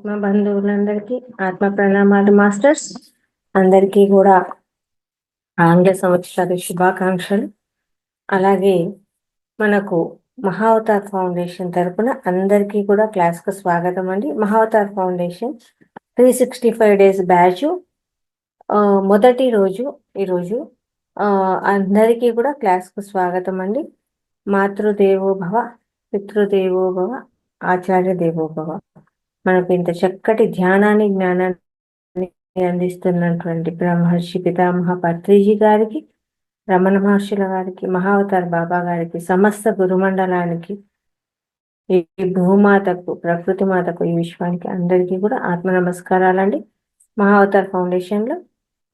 ఆత్మ బంధువులందరికీ ఆత్మ ప్రణామాలు మాస్టర్స్. అందరికీ కూడా ఆంగ్ల సంవత్సరాల శుభాకాంక్షలు. అలాగే మనకు మహావతార్ ఫౌండేషన్ తరపున అందరికీ కూడా క్లాస్కు స్వాగతం అండి. మహావతార్ ఫౌండేషన్ 365 డేస్ బ్యాచ్ మొదటి రోజు ఈరోజు. అందరికీ కూడా క్లాస్కు స్వాగతం అండి. మాతృదేవో భవ, పితృదేవో భవ, ఆచార్య దేవో భవ. మనకు ఇంత చక్కటి జ్ఞానాన్ని జ్ఞానాన్ని అందిస్తున్నటువంటి బ్రహ్మర్షి పితామహ పత్రిజీ గారికి, రమణ మహర్షుల గారికి, మహావతార్ బాబా గారికి, సమస్త గురుమండలానికి, ఈ భూమాతకు, ప్రకృతి మాతకు, ఈ విశ్వానికి అందరికీ కూడా ఆత్మ నమస్కారాలండి. మహావతార్ ఫౌండేషన్లో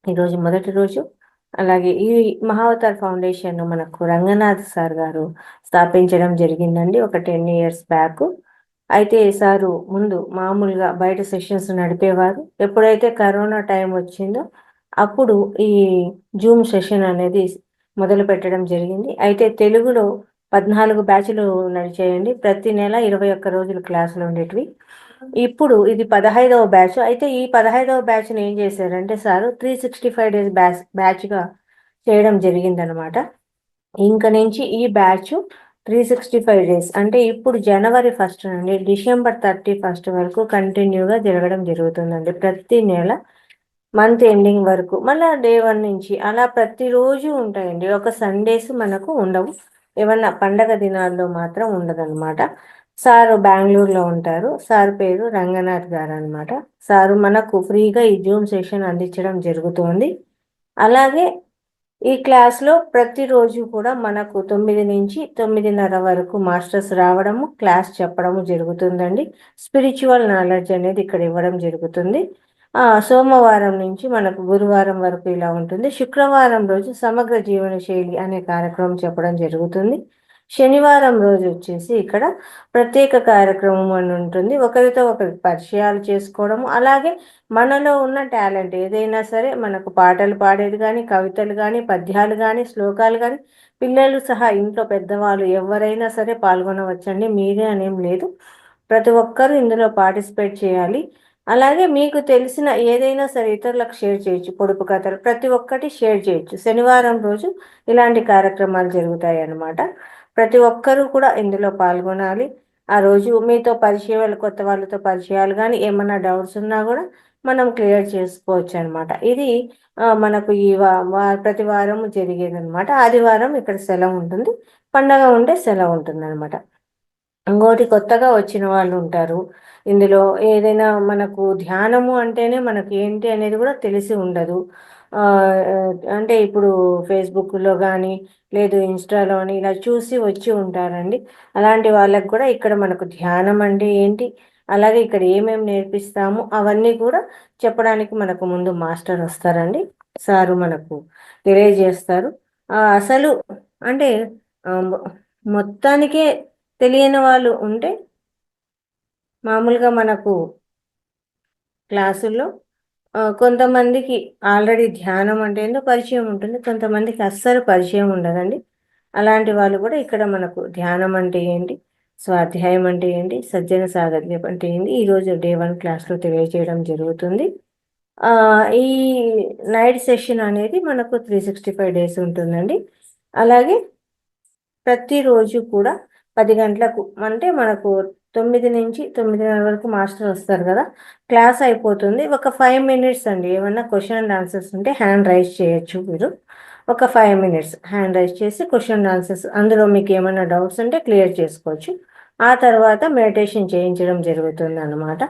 ఈరోజు మొదటి రోజు. అలాగే ఈ మహావతార్ ఫౌండేషన్ మనకు రంగనాథ్ సార్ గారు స్థాపించడం జరిగిందండి ఒక 10 years బ్యాక్. అయితే సారు ముందు మామూలుగా బయట సెషన్స్ నడిపేవారు. ఎప్పుడైతే కరోనా టైం వచ్చిందో అప్పుడు ఈ జూమ్ సెషన్ అనేది మొదలు పెట్టడం జరిగింది. అయితే తెలుగులో 14 బ్యాచ్లు నడిచాయండి. ప్రతి నెల 21 రోజులు క్లాసులు ఉండేటివి. ఇప్పుడు ఇది 15వ బ్యాచ్. అయితే ఈ 15వ బ్యాచ్ని ఏం చేశారంటే సారు 365 డేస్ బ్యాచ్గా చేయడం జరిగిందనమాట. ఇంక నుంచి ఈ బ్యాచ్ 365 డేస్ అంటే ఇప్పుడు జనవరి 1 నుండి డిసెంబర్ 31 వరకు కంటిన్యూగా జరగడం జరుగుతుందండి. ప్రతి నెల మంత్ ఎండింగ్ వరకు, మళ్ళీ డే 1 నుంచి అలా ప్రతిరోజు ఉంటాయండి. ఒక సండేస్ మనకు ఉండవు, ఏమన్నా పండగ దినాల్లో మాత్రం ఉండదన్నమాట. సారు బెంగళూరులో ఉంటారు. సార్ పేరు రంగనాథ్ గారు అనమాట. సారు మనకు ఫ్రీగా ఈ జూమ్ సెషన్ అందించడం జరుగుతుంది. అలాగే ఈ క్లాస్లో ప్రతిరోజు కూడా మనకు 9 నుంచి 9:30 వరకు మాస్టర్స్ రావడము, క్లాస్ చెప్పడము జరుగుతుందండి. స్పిరిచువల్ నాలెడ్జ్ అనేది ఇక్కడ ఇవ్వడం జరుగుతుంది. సోమవారం నుంచి మనకు గురువారం వరకు ఇలా ఉంటుంది. శుక్రవారం రోజు సమగ్ర జీవన శైలి అనే కార్యక్రమం చెప్పడం జరుగుతుంది. శనివారం రోజు వచ్చేసి ఇక్కడ ప్రత్యేక కార్యక్రమం అని ఉంటుంది. ఒకరితో ఒకరి పరిచయాలు చేసుకోవడము, అలాగే మనలో ఉన్న టాలెంట్ ఏదైనా సరే, మనకు పాటలు పాడేది కానీ, కవితలు కానీ, పద్యాలు కానీ, శ్లోకాలు కానీ, పిల్లలు సహా ఇంట్లో పెద్దవాళ్ళు ఎవరైనా సరే పాల్గొనవచ్చండి. మీరే అనేం లేదు, ప్రతి ఒక్కరూ ఇందులో పార్టిసిపేట్ చేయాలి. అలాగే మీకు తెలిసిన ఏదైనా సరే ఇతరులకు షేర్ చేయొచ్చు. పొడుపు కథలు ప్రతి ఒక్కటి షేర్ చేయొచ్చు. శనివారం రోజు ఇలాంటి కార్యక్రమాలు జరుగుతాయి అన్నమాట. ప్రతి ఒక్కరూ కూడా ఇందులో పాల్గొనాలి. ఆ రోజు మీతో పరిచయాలు, కొత్త వాళ్ళతో పరిచయాలు కానీ, ఏమన్నా డౌట్స్ ఉన్నా కూడా మనం క్లియర్ చేసుకోవచ్చు అనమాట. ఇది మనకు ఈ ప్రతి వారం జరిగేది అనమాట. ఆదివారం ఇక్కడ సెలవు ఉంటుంది, పండగ ఉంటే సెలవు ఉంటుంది అనమాట. ఇంకోటి కొత్తగా వచ్చిన వాళ్ళు ఉంటారు ఇందులో. ఏదైనా మనకు ధ్యానము అంటేనే మనకి ఏంటి అనేది కూడా తెలిసి ఉండదు. అంటే ఇప్పుడు ఫేస్బుక్లో కానీ లేదు ఇన్స్టాలో అని ఇలా చూసి వచ్చి ఉంటారండి. అలాంటి వాళ్ళకు కూడా ఇక్కడ మనకు ధ్యానం అంటే ఏంటి, అలాగే ఇక్కడ ఏమేమి నేర్పిస్తాము అవన్నీ కూడా చెప్పడానికి మనకు ముందు మాస్టర్ వస్తారండి. సారు మనకు తెలియజేస్తారు. అసలు అంటే మొత్తానికే తెలియని వాళ్ళు ఉంటే మామూలుగా మనకు క్లాసుల్లో కొంతమందికి ఆల్రెడీ ధ్యానం అంటే ఏందో పరిచయం ఉంటుంది, కొంతమందికి అస్సలు పరిచయం ఉండదండి. అలాంటి వాళ్ళు కూడా ఇక్కడ మనకు ధ్యానం అంటే ఏంటి, స్వాధ్యాయం అంటే ఏంటి, సజ్జన సాధన అంటే ఏంటి ఈరోజు డే 1 క్లాస్లో తెలియజేయడం జరుగుతుంది. ఈ నైట్ సెషన్ అనేది మనకు 365 డేస్ ఉంటుందండి. అలాగే ప్రతిరోజు కూడా 10 గంటలకు అంటే మనకు 9 నుంచి 9:30 వరకు మాస్టర్ వస్తారు కదా, క్లాస్ అయిపోతుంది. ఒక 5 minutes అండి. ఏమన్నా క్వశ్చన్ అండ్ ఆన్సర్స్ ఉంటే హ్యాండ్ రైజ్ చేయొచ్చు మీరు. ఒక 5 minutes హ్యాండ్ రైజ్ చేసి క్వశ్చన్ అండ్ ఆన్సర్స్, అందులో మీకు ఏమైనా డౌట్స్ ఉంటే క్లియర్ చేసుకోవచ్చు. ఆ తర్వాత మెడిటేషన్ చేయించడం జరుగుతుంది అన్నమాట.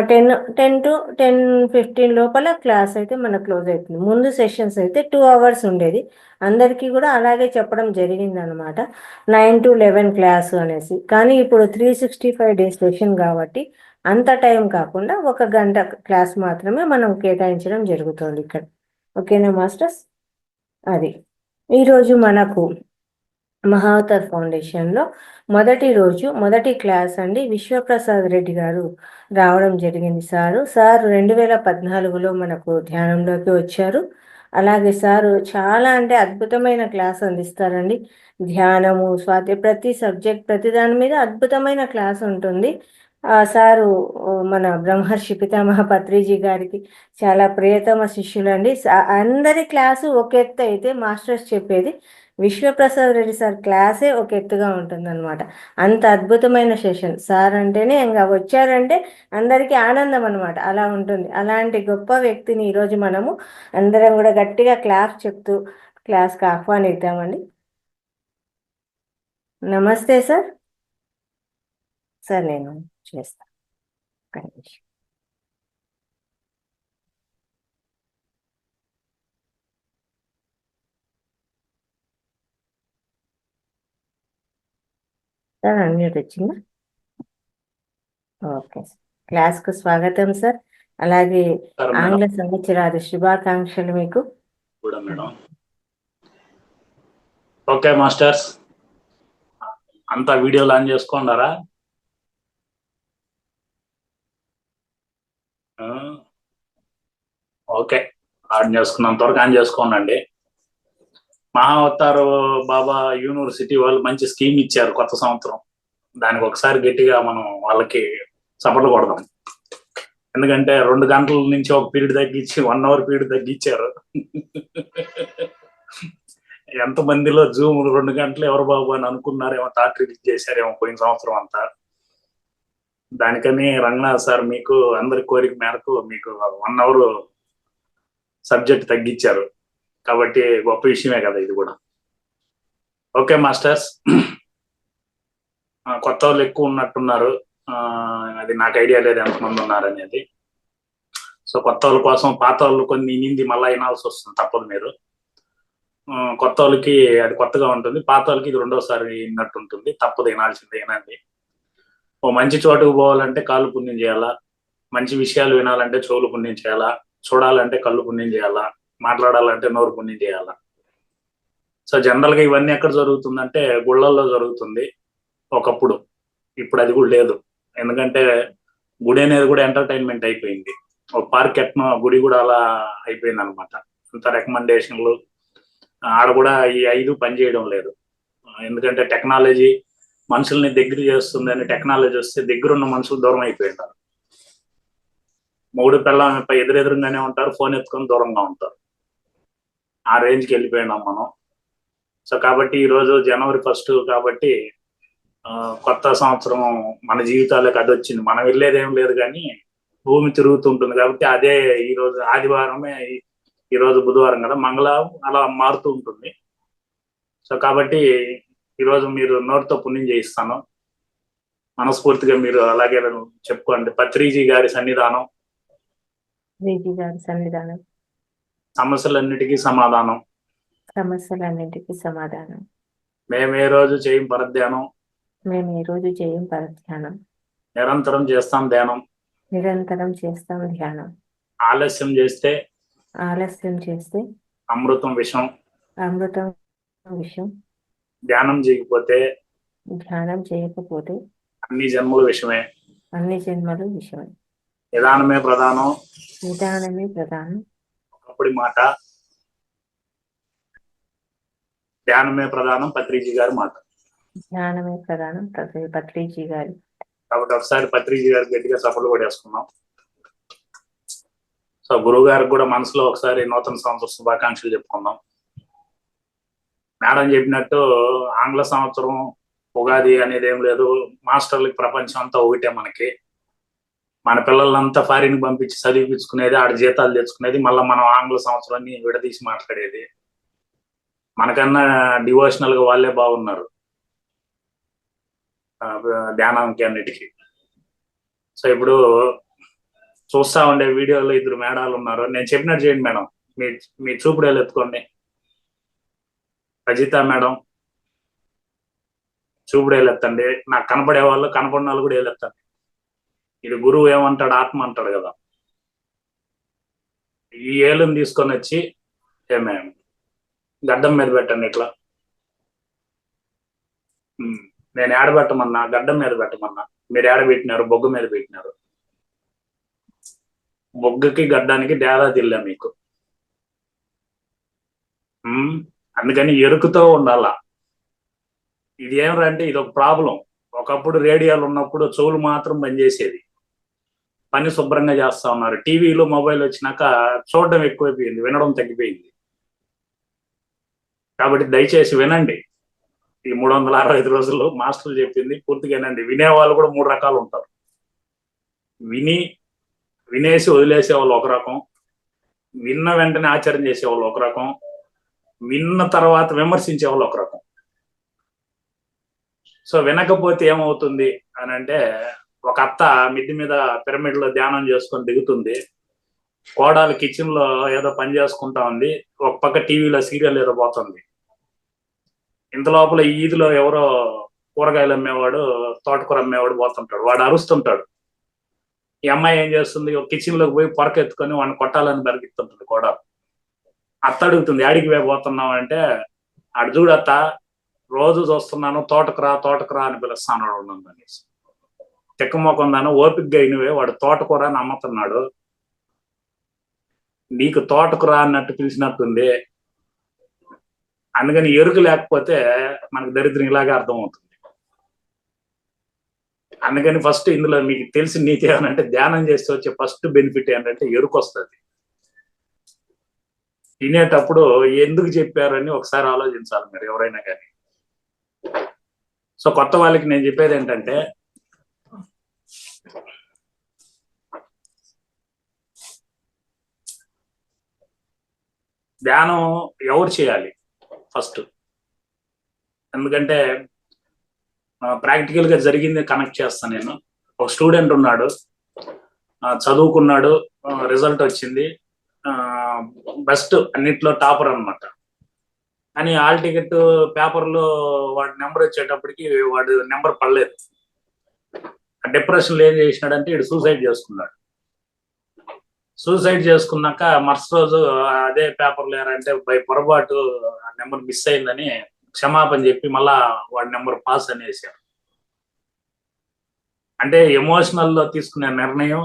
10 to 10:15 లోపల క్లాస్ అయితే మనకు క్లోజ్ అవుతుంది. ముందు సెషన్స్ అయితే 2 hours ఉండేది. అందరికీ కూడా అలాగే చెప్పడం జరిగింది అనమాట, 9 to 11 క్లాసు అనేసి. కానీ ఇప్పుడు 365 డేస్ సెషన్ కాబట్టి అంత టైం కాకుండా 1 గంట క్లాస్ మాత్రమే మనం కేటాయించడం జరుగుతుంది ఇక్కడ. ఓకేనా మాస్టర్స్? అది ఈరోజు మనకు మహావతార్ ఫౌండేషన్లో మొదటి రోజు మొదటి క్లాస్ అండి. విశ్వప్రసాద్ రెడ్డి గారు రావడం జరిగింది. సారు 2014లో మనకు ధ్యానంలోకి వచ్చారు. అలాగే సారు చాలా అంటే అద్భుతమైన క్లాస్ అందిస్తారండి. ధ్యానము, స్వాతి, ప్రతి సబ్జెక్ట్ ప్రతి దాని మీద అద్భుతమైన క్లాస్ ఉంటుంది. సారు మన బ్రహ్మర్షి పితామహ పత్రిజీ గారికి చాలా ప్రియతమ శిష్యులండి. అందరి క్లాసు ఒక ఎత్తు అయితే మాస్టర్స్ చెప్పేది విశ్వప్రసాద్ రెడ్డి సార్ క్లాసే ఒక ఎత్తుగా ఉంటుందన్నమాట. అంత అద్భుతమైన సెషన్. సార్ అంటేనే ఇంకా వచ్చారంటే అందరికీ ఆనందం అనమాట. అలా ఉంటుంది. అలాంటి గొప్ప వ్యక్తిని ఈరోజు మనము అందరం కూడా గట్టిగా క్లాస్ చెప్తూ క్లాస్కి ఆహ్వానిద్దామండి. నమస్తే సార్. సార్ నేను చేస్తాను. సార్ అన్మ్యూట్ వచ్చిందా? Okay sir. క్లాస్కు స్వాగతం సార్. అలాగే ఆంగ్ల సంవత్సరాది శుభాకాంక్షలు మీకు కూడా మేడం. ఓకే మాస్టర్స్, అంతా వీడియోలు ఆన్ చేసుకోండారా? ఓకే, ఆన్ చేసుకున్నంత వరకు ఆన్ చేసుకోండి. మహావతార్ బాబా యూనివర్సిటీ వాళ్ళు మంచి స్కీమ్ ఇచ్చారు కొత్త సంవత్సరం. దానికి ఒకసారి గట్టిగా మనం వాళ్ళకి చప్పట్లు కొడదాం. ఎందుకంటే 2 గంటల నుంచి ఒక పీరియడ్ తగ్గించి 1 అవర్ పీరియడ్ తగ్గించారు. ఎంతమందిలో జూమ్ 2 గంటలు ఎవరు బాబు అని అనుకున్నారేమో, టాక్ రిలీజ్ చేశారేమో పోయిన సంవత్సరం అంతా. దానికని రంగనాథ్ సార్ మీకు అందరి కోరిక మేరకు మీకు 1 అవర్ సబ్జెక్ట్ తగ్గించారు. కాబట్టి గొప్ప విషయమే కదా ఇది కూడా. ఓకే మాస్టర్స్, కొత్త వాళ్ళు ఎక్కువ ఉన్నట్టున్నారు. అది నాకు ఐడియా లేదు ఎంతమంది ఉన్నారు అనేది. సో కొత్త వాళ్ళ కోసం పాత వాళ్ళు కొన్ని ఇనింది మళ్ళీ వినాల్సి వస్తుంది, తప్పదు. మీరు కొత్త వాళ్ళకి అది కొత్తగా ఉంటుంది, పాత వాళ్ళకి ఇది 2వసారి విన్నట్టు ఉంటుంది. తప్పదు, వినాల్సిందే, వినండి. ఓ మంచి చోటుకు పోవాలంటే కాళ్ళు పుణ్యం చేయాలా, మంచి విషయాలు వినాలంటే చెవులు పుణ్యం చేయాలా, చూడాలంటే కళ్ళు పుణ్యం చేయాలా, మాట్లాడాలంటే నోరు పుణ్యం చేయాలా. సో జనరల్ గా ఇవన్నీ ఎక్కడ జరుగుతుందంటే గుళ్ళల్లో జరుగుతుంది ఒకప్పుడు. ఇప్పుడు అది కూడా లేదు. ఎందుకంటే గుడి అనేది కూడా ఎంటర్టైన్మెంట్ అయిపోయింది. ఒక పార్క్ ఎట్నో గుడి కూడా అలా అయిపోయింది అనమాట. అంత రికమెండేషన్లు ఆడ కూడా ఈ 5 పనిచేయడం లేదు. ఎందుకంటే టెక్నాలజీ మనుషుల్ని దగ్గర చేస్తుందని టెక్నాలజీ వస్తే దగ్గరున్న మనుషులు దూరం అయిపోయింటారు. మూడు పిల్లలు ఎదురెదురుగానే ఉంటారు, ఫోన్ ఎత్తుకొని దూరంగా ఉంటారు. ఆ రేంజ్కి వెళ్ళిపోయినాం మనం. సో కాబట్టి ఈరోజు జనవరి 1 కాబట్టి కొత్త సంవత్సరం మన జీవితాలకు అది వచ్చింది. మనం వెళ్ళేదేం లేదు కానీ భూమి తిరుగుతుంటుంది కాబట్టి అదే ఈరోజు ఆదివారమే, ఈరోజు బుధవారం కదా, మంగళవారం అలా మారుతూ ఉంటుంది. సో కాబట్టి ఈరోజు మీరు నోటితో పుణ్యం చేయిస్తాను. మనస్ఫూర్తిగా మీరు అలాగే చెప్పుకోండి. పత్రిజీ గారి సన్నిధానం, సమస్యలన్నిటికీ సమాధానం, మేము ఏ రోజు చేయం పరధ్యానం, నిరంతరం చేస్తాం ధ్యానం, ఆలస్యం చేస్తే అమృతం విషం, ధ్యానం చేయకపోతే అన్ని జన్మలు విషమే, నిదానమే ప్రధానం, ఒకప్పుడు మాట, ధ్యానమే ప్రధానం, పత్రిజీ గారి మాట. కాబట్టి ఒకసారి పత్రిజీ గారి గట్టిగా సపోర్ట్ కూడా వేసుకున్నాం. సో గురువు గారికి కూడా మనసులో ఒకసారి నూతన సంవత్సర శుభాకాంక్షలు చెప్పుకుందాం. మేడం చెప్పినట్టు ఆంగ్ల సంవత్సరం ఉగాది అనేది ఏం లేదు. మాస్టర్లకి ప్రపంచం అంతా ఒకటే. మనకి మన పిల్లలంతా ఫారిన్ పంపించి చదివిపించుకునేది, ఆడ జీతాలు తెచ్చుకునేది, మళ్ళీ మనం ఆంగ్ల సంవత్సరాన్ని విడదీసి మాట్లాడేది. మనకన్నా డివోషనల్ గా వాళ్ళే బాగున్నారు ధ్యానానికి అన్నిటికీ. సో ఇప్పుడు చూస్తా ఉండే వీడియోలో 2 మేడాలు ఉన్నారు. నేను చెప్పినట్టు చేయండి మేడం. మీ చూపుడేళ్ళు ఎత్తుకోండి. రజిత మేడం చూపుడేళ్ళు ఎత్తండి. నాకు కనపడే వాళ్ళు, కనపడిన వాళ్ళు కూడా ఏళ్ళెత్తండి. ఇది గురువు ఏమంటాడు, ఆత్మ అంటాడు కదా. ఈ ఏళ్ళని తీసుకొని వచ్చి ఏమేమి గడ్డం మీద పెట్టండి. ఇట్లా నేను ఏడబెట్టమన్నా, గడ్డం మీద పెట్టమన్నా, మీరు ఏడబెట్టినారు, బొగ్గు మీద పెట్టినారు. బొగ్గుకి గడ్డానికి తేడా తిల్లా మీకు. అందుకని ఎరుకుతో ఉండాలా. ఇది ఏమంటే ఇది ఒక ప్రాబ్లం. ఒకప్పుడు రేడియోలు ఉన్నప్పుడు చెవులు మాత్రం పనిచేసేది, పని శుభ్రంగా చేస్తా ఉన్నారు. టీవీలు మొబైల్ వచ్చినాక చూడడం ఎక్కువైపోయింది, వినడం తగ్గిపోయింది. కాబట్టి దయచేసి వినండి. ఈ 365 రోజులు మాస్టర్లు చెప్పింది పూర్తిగా వినండి. వినేవాళ్ళు కూడా 3 రకాలు ఉంటారు. వినేసి వదిలేసే వాళ్ళు ఒక రకం, విన్న వెంటనే ఆచరణ చేసేవాళ్ళు ఒక రకం, విన్న తర్వాత విమర్శించే వాళ్ళు ఒక రకం. సో వినకపోతే ఏమవుతుంది అని అంటే, ఒక అత్త మిద్ది మీద పిరమిడ్ లో ధ్యానం చేసుకొని దిగుతుంది, కోడలు కిచెన్ లో ఏదో పని చేసుకుంటా ఉంది, ఒక పక్క టీవీలో సీరియల్ ఏదో పోతుంది. ఇంత లోపల ఈ ఈదిలో ఎవరో కూరగాయలు అమ్మేవాడు, తోటకూర అమ్మేవాడు పోతుంటాడు, వాడు అరుస్తుంటాడు. ఈ అమ్మాయి ఏం చేస్తుంది, ఒక కిచెన్ లోకి పోయి పొరక ఎత్తుకొని వాడిని కొట్టాలని బరిగిస్తుంటుంది కోడలు. అత్త అడుగుతుంది, ఆడికి పోతున్నావు అంటే, ఆడు చూడత్త రోజు చూస్తున్నాను, తోటకురా అని పిలుస్తాను అనేసి. తెక్కమోకుందాను ఓపికగా అయినవే, వాడు తోటకూర అని అమ్ముతున్నాడు, నీకు తోటకురా అన్నట్టు పిలిచినట్టుంది. అందుకని ఎరుక లేకపోతే మనకు దరిద్రం ఇలాగే అర్థమవుతుంది. అందుకని ఫస్ట్ ఇందులో మీకు తెలిసిన నీతి ఏమనంటే, ధ్యానం చేస్తే వచ్చే ఫస్ట్ బెనిఫిట్ ఏంటంటే ఎరుక వస్తుంది. తినేటప్పుడు ఎందుకు చెప్పారని ఒకసారి ఆలోచించాలి మీరు ఎవరైనా కానీ. సో కొత్త వాళ్ళకి నేను చెప్పేది ఏంటంటే, ధ్యానం ఎవరు చేయాలి ఫస్ట్? ఎందుకంటే ప్రాక్టికల్ గా జరిగింది కనెక్ట్ చేస్తాను నేను. ఒక స్టూడెంట్ ఉన్నాడు, చదువుకున్నాడు, రిజల్ట్ వచ్చింది, బెస్ట్ అన్నిట్లో టాపర్ అనమాట. కానీ హాల్ టికెట్ పేపర్లో వాడి నెంబర్ వచ్చేటప్పటికి వాడు నెంబర్ పడలేదు. డిప్రెషన్లో ఏం చేసినాడంటే వీడు సూసైడ్ చేసుకున్నాడు. సూసైడ్ చేసుకున్నాక మరుసటి రోజు అదే పేపర్లో ఏంటంటే బై పొరపాటు ఆ నెంబర్ మిస్ అయిందని క్షమాపణ చెప్పి మళ్ళా వాడి నెంబర్ పాస్ అనేసారు. అంటే ఎమోషనల్ లో తీసుకునే నిర్ణయం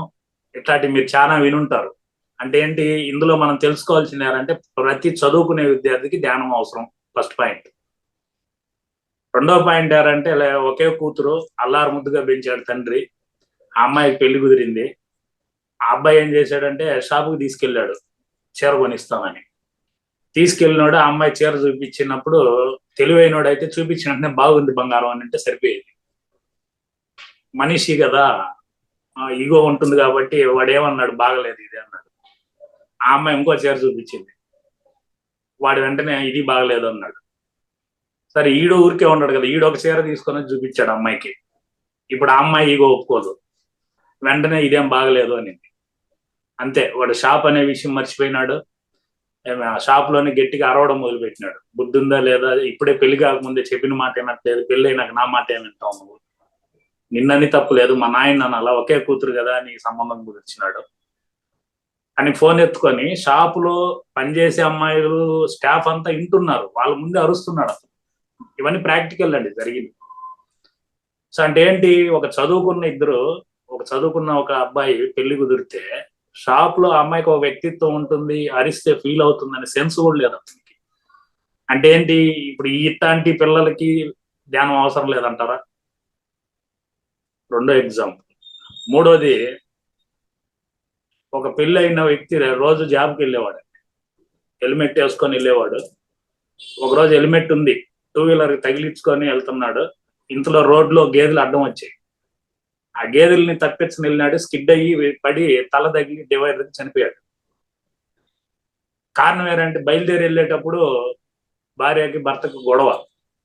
ఇట్లాంటి మీరు చాలా వినుంటారు. అంటే ఏంటి, ఇందులో మనం తెలుసుకోవాల్సింది ఏంటంటే, ప్రతి చదువుకునే విద్యార్థికి ధ్యానం అవసరం, ఫస్ట్ పాయింట్. రెండో పాయింట్ ఏంటంటే, ఒకే కూతురు అల్లారు ముద్దుగా పెంచాడు తండ్రి, ఆ అమ్మాయికి పెళ్లి కుదిరింది. ఆ అబ్బాయి ఏం చేశాడంటే షాపుకి తీసుకెళ్ళాడు చీర కొనిస్తామని. తీసుకెళ్ళినాడు, ఆ అమ్మాయి చీర చూపించినప్పుడు తెలివైనోడు అయితే చూపించిన వెంటనే బాగుంది బంగారం అని అంటే సరిపోయేది. మనిషి కదా, ఈగో ఉంటుంది కాబట్టి వాడు ఏమన్నాడు, బాగలేదు ఇది అన్నాడు. ఆ అమ్మాయి ఇంకో చీర చూపించింది, వాడు వెంటనే ఇది బాగలేదు అన్నాడు. సరే ఈడు ఊరికే ఉన్నాడు కదా, ఈడు ఒక చీర తీసుకొని చూపించాడు అమ్మాయికి. ఇప్పుడు ఆ అమ్మాయి ఈగో ఒప్పుకోదు, వెంటనే ఇదేం బాగలేదు అని. అంతే, వాడు షాప్ అనే విషయం మర్చిపోయినాడు. షాప్ లోనే గట్టిగా అరవడం మొదలు పెట్టినాడు. బుద్ధి ఉందా లేదా, ఇప్పుడే పెళ్లి కాకముందే చెప్పిన మాట ఏనట్లేదు, పెళ్ళి అయినాక నా మాట ఏమంటావు నువ్వు, నిన్నని తప్పులేదు, మా నాయన నన్ను అలా ఒకే కూతురు కదా నీ సంబంధం కుదిర్చినాడు అని ఫోన్ ఎత్తుకొని షాపులో పనిచేసే అమ్మాయిలు స్టాఫ్ అంతా వింటున్నారు, వాళ్ళ ముందే అరుస్తున్నాడు. ఇవన్నీ ప్రాక్టికల్ అండి జరిగింది. సో అంటే ఏంటి, ఒక చదువుకున్న ఒక అబ్బాయి పెళ్లి కుదిరితే షాప్ లో అమ్మాయికి ఒక వ్యక్తిత్వం ఉంటుంది, అరిస్తే ఫీల్ అవుతుందనే సెన్స్ కూడా లేదు అతనికి. అంటే ఏంటి, ఇప్పుడు ఇట్లాంటి పిల్లలకి ధ్యానం అవసరం లేదంటారా? రెండో ఎగ్జాంపుల్. మూడోది, ఒక పెళ్లి అయిన వ్యక్తి రోజు జాబ్కి వెళ్ళేవాడు, హెల్మెట్ వేసుకొని వెళ్ళేవాడు. ఒకరోజు హెల్మెట్ ఉంది, 2 వీలర్ తగిలించుకొని వెళ్తున్నాడు, ఇంతలో రోడ్లో గేదెలు అడ్డం వచ్చాయి. ఆ గేదెల్ని తప్పించుకుని వెళ్ళినాడు, స్కిడ్ అయ్యి పడి తల తగిలి డివైడర్ చనిపోయాడు. కారణం ఏంటంటే, బయలుదేరి వెళ్ళేటప్పుడు భార్యకి భర్తకు గొడవ,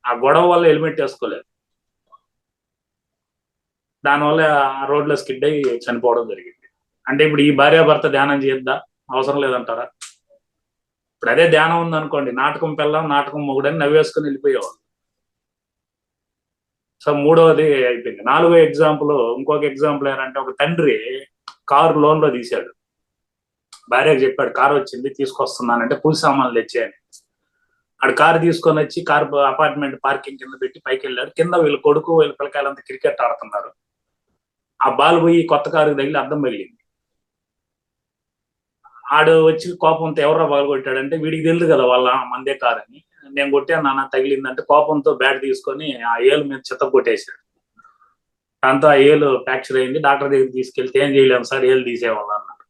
ఆ గొడవ వల్ల హెల్మెట్ వేసుకోలేదు, దానివల్ల ఆ రోడ్లో స్కిడ్ అయ్యి చనిపోవడం జరిగింది. అంటే ఇప్పుడు ఈ భార్యాభర్త ధ్యానం చేయొద్దా, అవసరం లేదంటారా? ఇప్పుడు అదే ధ్యానం ఉందనుకోండి, నాటకం పిల్లం నాటకం మొగుడని నవ్వేసుకుని వెళ్ళిపోయేవాళ్ళు. సో మూడవది అయిపోయింది. నాలుగో ఎగ్జాంపుల్, ఇంకొక ఎగ్జాంపుల్ ఏంటంటే, ఒక తండ్రి కారు లోన్ లో తీశాడు, భార్యకు చెప్పాడు కారు వచ్చింది తీసుకొస్తున్నానంటే పూజ సామాన్లు తెచ్చాయని. ఆడు కారు తీసుకొని వచ్చి కారు అపార్ట్మెంట్ పార్కింగ్ కింద పెట్టి పైకి వెళ్ళాడు. కింద వీళ్ళ కొడుకు వీళ్ళ పిల్లకాయలంతా క్రికెట్ ఆడుతున్నారు. ఆ బాల్ పోయి కొత్త కారుకి తగిలి అద్దం పగిలింది. ఆడు వచ్చి కోపంతో ఎవరో పగలగొట్టాడంటే, వీడికి తెలియదు కదా వాళ్ళ మందే కారు అని. నేను కొట్టాను నాన్న తగిలిందంటే కోపంతో బ్యాట్ తీసుకొని ఆ ఏలు మీద చెత్త కొట్టేశాడు. దాంతో ఆ ఏలు ఫ్రాక్చర్ అయింది. డాక్టర్ దగ్గరికి తీసుకెళ్తే ఏం చేయలేము సార్, ఏలు తీసేవాళ్ళు అన్నారు.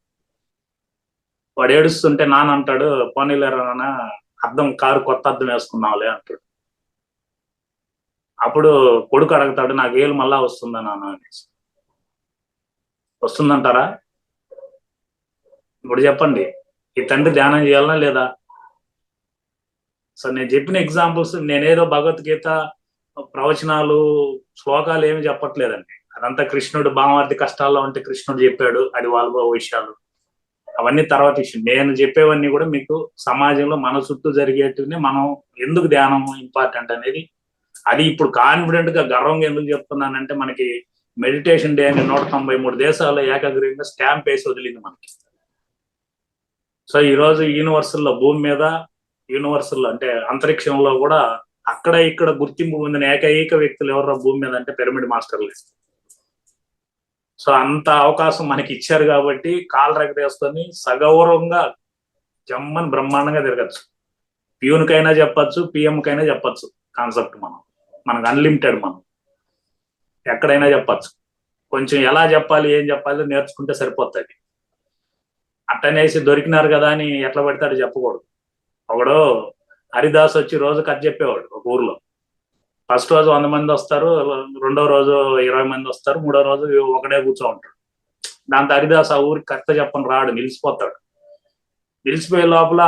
వాడు ఏడుస్తుంటే నాన్న అంటాడు, పోనీలేరా నాన్న, అద్దం కారు కొత్త అద్దం వేసుకున్నావులే అంటాడు. అప్పుడు కొడుకు అడుగుతాడు, నాకు ఏలు మళ్ళా వస్తుందా నాన్న అనేసి. వస్తుందంటారా? ఇప్పుడు చెప్పండి, ఈ తండ్రి ధ్యానం చేయాలనా లేదా? సో నేను చెప్పిన ఎగ్జాంపుల్స్, నేనేదో భగవద్గీత ప్రవచనాలు శ్లోకాలు ఏమి చెప్పట్లేదండి. అదంతా కృష్ణుడు భామార్తి కష్టాల్లో ఉంటే కృష్ణుడు చెప్పాడు, అది వాళ్ళ విషయాలు, అవన్నీ తర్వాత విషయం. నేను చెప్పేవన్నీ కూడా మీకు సమాజంలో మన చుట్టూ జరిగేటివి, మనం ఎందుకు ధ్యానం ఇంపార్టెంట్ అనేది. అది ఇప్పుడు కాన్ఫిడెంట్ గా గర్వంగా ఎందుకు చెప్తున్నానంటే, మనకి మెడిటేషన్ డే అని 193 దేశాల్లో ఏకాగ్రీయంగా స్టాంప్ వేసి వదిలింది మనకి. సో ఈ రోజు యూనివర్సల్లో, భూమి మీద యూనివర్సల్ అంటే అంతరిక్షంలో కూడా అక్కడ ఇక్కడ గుర్తింపు పొందిన ఏకైక వ్యక్తులు ఎవరో భూమి మీద అంటే పిరమిడ్ మాస్టర్లు. సో అంత అవకాశం మనకి ఇచ్చారు కాబట్టి కాలు రగదేసుకొని సగౌరవంగా జమ్మని బ్రహ్మాండంగా తిరగచ్చు. ప్యూన్కైనా చెప్పచ్చు, పిఎంకైనా చెప్పచ్చు కాన్సెప్ట్. మనకు అన్లిమిటెడ్, మనం ఎక్కడైనా చెప్పచ్చు. కొంచెం ఎలా చెప్పాలి, ఏం చెప్పాలి నేర్చుకుంటే సరిపోతుంది. అట్టనేసి దొరికినారు కదా అని ఎట్లా పడతాడు చెప్పకూడదు. ఒకడు హరిదాస్ వచ్చి రోజు కథ చెప్పేవాడు ఒక ఊర్లో. ఫస్ట్ రోజు 100 మంది వస్తారు, రెండో రోజు 20 మంది వస్తారు, మూడో రోజు ఒకడే కూర్చో ఉంటాడు. దాంతో హరిదాస్ ఆ ఊరికి కథ చెప్పని రాడు, నిలిచిపోతాడు. నిలిచిపోయే లోపల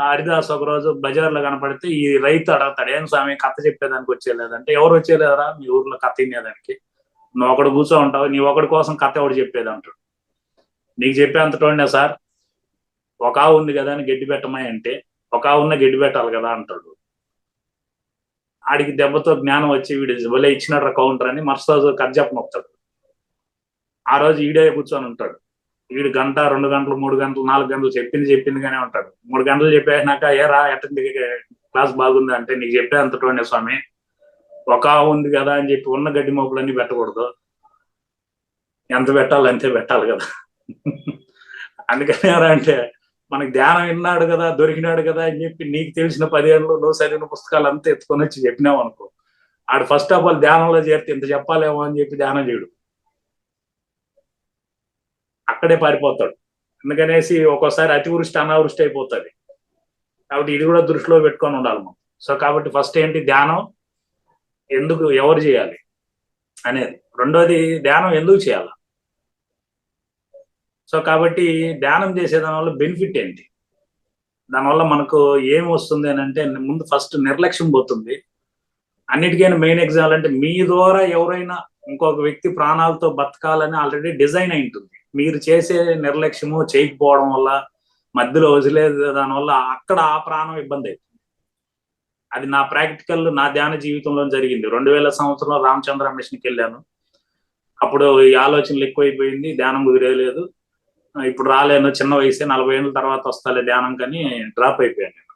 హరిదాస్ ఒక రోజు బజార్లో కనపడితే ఈ రైతు అడగతాడు, ఏం స్వామి కథ చెప్పేదానికి వచ్చేలేదంటే, ఎవరు వచ్చేలేరా మీ ఊర్లో కథ తినేదానికి? నువ్వు ఒకడు కూర్చో ఉంటావు, నీ ఒకడి కోసం కథ ఎవడు చెప్పేది అంటాడు. నీకు చెప్పేంతటోనే సార్, ఒక ఆవు ఉంది కదా అని గడ్డి పెట్టమా అంటే, ఒక ఆవున్న గడ్డి పెట్టాలి కదా అంటాడు. ఆడికి దెబ్బతో జ్ఞానం వచ్చి వీడు వలే ఇచ్చినట్టు కౌంటర్ అని మరుసటి రోజు కథ చెప్పనొస్తాడు. ఆ రోజు ఈడే కూర్చొని ఉంటాడు. వీడు గంట, 2 గంటలు, 3 గంటలు, 4 గంటలు చెప్పిందిగానే ఉంటాడు. 3 గంటలు చెప్పేసినాక, ఏరా ఎట్టండి క్లాస్ బాగుంది అంటే, నీకు చెప్పేంతటోనే స్వామి, ఒక ఆవు ఉంది కదా అని చెప్పి ఉన్న గడ్డి మోపులన్నీ పెట్టకూడదు, ఎంత పెట్టాలి అంతే పెట్టాలి కదా. అందుకని ఎవరా అంటే, మనకి ధ్యానం విన్నాడు కదా, దొరికినాడు కదా అని చెప్పి నీకు తెలిసిన 10 ఏళ్ళు నువ్వు చదివిన పుస్తకాలు అంతా ఎత్తుకొని వచ్చి చెప్పినావు అనుకో, ఆడు ఫస్ట్ ఆఫ్ ఆల్ ధ్యానంలో చేరితే ఇంత చెప్పాలేమో అని చెప్పి ధ్యానం చేయడు, అక్కడే పారిపోతాడు. అందుకనేసి ఒక్కోసారి అతివృష్టి అనావృష్టి అయిపోతుంది. కాబట్టి ఇది కూడా దృష్టిలో పెట్టుకొని ఉండాలి మనం. సో కాబట్టి ఫస్ట్ ఏంటి, ధ్యానం ఎందుకు ఎవరు చేయాలి అనేది. రెండోది, ధ్యానం ఎందుకు చేయాలి. సో కాబట్టి ధ్యానం చేసే దానివల్ల బెనిఫిట్ ఏంటి, దానివల్ల మనకు ఏం వస్తుంది అని అంటే, ముందు ఫస్ట్ నిర్లక్ష్యం పోతుంది. అన్నిటికైనా మెయిన్ ఎగ్జాంపుల్ అంటే, మీ ద్వారా ఎవరైనా ఇంకొక వ్యక్తి ప్రాణాలతో బతకాలని ఆల్రెడీ డిజైన్ అయి ఉంటుంది. మీరు చేసే నిర్లక్ష్యము చేయకపోవడం వల్ల, మధ్యలో వదిలేదు దానివల్ల అక్కడ ఆ ప్రాణం ఇబ్బంది అవుతుంది. అది నా ప్రాక్టికల్, నా ధ్యాన జీవితంలో జరిగింది. 2000 సంవత్సరంలో రామచంద్ర మిషన్కి వెళ్ళాను. అప్పుడు ఈ ఆలోచనలు ఎక్కువైపోయింది, ధ్యానం కుదిరేయలేదు. ఇప్పుడు రాలేను, చిన్న వయసే, 40 ఏళ్ళ తర్వాత వస్తాలే ధ్యానం కానీ డ్రాప్ అయిపోయాను నేను.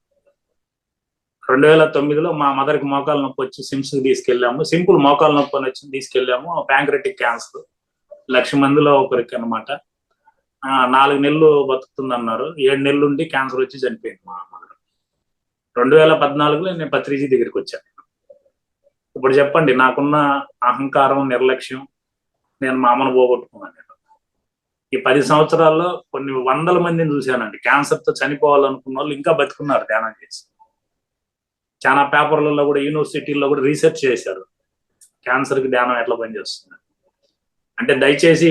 2009లో మా మదర్కి మోకాలు నొప్పి వచ్చి సిమ్స్కి తీసుకెళ్ళాము. సింపుల్ మోకాలు నొప్పి అని వచ్చి తీసుకెళ్ళాము. ప్యాంక్రెటిక్ క్యాన్సర్ 1,00,000 మందిలో ఒకరికి అనమాట. 4 నెలలు బతుకుతుంది అన్నారు. 7 నెలలు ఉండి క్యాన్సర్ వచ్చి చనిపోయింది మా మదర్. 2014లో నేను పత్రిజీ దగ్గరికి వచ్చాను. ఇప్పుడు చెప్పండి, నాకున్న అహంకారం, నిర్లక్ష్యం, నేను మా అమ్మను పోగొట్టుకున్నాను. ఈ 10 సంవత్సరాల్లో కొన్ని 100 మందిని చూశానండి. క్యాన్సర్తో చనిపోవాలనుకున్న వాళ్ళు ఇంకా బతుకున్నారు ధ్యానం చేసి. చాలా పేపర్లలో కూడా, యూనివర్సిటీల్లో కూడా రీసెర్చ్ చేశారు క్యాన్సర్కి ధ్యానం ఎట్లా పనిచేస్తుంది. అంటే దయచేసి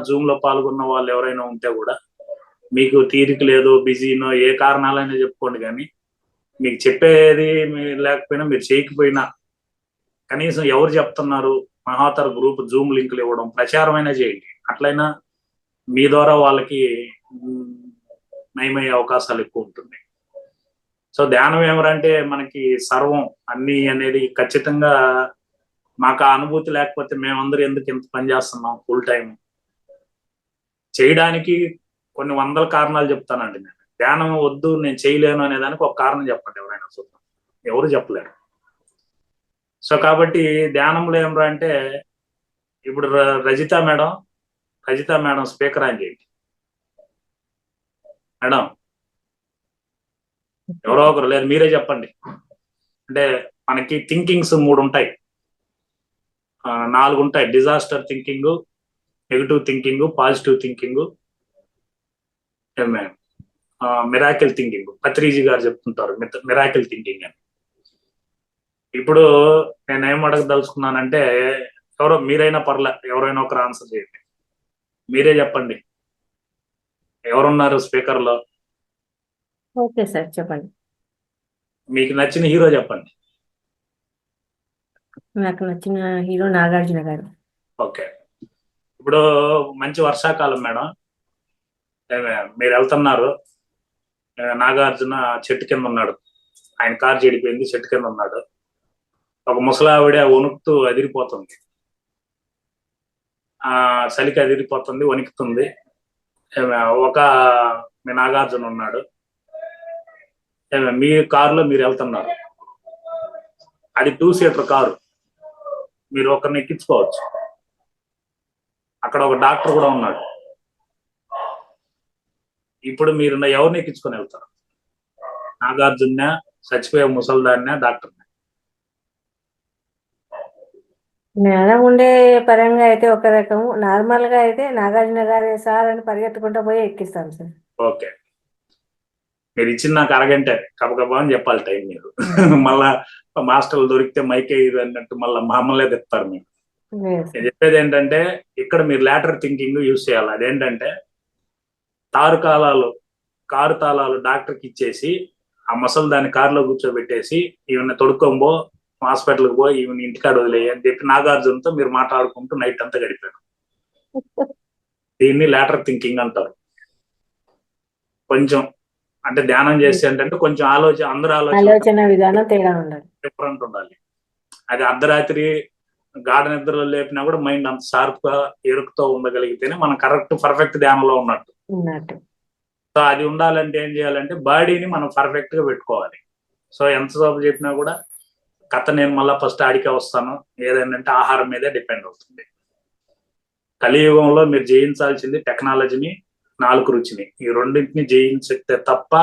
జూమ్ లో పాల్గొన్న వాళ్ళు ఎవరైనా ఉంటే కూడా, మీకు తీరిక లేదు, బిజీనో, ఏ కారణాలైనా చెప్పుకోండి, కానీ మీకు చెప్పేది లేకపోయినా, మీరు చేయకపోయినా, కనీసం ఎవరు చెప్తున్నారు, మహాతర గ్రూప్ జూమ్ లింకులు ఇవ్వడం, ప్రచారమైనా చేయండి. అట్లయినా మీ ద్వారా వాళ్ళకి నయమయ్యే అవకాశాలు ఎక్కువ ఉంటుంది. సో ధ్యానం ఏమరంటే, మనకి సర్వం అన్ని అనేది ఖచ్చితంగా, మాకు ఆ అనుభూతి లేకపోతే మేమందరూ ఎందుకు ఇంత పని చేస్తున్నాం ఫుల్ టైం చేయడానికి. కొన్ని 100 కారణాలు చెప్తానండి నేను. ధ్యానం వద్దు, నేను చేయలేను అనే దానికి ఒక కారణం చెప్పండి ఎవరైనా చూద్దాం. ఎవరు చెప్పలేరు. సో కాబట్టి ధ్యానంలో ఏమరా అంటే, ఇప్పుడు రజిత మేడం స్పీకర్ ఆన్ చేయండి మేడం. ఎవరో ఒకరు, లేదు మీరే చెప్పండి. అంటే మనకి థింకింగ్స్ 3 ఉంటాయి. 4 ఉంటాయి: disaster thinking, negative thinking, positive thinking, miracle thinking. Patriji గారు చెప్తుంటారు మిరాకిల్ థింకింగ్ అని. ఇప్పుడు నేనేం అడగదలుచుకున్నానంటే, ఎవరో మీరైనా పర్లే, ఎవరైనా ఒకరు ఆన్సర్ చేయండి. మీరే చెప్పండి, ఎవరున్నారు స్పీకర్ లో? ఓకే సార్, చెప్పండి. మీకు నచ్చిన హీరో చెప్పండి. నాకు నచ్చిన హీరో నాగార్జున గారు. ఓకే, ఇప్పుడు మంచి వర్షాకాలం మేడం, మీరు వెళ్తున్నారు, నాగార్జున చెట్టు కింద ఉన్నాడు, ఆయన కారు చెడిపోయింది, చెట్టు కింద ఉన్నాడు. ఒక ముసలావిడ వణుకుతూ అదిరిపోతుంది, చలికి అదిరిపోతుంది, వణుకుతుంది. ఒక మీ నాగార్జున ఉన్నాడు, మీ కారులో మీరు వెళ్తున్నారు, అది 2 సీటర్ కారు, మీరు ఒకరిని ఎక్కించుకోవచ్చు. అక్కడ ఒక డాక్టర్ కూడా ఉన్నాడు. ఇప్పుడు మీరు ఎవరిని ఎక్కించుకొని వెళ్తారు? నాగార్జున, చచ్చిపోయే ముసల్దాన్న, డాక్టర్? జ్ఞానం ఉండే పరంగా అయితే ఒక రకము, నార్మల్ గా అయితే నాగార్జున గారే సార్ అని పరిగెత్తుకుంటూ పోయి ఎక్కిస్తాం సార్. ఓకే, మీరు ఇచ్చింది నాకు అరగంటే కబకబా అని చెప్పాలి టైం మీరు. మళ్ళా మాస్టర్లు దొరికితే మైకే ఇది అన్నట్టు మళ్ళీ మమ్మల్నే తెస్తారు మీరు. నేను చెప్పేది ఏంటంటే, ఇక్కడ మీరు లాటరల్ థింకింగ్ యూజ్ చేయాలి. అదేంటంటే, కారు తాళాలు డాక్టర్కి ఇచ్చేసి, ఆ ముసలి దాన్ని కారులో కూర్చోబెట్టేసి, ఈవెన్ తొడుక్కొంబో హాస్పిటల్కి పోయి ఈవెన్ ఇంటికాడ వదిలేయి అని చెప్పి నాగార్జునతో మీరు మాట్లాడుకుంటూ నైట్ అంతా గడిపారు. దీన్ని లాటరల్ థింకింగ్ అంటారు. కొంచెం అంటే ధ్యానం చేస్తే ఏంటంటే కొంచెం అందరూ ఆలోచన విధానం తేడా ఉండాలి, డిఫరెంట్ ఉండాలి. అది అర్ధరాత్రి గాఢ నిద్రలో లేపినా కూడా మైండ్ అంత షార్ప్ గా ఎరుకుతో ఉండగలిగితేనే మనం పర్ఫెక్ట్ ధ్యానంలో ఉన్నట్టు. సో అది ఉండాలంటే ఏం చేయాలంటే, బాడీని మనం పర్ఫెక్ట్ గా పెట్టుకోవాలి. సో ఎంతసేపు చెప్పినా కూడా కథ నేను మళ్ళీ ఫస్ట్ ఆడికే వస్తాను, ఏదంటే ఆహారం మీదే డిపెండ్ అవుతుంది. కలియుగంలో మీరు జయించాల్సింది టెక్నాలజీని, 4 రుచిని. ఈ రెండింటిని జయించితే తప్ప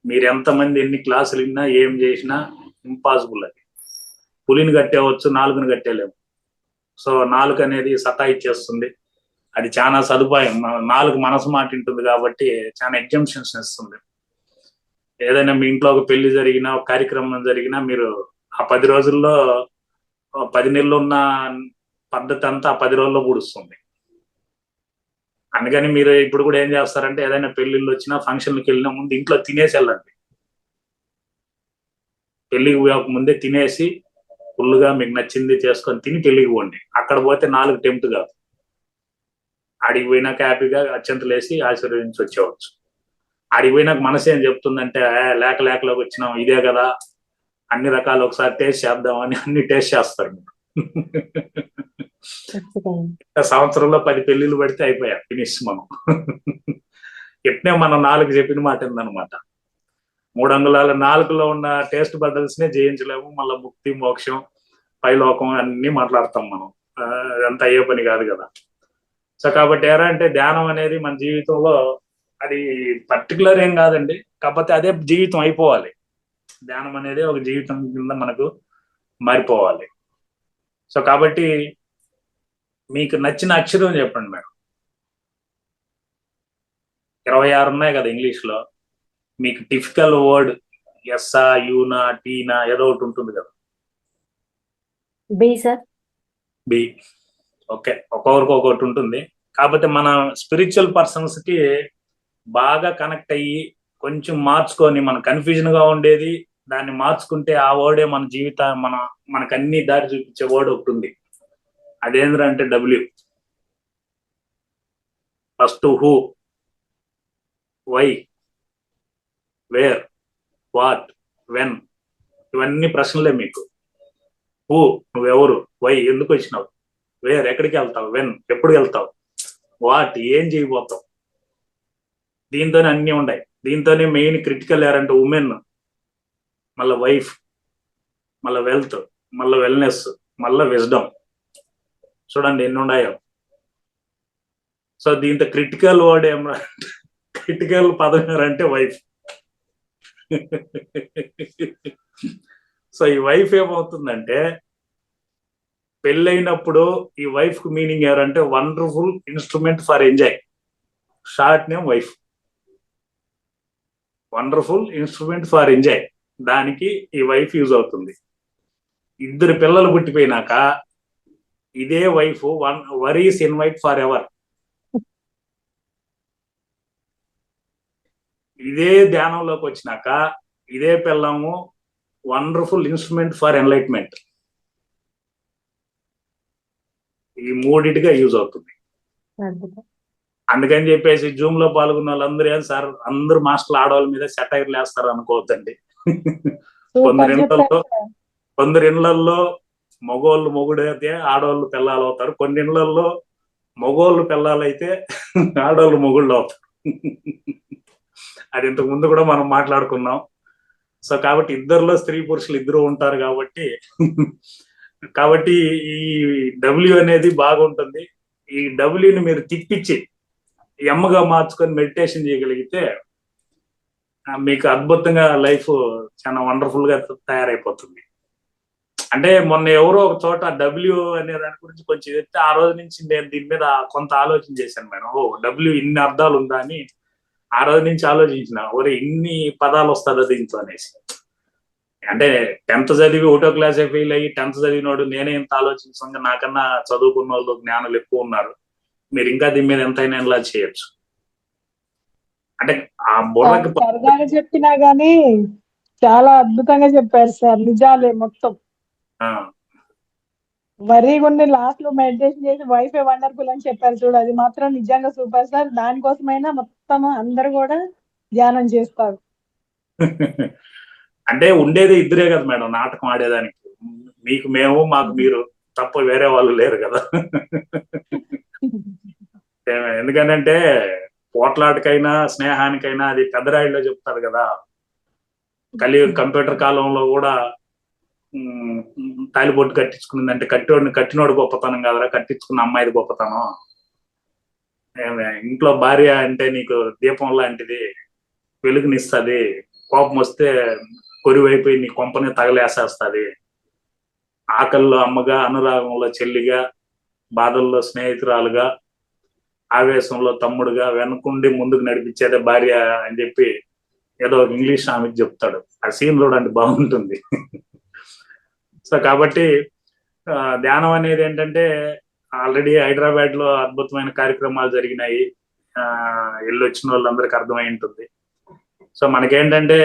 మీరు ఎంతమంది ఎన్ని క్లాసులు విన్నా ఏం చేసినా ఇంపాసిబుల్. అది పులిని కట్టేవచ్చు, 4ని కట్టేలేము. సో 4 అనేది సతాయిచ్చేస్తుంది. అది చాలా సదుపాయం. 4 మనసు మాట ఉంటుంది కాబట్టి చాలా ఎగ్జంప్షన్స్ ఇస్తుంది. ఏదైనా మీ ఇంట్లో ఒక పెళ్లి జరిగినా, ఒక కార్యక్రమం జరిగినా, మీరు ఆ 10 రోజుల్లో 10 నెలలు ఉన్న పద్ధతి అంతా ఆ 10 రోజుల్లో పూడుస్తుంది. అందుకని మీరు ఇప్పుడు కూడా ఏం చేస్తారంటే, ఏదైనా పెళ్లిళ్ళు వచ్చినా, ఫంక్షన్లకు వెళ్ళినా ముందు ఇంట్లో తినేసి వెళ్ళండి. పెళ్లికి ముందే తినేసి ఫుల్గా మీకు నచ్చింది చేసుకొని తిని పెళ్లికి పోండి. అక్కడ పోతే 4 టెంప్ట్ కాదు. ఆడికి పోయినాక హ్యాపీగా అత్యంతలు వేసి ఆశీర్వదించి వచ్చేవచ్చు. ఆడికి పోయినాక మనసు ఏం చెప్తుందంటే, లేకలోకి వచ్చినాం, ఇదే కదా, అన్ని రకాలు ఒకసారి టేస్ట్ చేద్దామని అన్ని టేస్ట్ చేస్తారు మీరు. సంవత్సరంలో 10 పెళ్లిళ్ళు పడితే అయిపోయా, ఫినిష్ మనం. ఎట్నే మనం 4 చెప్పిన మాట ఉందన్నమాట. 3 అంగుళాల 4లో ఉన్న టేస్ట్ బడ్డల్స్ నే జయించలేము. మళ్ళీ ముక్తి, మోక్షం, పైలోకం అన్ని మాట్లాడతాం మనం. అదంతా అయ్యే పని కాదు కదా. సో కాబట్టి అంటే ధ్యానం అనేది మన జీవితంలో అది పర్టికులర్ ఏం కాదండి, కాకపోతే అదే జీవితం అయిపోవాలి. ధ్యానం అనేది ఒక జీవితం కింద మనకు మారిపోవాలి. సో కాబట్టి మీకు నచ్చిన అక్షరం చెప్పండి మేడం. 26 ఉన్నాయి కదా ఇంగ్లీష్లో. మీకు టిపికల్ వర్డ్ ఎస్సా, యూనా, టీనా ఏదో ఒకటి ఉంటుంది కదా. B sir. బి. ఓకే, ఒక్కొక్కరికి ఒకటి ఉంటుంది. కాకపోతే మన స్పిరిచువల్ పర్సన్స్ కి బాగా కనెక్ట్ అయ్యి కొంచెం మార్చుకొని, మన కన్ఫ్యూజన్ గా ఉండేది దాన్ని మార్చుకుంటే ఆ వర్డే మన మనకు అన్ని దారి చూపించే వర్డ్ ఒకటి ఉంది. అదేంటంటే W. First who, why, where, what, when, ఇవన్నీ ప్రశ్నలే మీకు. హూ నువ్వెవరు, వై ఎందుకు వచ్చినావు, వేర్ ఎక్కడికి వెళ్తావు, వెన్ ఎప్పుడు వెళ్తావు, వాట్ ఏం చేయబోతావు. దీంతోనే అన్ని ఉన్నాయి. దీంతోనే మెయిన్ క్రిటికల్ ఎవరంటే ఉమెన్, మళ్ళీ వైఫ్, మళ్ళీ వెల్త్, మళ్ళీ వెల్నెస్, మళ్ళీ విజ్డమ్. చూడండి ఎన్ని ఉన్నాయో. సో దీంతో క్రిటికల్ వర్డ్ క్రిటికల్ పదం ఎవరంటే వైఫ్. సో ఈ వైఫ్ ఏమవుతుందంటే, పెళ్ళైనప్పుడు ఈ వైఫ్ కు మీనింగ్ ఎవరంటే wonderful instrument for enjoy. Short name wife. Wonderful instrument for enjoy, దానికి ఈ వైఫ్ యూజ్ అవుతుంది. ఇద్దరు పిల్లలు పుట్టిపోయినాక ఇదే wife worries invite for ever. ఇదే ధ్యానంలోకి వచ్చినాక ఇదే పిల్లము వండర్ఫుల్ ఇన్స్ట్రుమెంట్ ఫర్ ఎన్లైట్మెంట్. ఈ మూడిటిగా యూజ్ అవుతుంది. అందుకని చెప్పేసి జూమ్ లో పాల్గొన్న వాళ్ళందరూ ఏం సార్ అందరూ మాస్టర్లు ఆడవాళ్ళ మీద సెటైర్లు వేస్తారు అనుకోవద్దండి. కొందరి ఇళ్లలో మగోళ్ళు మొగుడైతే ఆడవాళ్ళు పిల్లలు అవుతారు, కొన్ని ఇళ్లలో మగోళ్ళు పిల్లలు అయితే ఆడవాళ్ళు మొగుళ్ళు అవుతారు. అది ఇంతకు ముందు కూడా మనం మాట్లాడుకున్నాం. సో కాబట్టి ఇద్దరిలో స్త్రీ పురుషులు ఇద్దరు ఉంటారు కాబట్టి ఈ డబ్ల్యూ అనేది బాగుంటుంది. ఈ డబ్ల్యూని మీరు తిప్పించి ఎమ్మగా మార్చుకొని మెడిటేషన్ చేయగలిగితే మీకు అద్భుతంగా లైఫ్ చాలా వండర్ఫుల్ గా తయారైపోతుంది. అంటే మొన్న ఎవరో ఒక చోట డబ్ల్యూ అనే దాని గురించి కొంచెం చెప్తే ఆ రోజు నుంచి నేను దీని మీద కొంత ఆలోచన చేశాను మేడం. ఓ డబ్ల్యూ ఇన్ని అర్థాలు ఉందా అని ఆ రోజు నుంచి ఆలోచించిన, ఒరే ఇన్ని పదాలు వస్తుందా దీంతో అనేసి. అంటే 10th చదివి 1వ క్లాస్ ఫెయిల్ అయ్యి 10th చదివినోడు నేనే ఇంత ఆలోచించగా నాకన్నా చదువుకున్న వాళ్ళు జ్ఞానులు ఎక్కువ ఉన్నారు, మీరు ఇంకా దీని మీద ఎంతైనా ఇలా చేయొచ్చు. అంటే ఆ బుర్రకి సరదాగా చెప్పినా గానీ చాలా అద్భుతంగా చెప్పారు సార్. నిజాలే మొత్తం. మరీ కొన్ని లాస్ట్ లో మెడిటేషన్ చేసి వైఫ్ వండర్ఫుల్ అని చెప్పారు చూడు, అది మాత్రం నిజంగా సూపర్ సార్. దానికోసమైనా మొత్తం అందరు కూడా ధ్యానం చేస్తారు. అంటే ఉండేది ఇద్దరే కదా మేడం నాటకం ఆడేదానికి. మీకు మేము, మాకు మీరు తప్ప వేరే వాళ్ళు లేరు కదా. ఎందుకంటే పోట్లాటకైనా స్నేహానికైనా అది పెద్దరాయిలో చెప్తారు కదా. కంప్యూటర్ కాలంలో కూడా తాలిబొట్టు కట్టించుకున్నదంటే కట్టినోడు గొప్పతనం కదరా, కట్టించుకున్న అమ్మాయిది గొప్పతనం. ఇంట్లో భార్య అంటే నీకు దీపం లాంటిది, వెలుగునిస్తుంది. కోపం వస్తే కొరివైపోయి నీ కొంపని తగలేసేస్తుంది. ఆకల్లో అమ్మగా, అనురాగంలో చెల్లిగా, బాధల్లో స్నేహితురాలుగా, ఆవేశంలో తమ్ముడుగా, వెనకుండి ముందుకు నడిపించేదే భార్య అని చెప్పి ఏదో ఇంగ్లీష్ ఆమెకి చెప్తాడు. ఆ సీన్ చూడండి, బాగుంటుంది. సో కాబట్టి ధ్యానం అనేది ఏంటంటే ఆల్రెడీ హైదరాబాద్ లో అద్భుతమైన కార్యక్రమాలు జరిగినాయి, వెళ్ళొచ్చిన వాళ్ళందరికీ అర్థమై ఉంటుంది. సో మనకేంటంటే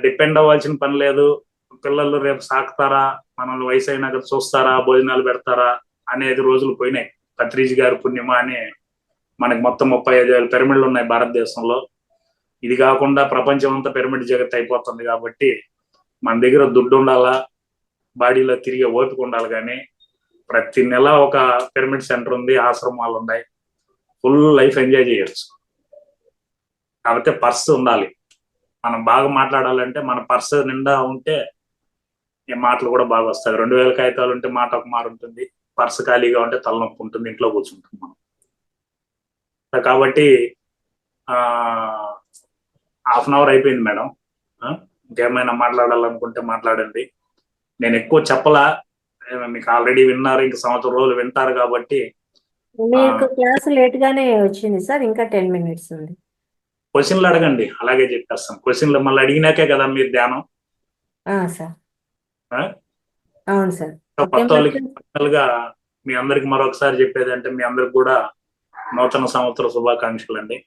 డిపెండ్ అవ్వాల్సిన పని లేదు. పిల్లలు రేపు సాకుతారా, మనల్ని వయసు అయినాక చూస్తారా, భోజనాలు పెడతారా అనేది రోజులు పోయినాయి. పత్రిజీ గారి పుణ్యమా అని మనకి మొత్తం 35,000 పిరమిడ్లు ఉన్నాయి భారతదేశంలో. ఇది కాకుండా ప్రపంచం అంతా పిరమిడ్ జగత్ అయిపోతుంది. కాబట్టి మన దగ్గర దుడ్డు ఉండాలా, బాడీలో తిరిగే ఓపిక ఉండాలి. కానీ ప్రతి నెల ఒక పిరమిడ్ సెంటర్ ఉంది, ఆశ్రమాలు ఉన్నాయి, ఫుల్ లైఫ్ ఎంజాయ్ చేయొచ్చు. కాకపోతే పర్స్ ఉండాలి. మనం బాగా మాట్లాడాలంటే మన పర్స్ నిండా ఉంటే ఈ మాటలు కూడా బాగా వస్తాయి. 2000 కాగితాలు ఉంటే మాట ఒక మాట ఉంటుంది, పర్స్ ఖాళీగా ఉంటే తలనొప్పి ఉంటుంది, ఇంట్లో కూర్చుంటుంది మనం. కాబట్టి 1/2 అవర్ అయిపోయింది మేడం. ఇంకేమైనా మాట్లాడాలనుకుంటే మాట్లాడండి. నేను ఎక్కువ చెప్పలా, మీకు ఆల్రెడీ విన్నారు, ఇంక సంవత్సరం రోజులు వింటారు కాబట్టి. మీకు క్లాస్ లేట్ గానే వచ్చింది సార్, ఇంకా 10 minutes ఉంది. క్వశ్చన్లు అడగండి, అలాగే చెప్పేస్తాం. క్వశ్చన్లు మళ్ళీ అడిగినాకే కదా మీరు ధ్యానం. సార్ అవును సార్. కొత్త వాళ్ళకి గా మీ అందరికి మరొకసారి చెప్పేది అంటే, మీ అందరికి కూడా నూతన సంవత్సర శుభాకాంక్షలు అండి,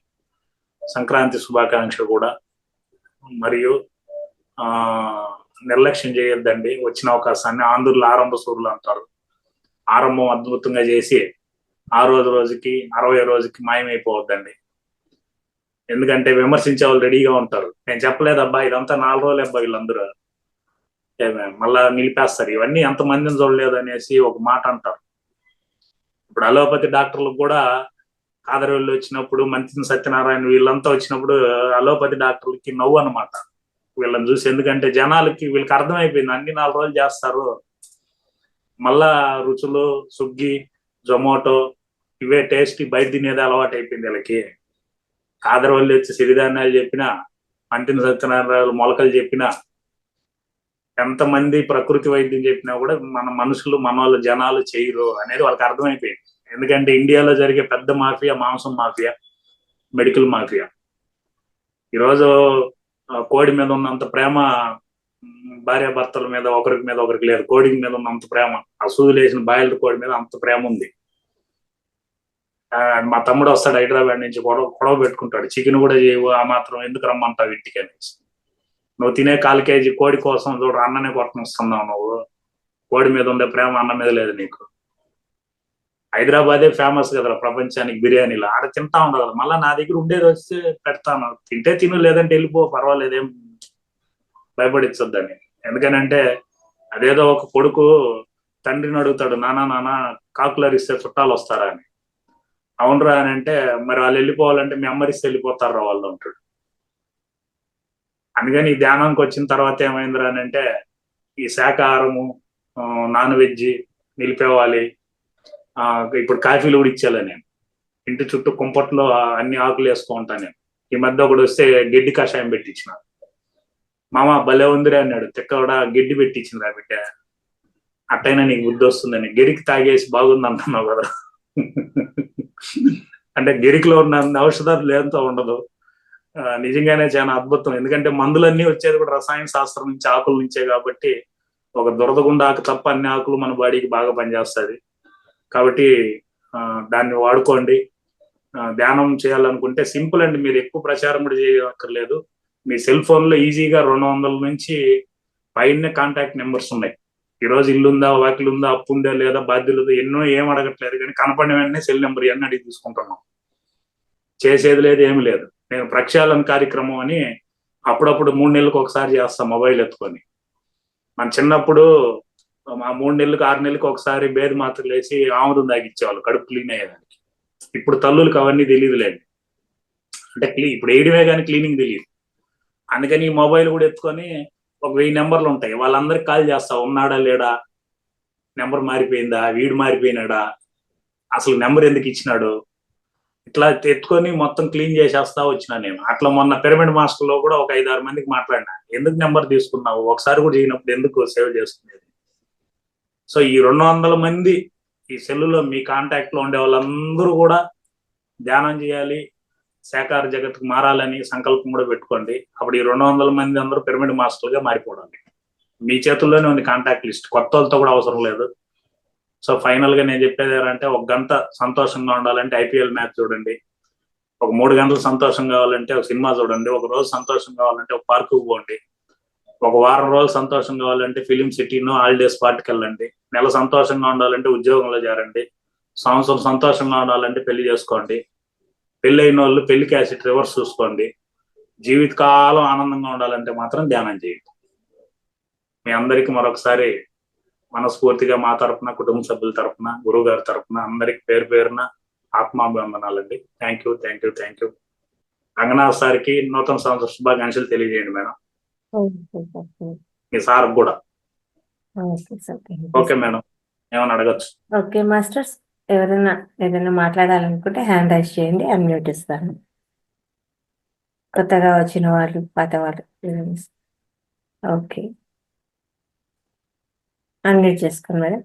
సంక్రాంతి శుభాకాంక్షలు కూడా. మరియు నిర్లక్ష్యం చేయొద్దండి వచ్చిన అవకాశాన్ని. ఆంధ్రులు ఆరంభ సూర్యులు అంటారు. ఆరంభం అద్భుతంగా చేసి 6వ రోజుకి 60వ రోజుకి మాయమైపోవద్దండి. ఎందుకంటే విమర్శించే వాళ్ళు రెడీగా ఉంటారు. నేను చెప్పలేదబ్బా, ఇదంతా 4 రోజులు అబ్బా, వీళ్ళందరూ మళ్ళా నిలిపేస్తారు. ఇవన్నీ ఎంతమందిని చూడలేదు అనేసి ఒక మాట అంటారు. ఇప్పుడు అలోపతి డాక్టర్లకు కూడా కాదరవెల్లి వచ్చినప్పుడు, మంత్రి సత్యనారాయణ వీళ్ళంతా వచ్చినప్పుడు అలోపతి డాక్టర్లకి నవ్వు అనమాట వీళ్ళని చూసి. ఎందుకంటే జనాలకి వీళ్ళకి అర్థమైపోయింది, అన్ని 4 రోజులు చేస్తారు, మళ్ళా రుచులు, స్విగ్గీ, జొమాటో ఇవే టేస్ట్ బయట తినేది అలవాటు అయిపోయింది వీళ్ళకి. కాదరవల్లి వచ్చి సిరిధాన్యాలు చెప్పినా, మంత్రి సత్యనారాయణ మొలకలు చెప్పినా ఎంతమంది ప్రకృతి వైద్యం చెప్పినా కూడా మన మనుషులు మన వాళ్ళు జనాలు చేయరు అనేది వాళ్ళకి అర్థమైపోయింది. ఎందుకంటే ఇండియాలో జరిగే పెద్ద మాఫియా మాంసం మాఫియా, మెడికల్ మాఫియా. ఈరోజు కోడి మీద ఉన్నంత ప్రేమ భార్యాభర్తల మీద ఒకరికి లేదు. కోడి మీద ఉన్నంత ప్రేమ, ఆ సూదులు వేసిన బాయిల్డ్ కోడి మీద అంత ప్రేమ ఉంది. మా తమ్ముడు వస్తాడు హైదరాబాద్ నుంచి, గొడవ పెట్టుకుంటాడు, చికెన్ కూడా చేయవు, ఆ మాత్రం ఎందుకు రమ్మంటావు ఇంటికి అనేసి. నువ్వు తినే 1/4 kg కోడి కోసం చూడు అన్ననే కొట్టనిస్తున్నావు. నువ్వు కోడి మీద ఉండే ప్రేమ అన్న మీద లేదు నీకు. హైదరాబాదే ఫేమస్ కదా ప్రపంచానికి బిర్యానీలు, ఆడ తింటా ఉండదు కదా. మళ్ళీ నా దగ్గర ఉండేది వస్తే పెడతాను, తింటే తిను, లేదంటే వెళ్ళిపో, పర్వాలేదేం భయపడించొద్దని. ఎందుకనంటే అదేదో ఒక కొడుకు తండ్రిని అడుగుతాడు, నానా కాకులర్ ఇస్తే చుట్టాలు వస్తారా అని. అవునరా అని అంటే, మరి వాళ్ళు వెళ్ళిపోవాలంటే మీ అమ్మరిస్తే వెళ్ళిపోతారా వాళ్ళు అంటాడు. అందుకని ఈ ధ్యానానికి వచ్చిన తర్వాత ఏమైందిరా అని అంటే, ఈ శాకాహారము, నాన్ వెజ్ నిలిపేవాలి. ఇప్పుడు కాఫీలు కూడా ఇచ్చేలా నేను ఇంటి చుట్టూ కుంపట్లో అన్ని ఆకులు వేసుకో ఉంటాను నేను. ఈ మధ్య ఒకడు వస్తే గడ్డి కషాయం పెట్టించిన, మామ భలే ఉందిరా అన్నాడు. తిక్క కూడా గడ్డి పెట్టించింది బిడ్డ, అట్టయినా నీకు బుద్ధి వస్తుందని. గెరికి తాగేసి బాగుంది అంటున్నావు కదా. అంటే గెరికిలో ఉన్న ఔషధాలు లేదంతా ఉండదు. నిజంగానే చాలా అద్భుతం. ఎందుకంటే మందులన్నీ వచ్చేది కూడా రసాయన శాస్త్రం నుంచి, ఆకుల నుంచే. కాబట్టి ఒక దురదగుండ ఆకు తప్ప అన్ని ఆకులు మన బాడీకి బాగా పనిచేస్తుంది. కాబట్టి దాన్ని వాడుకోండి. ధ్యానం చేయాలనుకుంటే సింపుల్ అండి, మీరు ఎక్కువ ప్రచారం కూడా చేయక్కర్లేదు. మీ సెల్ ఫోన్ లో ఈజీగా 200 నుంచి పైన కాంటాక్ట్ నెంబర్స్ ఉన్నాయి. ఈరోజు ఇల్లు ఉందా, వాకిలు ఉందా, అప్పు ఉందా లేదా, బాధ్యులు ఎన్నో ఏం అడగట్లేదు. కానీ కనపడిన వెంటనే సెల్ నెంబర్ ఇవన్నీ అడిగి తీసుకుంటున్నాం. చేసేది లేదు, ఏమి లేదు. నేను ప్రక్షాళన కార్యక్రమం అని అప్పుడప్పుడు 3 నెలలకు ఒకసారి చేస్తాం మొబైల్ ఎత్తుకొని. మన చిన్నప్పుడు ఆ 3 నెలలకు 6 నెలలకు ఒకసారి బేది మాత్రలు వేసి ఆముదం తాగిచ్చేవాళ్ళు కడుపు క్లీన్ అయ్యేదానికి. ఇప్పుడు తల్లులకు అవన్నీ తెలియదులేండి. అంటే ఇప్పుడు వేయడమే కానీ క్లీనింగ్ తెలియదు. అందుకని ఈ మొబైల్ కూడా ఎత్తుకొని ఒక 1000 నెంబర్లు ఉంటాయి, వాళ్ళందరికి కాల్ చేస్తా. ఉన్నాడా లేడా, నెంబర్ మారిపోయిందా, వీడు మారిపోయినాడా, అసలు నెంబర్ ఎందుకు ఇచ్చినాడు, ఇట్లా ఎత్తుకొని మొత్తం క్లీన్ చేసేస్తా వచ్చినా నేను. అట్లా మొన్న పిరమిడ్ మాస్టర్ లో కూడా ఒక 5-6 మందికి మాట్లాడినా, ఎందుకు నెంబర్ తీసుకున్నావు, ఒకసారి కూడా చేయనప్పుడు ఎందుకు సేవ్ చేసుకునేది. సో ఈ 200 మంది ఈ సెల్లులో మీ కాంటాక్ట్ లో ఉండే వాళ్ళందరూ కూడా ధ్యానం చేయాలి, శాకాహార జగత్తుకు మారాలని సంకల్పం కూడా పెట్టుకోండి. అప్పుడు ఈ 200 మంది అందరూ పిరమిడ్ మాస్టర్లుగా మారిపోవడానికి మీ చేతుల్లోనే ఉంది కాంటాక్ట్ లిస్ట్. కొత్త వాళ్ళతో కూడా అవసరం లేదు. సో ఫైనల్ గా నేను చెప్పేది ఏంటంటే, 1 గంట సంతోషంగా ఉండాలంటే ఐపీఎల్ మ్యాచ్ చూడండి, ఒక 3 గంటలు సంతోషం కావాలంటే ఒక సినిమా చూడండి, ఒక రోజు సంతోషం కావాలంటే ఒక పార్కు పోండి, ఒక వారం రోజులు సంతోషం కావాలంటే ఫిలిం సిటీనో హాలిడే స్పాట్కి వెళ్ళండి, నెల సంతోషంగా ఉండాలంటే ఉద్యోగంలో చేరండి, సంవత్సరం సంతోషంగా ఉండాలంటే పెళ్లి చేసుకోండి, పెళ్లి అయిన వాళ్ళు పెళ్లి క్యాసెట్ రివర్స్ చూసుకోండి. జీవితకాలం ఆనందంగా ఉండాలంటే మాత్రం ధ్యానం చేయండి. మీ అందరికీ మరొకసారి మనస్ఫూర్తిగా మా తరపున, కుటుంబ సభ్యుల తరపున, గురువు గారి తరపున అందరికి పేరు పేరున ఆత్మాభివందనాలండి. Thank you. రంగనాథ్ సార్కి నూతన సంవత్సర శుభాకాంక్షలు తెలియజేయండి మేడం. మీ సార్ కూడా. ఓకే మేడం, ఏమైనా అడగచ్చు. ఓకే మాస్టర్స్, ఎవరైనా ఏదైనా మాట్లాడాలనుకుంటే హ్యాండ్ రైజ్ చేయండి, అన్మ్యూట్ ఇస్తాను. కొత్తగా వచ్చిన వాళ్ళు, పాత వాళ్ళు. ఓకే, అన్మ్యూట్ చేసుకోండి మేడం.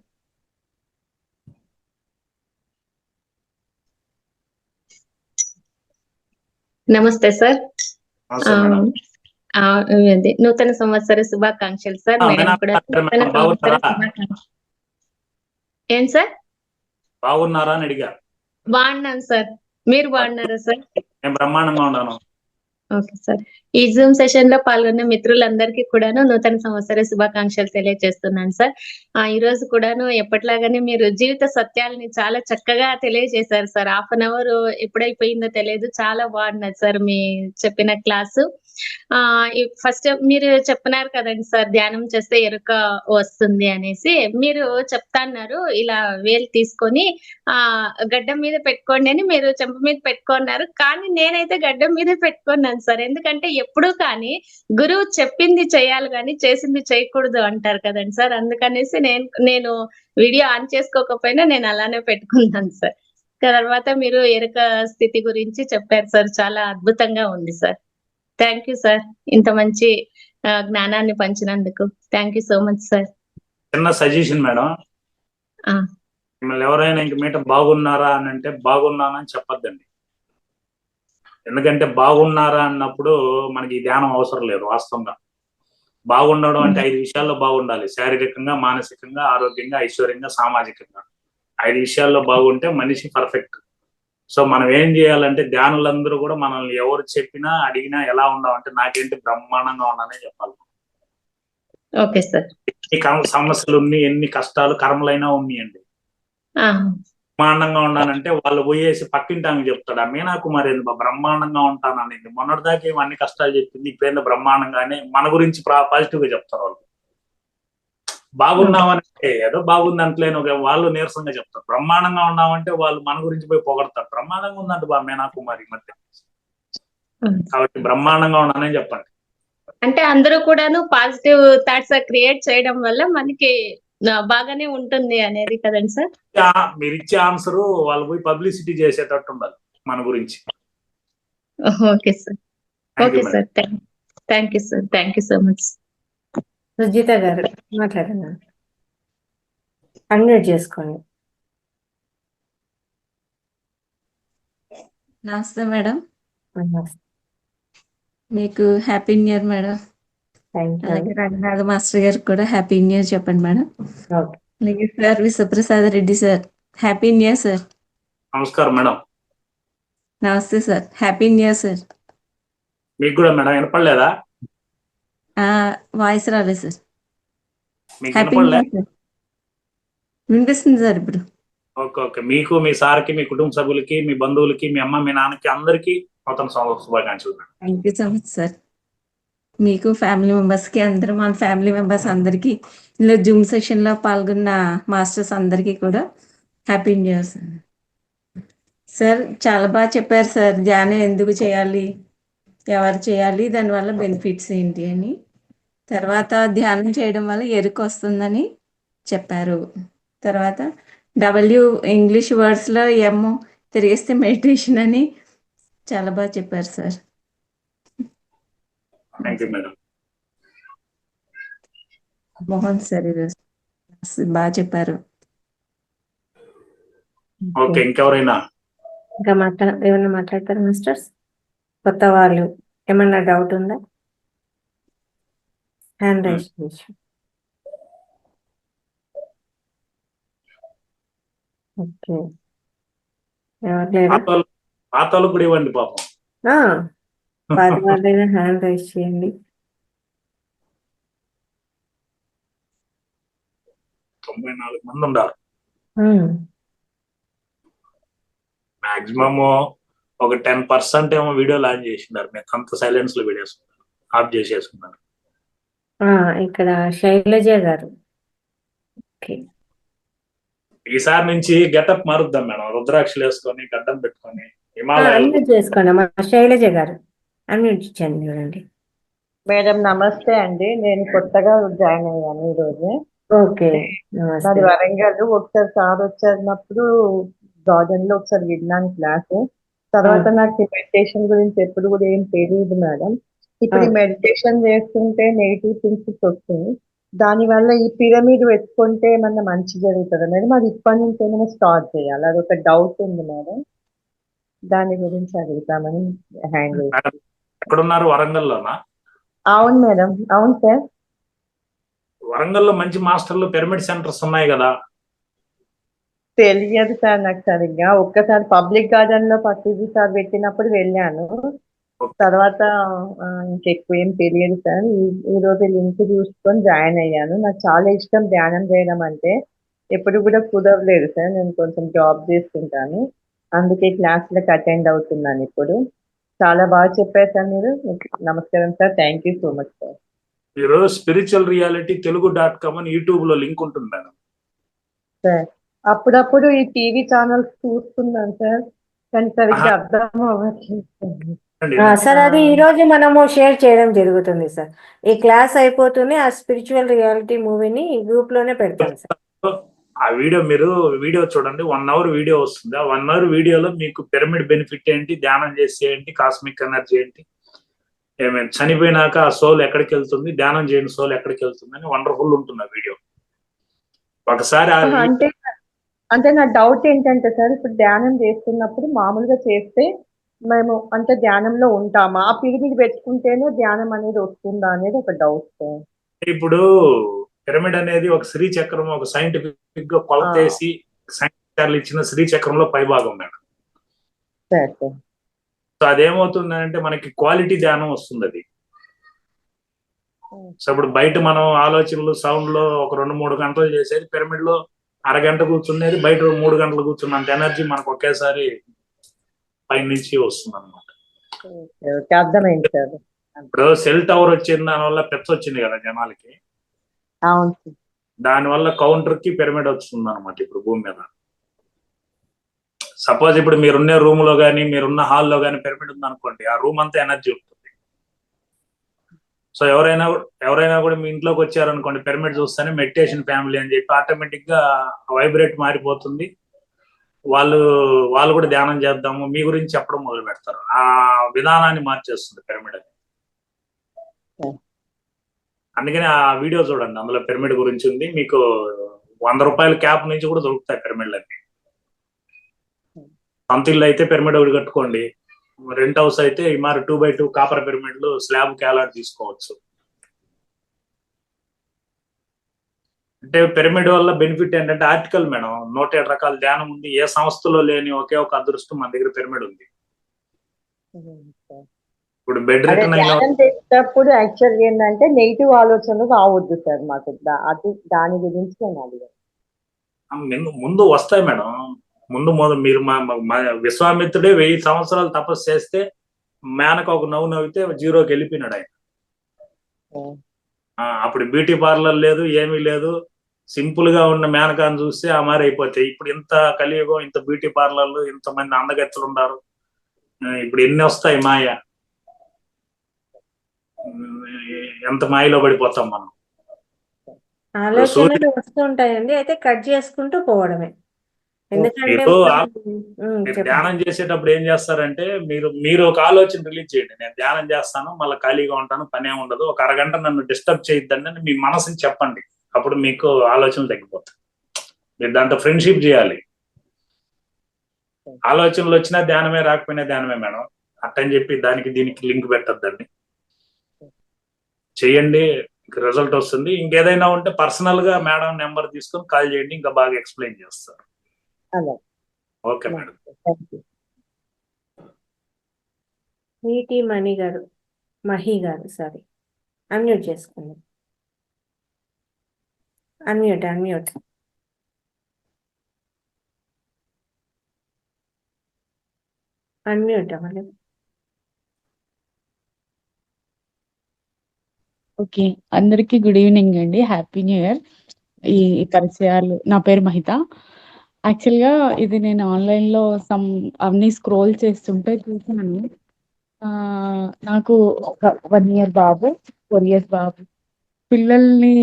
నమస్తే సార్. నమస్తే మేడం. అదే నూతన సంవత్సర శుభాకాంక్షలు సార్. మేడం కూడా నూతన సంవత్సర శుభాకాంక్షలు. ఏం సార్? బాగున్నారా అని అడిగా. బాగున్నాను సార్, మీరు బాగున్నారా సార్? నేను బ్రహ్మాండంగా ఉన్నాను. Okay sir. ఈ జూమ్ సెషన్ లో పాల్గొన్న మిత్రులందరికీ కూడాను నూతన సంవత్సర శుభాకాంక్షలు తెలియజేస్తున్నాను సార్. ఈ రోజు కూడాను ఎప్పటిలాగానే మీరు జీవిత సత్యాలని చాలా చక్కగా తెలియజేశారు సార్. 1/2 అవర్ ఎప్పుడైపోయిందో తెలియదు, చాలా బాగున్నది సార్ మీ చెప్పిన క్లాసు. ఫస్ట్ మీరు చెప్పినారు కదండి సార్, ధ్యానం చేస్తే ఎరుక వస్తుంది అనేసి. మీరు చెప్తాన్నారు ఇలా వేలు తీసుకొని గడ్డం మీద పెట్టుకోండి అని మీరు చెంప మీద పెట్టుకున్నారు. కానీ నేనైతే గడ్డం మీద పెట్టుకున్నాను సార్. ఎందుకంటే ఎప్పుడూ కానీ గురువు చెప్పింది చేయాలి కానీ చేసింది చేయకూడదు అంటారు కదండి సార్. అందుకనేసి నేను వీడియో ఆన్ చేసుకోకపోయినా నేను అలానే పెట్టుకున్నాను సార్. తర్వాత మీరు ఎరుక స్థితి గురించి చెప్పారు సార్, చాలా అద్భుతంగా ఉంది సార్. థ్యాంక్ యూ సార్, ఇంత మంచి జ్ఞానాన్ని పంచినందుకు. Thank you so much sir. చిన్న సజెషన్ మేడం, మిమ్మల్ని ఎవరైనా ఇంక మీట బాగున్నారా అని అంటే బాగున్నానని చెప్పొద్దండి. ఎందుకంటే బాగున్నారా అన్నప్పుడు మనకి ఈ ధ్యానం అవసరం లేదు. వాస్తవంగా బాగుండడం అంటే 5 విషయాల్లో బాగుండాలి: శారీరకంగా, మానసికంగా, ఆరోగ్యంగా, ఐశ్వర్యంగా, సామాజికంగా. 5 విషయాల్లో బాగుంటే మనిషి పర్ఫెక్ట్. సో మనం ఏం చేయాలంటే ధ్యానులందరూ కూడా మనల్ని ఎవరు చెప్పినా అడిగినా ఎలా ఉన్నామంటే నాకేంటి బ్రహ్మాండంగా ఉన్నానని చెప్పాలి. Okay sir. ఎన్ని సమస్యలు ఉన్నాయి, ఎన్ని కష్టాలు కర్మలైనా ఉన్నాయండి, బ్రహ్మాండంగా ఉన్నానంటే వాళ్ళు పోయేసి పక్కింటి ఆమె చెప్తాడు, ఆ మీనాకుమారి ఏంది బ్రహ్మాండంగా ఉంటానని, మొన్నటిదాకా ఏమో అన్ని కష్టాలు చెప్పింది, ఇప్పుడేందో బ్రహ్మాండంగానే మన గురించి పాజిటివ్ గా చెప్తారు. వాళ్ళు బాగున్నామనంటే ఏదో బాగుంది అంటలేను, వాళ్ళు నీరసంగా చెప్తారు. బ్రహ్మాండంగా ఉన్నామంటే వాళ్ళు మన గురించి పోయి పొగడతారు, బ్రహ్మాండంగా ఉందంట బా మీనాకుమారి మధ్య. కాబట్టి బ్రహ్మాండంగా ఉన్నానని చెప్పండి. అంటే అందరూ కూడాను పాజిటివ్ థాట్స్ క్రియేట్ చేయడం వల్ల మనకి బాగానే ఉంటుంది అనేది కదండి సార్. మీరు ఇచ్చే ఆన్సర్ వాళ్ళు పోయి పబ్లిసిటీ చేసేటట్టు ఉండాలి మన గురించి. Okay sir. Okay sir. Thank you sir. Thank you so much. Sujitha గారు మాట్లాడండి, అన్మ్యూట్ చేసుకోండి. నమస్తే మేడం. మీకు హ్యాపీ న్యూ ఇయర్ మేడం. అలాగే రంగనాథ్ మాస్టర్ గారికి కూడా హ్యాపీ న్యూ ఇయర్ చెప్పండి మేడం. అలాగే sir Vishwaprasad Reddy sir happy new year sir. నమస్కారం మేడం. నమస్తే sir, happy new year sir. మీకు కూడా మేడం వినపడలేదా? వాయిస్ రాలేదు సార్. మీకు హ్యాపీ న్యూ వినపడలే? Year sir. వినిపిస్తుంది సార్ ఇప్పుడు. Okay okay. మీకు, మీ సార్కి, మీ కుటుంబ సభ్యులకి, మీ బంధువులకి, మీ అమ్మ, మీ నాన్నకి అందరికీ నూతన సంవత్సర శుభాకాంక్షలు. Thank you so much sir. మీకు ఫ్యామిలీ మెంబర్స్కి, అందరూ మన ఫ్యామిలీ మెంబర్స్ అందరికీ, ఇందులో జూమ్ సెషన్లో పాల్గొన్న మాస్టర్స్ అందరికీ కూడా happy new year sir. Sir చాలా బాగా చెప్పారు సార్, ధ్యానం ఎందుకు చేయాలి, ఎవరు చేయాలి, దానివల్ల బెనిఫిట్స్ ఏంటి అని. తర్వాత ధ్యానం చేయడం వల్ల ఎరుక వస్తుందని చెప్పారు. తర్వాత ఇంగ్లీష్ వర్డ్స్లో ఎమ్ తిరిగేస్తే మెడిటేషన్ అని చాలా బాగా చెప్పారు సార్. మోహన్ సార్ ఈరోజు బాగా చెప్పారు. ఓకే, ఇంకెవరైనా ఇంకా ఏమన్నా మాట్లాడతారు మాస్టర్స్? కొత్త వాళ్ళు ఏమన్నా డౌట్ ఉందా? హ్యాండ్ రైజ్ చేసి. ఓకే, ఎవరు లేరా? పాతాలు కూడా ఇవ్వండి పాపం. పాత వాళ్ళైనా హ్యాండ్ రైజ్ చేయండి. 94 మంది ఉండాలి మాక్సిమం. ఒక 10% ఏమో వీడియో లాంచ్ చేసినారు, మీరు అంత సైలెన్స్ లో వీడియోస్ ఆఫ్ చేసేసుకున్నారు. ఇక్కడ శైలజ గారు. ఈసారి నుంచి గెటప్ మారుద్దాం మేడం, రుద్రాక్షలు వేసుకొని గడ్డం పెట్టుకొని అన్మ్యూట్ చేసుకోండి మా శైలజ గారు, అన్మ్యూట్ ఇచ్చండి. చూడండి మేడం నమస్తే అండి, నేను కొత్తగా జాయిన్ అయ్యాను ఈరోజు. ఓకే, మరి వరంగల్ ఒకసారి సార్ వచ్చినప్పుడు గార్డెన్ లో ఒకసారి విన్నాను క్లాస్. తర్వాత నాకు మెడిటేషన్ గురించి ఎప్పుడు కూడా ఏం తెలియదు మేడం. ఇప్పుడు ఈ మెడిటేషన్ చేస్తుంటే నెగిటివ్ థింగ్స్ వస్తుంది, దాని వల్ల ఈ పిరమిడ్ పెట్టుకుంటే ఏమన్నా మంచి జరుగుతుంది మేడం? అది ఇప్పటి నుంచి ఏమైనా స్టార్ట్ చేయాలి, అది ఒక డౌట్ ఉంది మేడం, దాని గురించి అడుగుతామని హ్యాండ్. ఎక్కడున్నారు? వరంగల్లోనా? అవును మేడం, అవును సార్. వరంగల్లో మంచి మాస్టర్లు పిరమిడ్ సెంటర్స్ ఉన్నాయి కదా? తెలియదు సార్ నాకు సరిగ్గా. ఒక్కసారి పబ్లిక్ గార్డెన్ లో పట్టిది సార్ పెట్టినప్పుడు వెళ్ళాను, తర్వాత ఇంకెక్కువ ఏం తెలియదు సార్. ఈ రోజు లింక్ చూసుకొని జాయిన్ అయ్యాను. నాకు చాలా ఇష్టం ధ్యానం చేయడం అంటే, ఎప్పుడు కూడా కుదరలేదు సార్, నేను కొంచెం జాబ్ చేసుకుంటాను, అందుకే క్లాసులకు అటెండ్ అవుతున్నాను ఇప్పుడు. చాలా బాగా చెప్పారు సార్ మీరు. నమస్కారం sir, thank you so much sir. మీరు స్పిరిచువల్ రియాలిటీ తెలుగు.com అని యూట్యూబ్ లో లింక్ ఉంటుంది మేడం. సార్ అప్పుడప్పుడు ఈ టీవీ ఛానల్స్ చూస్తున్నాను సార్, కానీ సరిగ్గా అర్థం అవ్వట్లేదు సార్. అది ఈ రోజు మనము షేర్ చేయడం జరుగుతుంది సార్. ఈ క్లాస్ అయిపోతూనే ఆ స్పిరిచువల్ రియాలిటీ మూవీని గ్రూప్ లోనే పెడతాం సార్. ఆ వీడియో చూడండి, 1 hour వీడియో వస్తుంది. ఆ 1 hour వీడియోలో మీకు పిరమిడ్ బెనిఫిట్ ఏంటి, ధ్యానం చేసి ఏంటి, కాస్మిక్ ఎనర్జీ ఏంటి, ఏమైనా చనిపోయినాక ఆ సోల్ ఎక్కడికి వెళ్తుంది, ధ్యానం చేయని సోల్ ఎక్కడికి వెళ్తుంది అని వండర్ఫుల్ ఉంటుంది ఆ వీడియో. ఒకసారి అంటే అంటే నా డౌట్ ఏంటంటే సార్, ఇప్పుడు ధ్యానం చేస్తున్నప్పుడు మామూలుగా చేస్తే మేము అంటే ధ్యానంలో ఉంటామా, ఆ పిరమిడ్ పెట్టుకుంటేనే ధ్యానం అనేది వస్తుందా అనేది ఒక డౌట్ సార్. ఇప్పుడు పిరమిడ్ అనేది ఒక శ్రీచక్రం, ఒక సైంటిఫిక్ గా కొలతేసి సైంటిస్టులు ఇచ్చిన శ్రీచక్రంలో పైభాగం మేడం. సార్ సార్ సో అదేమవుతుందంటే మనకి క్వాలిటీ ధ్యానం వస్తుంది అది. సో ఇప్పుడు బయట మనం ఆలోచనలు సౌండ్ లో ఒక 2-3 గంటలు చేసేది, పిరమిడ్ లో అరగంట కూర్చునేది, బయట 3 గంటలు కూర్చున్నంత ఎనర్జీ మనకు ఒకేసారి పై నుంచి వస్తుంది అనమాట. ఓకే, అర్థమైంది సార్. ఇప్పుడు సెల్ టవర్ వచ్చింది, దానివల్ల పెచ్చ వచ్చింది కదా జనాలకి, అవును సార్. దానివల్ల కౌంటర్ కి పిరమిడ్ వస్తుంది అనమాట ఇప్పుడు భూమి మీద. సపోజ్ ఇప్పుడు మీరున్న రూమ్ లో కానీ మీరున్న హాల్లో కానీ పిరమిడ్ ఉంది అనుకోండి, ఆ రూమ్ అంతా ఎనర్జీ ఉంటుంది. సో ఎవరైనా కూడా మీ ఇంట్లోకి వచ్చారనుకోండి, పిరమిడ్ చూస్తేనే మెడిటేషన్ ఫ్యామిలీ అని చెప్పి ఆటోమేటిక్ గా వైబ్రేట్ మారిపోతుంది. వాళ్ళు కూడా ధ్యానం చేద్దాము మీ గురించి చెప్పడం మొదలు పెడతారు. ఆ విధానాన్ని మార్చేస్తుంది పిరమిడ్ అని. అందుకని ఆ వీడియో చూడండి, అందులో పిరమిడ్ గురించి ఉంది. మీకు 100 రూపాయల క్యాప్ నుంచి కూడా దొరుకుతాయి పిరమిడ్లు అన్ని. సొంత ఇల్లు అయితే పిరమిడ్ ఒకటి కట్టుకోండి, రెంట్ హౌస్ అయితే ఈ మరి 2x2 కాపర్ పిరమిడ్లు స్లాబ్ క్యాలాట్ తీసుకోవచ్చు. అంటే పిరమిడ్ వల్ల బెనిఫిట్ ఏంటంటే ఆర్టికల్ మేడం, 107 రకాల ధ్యానం ఉంది. ఏ సంస్థలో లేని ఒకే ఒక అదృష్టం మన దగ్గర పిరమిడ్ ఉంది. ఇప్పుడు బెడ్ రిటర్న్ అయిన ధ్యానం చేసేటప్పుడు యాక్చువల్ ఏంటంటే నెగిటివ్ ఆలోచనలు రావద్దు సార్ మాకు. అది దాని గురించి నేను అడిగాను. ముందు వస్తాయి మేడం. ముందు మీరు మా విశ్వామిత్రుడే 1000 సంవత్సరాలు తపస్సు చేస్తే మేనక ఒక నవ్వు నవ్వితే 0కి వెళ్ళిపోయినాడు ఆయన. అప్పుడు బ్యూటీ పార్లర్ లేదు, ఏమీ లేదు. సింపుల్ గా ఉన్న మేనకాన్ని చూస్తే ఆ మారి అయిపోతాయి. ఇప్పుడు ఇంత కలియుగం, ఇంత బ్యూటీ పార్లర్లు, ఇంతమంది అందగత్తెలు ఉన్నారు. ఇప్పుడు ఎన్ని వస్తాయి మాయ, ఎంత మాయలో పడిపోతాం మనం. ఆలోచనలు వస్తుంటాయండి, అయితే కట్ చేసుకుంటూ పోవడమే. ఎందుకంటే మీరు ధ్యానం చేసేటప్పుడు ఏం చేస్తారంటే మీరు ఒక ఆలోచన రిలీజ్ చేయండి, నేను ధ్యానం చేస్తాను, మళ్ళీ ఖాళీగా ఉంటాను, పనే ఉండదు, ఒక అరగంట నన్ను డిస్టర్బ్ చేయొద్దండి అని మీ మనసుని చెప్పండి. అప్పుడు మీకు ఆలోచనలు తగ్గిపోతాయి. మీరు దాంతో ఫ్రెండ్షిప్ చేయాలి. ఆలోచనలు వచ్చినా ధ్యానమే, రాకపోయినా ధ్యానమే మేడం అట్టని చెప్పి దానికి దీనికి లింక్ పెట్టద్దండి. చెయ్యండి, రిజల్ట్ వస్తుంది. ఇంకేదైనా ఉంటే పర్సనల్ గా మేడం నెంబర్ తీసుకొని కాల్ చేయండి, ఇంకా బాగా ఎక్స్ప్లెయిన్ చేస్తారు. Okay madam. నీటి మహి గారు సారీ, అన్మ్యూట్ చేసుకోండి. అన్మ్యూట్ అవ్వాలి. ఓకే, అందరికి గుడ్ ఈవినింగ్ అండి, హ్యాపీ న్యూ ఇయర్. ఈ పరిచయాలు, నా పేరు మహిత. యాక్చువల్గా ఇది నేను ఆన్లైన్లో అన్ని స్క్రోల్ చేస్తుంటే చూసాను. నాకు ఒక 1 year బాబు, 4 years బాబు. పిల్లల్ని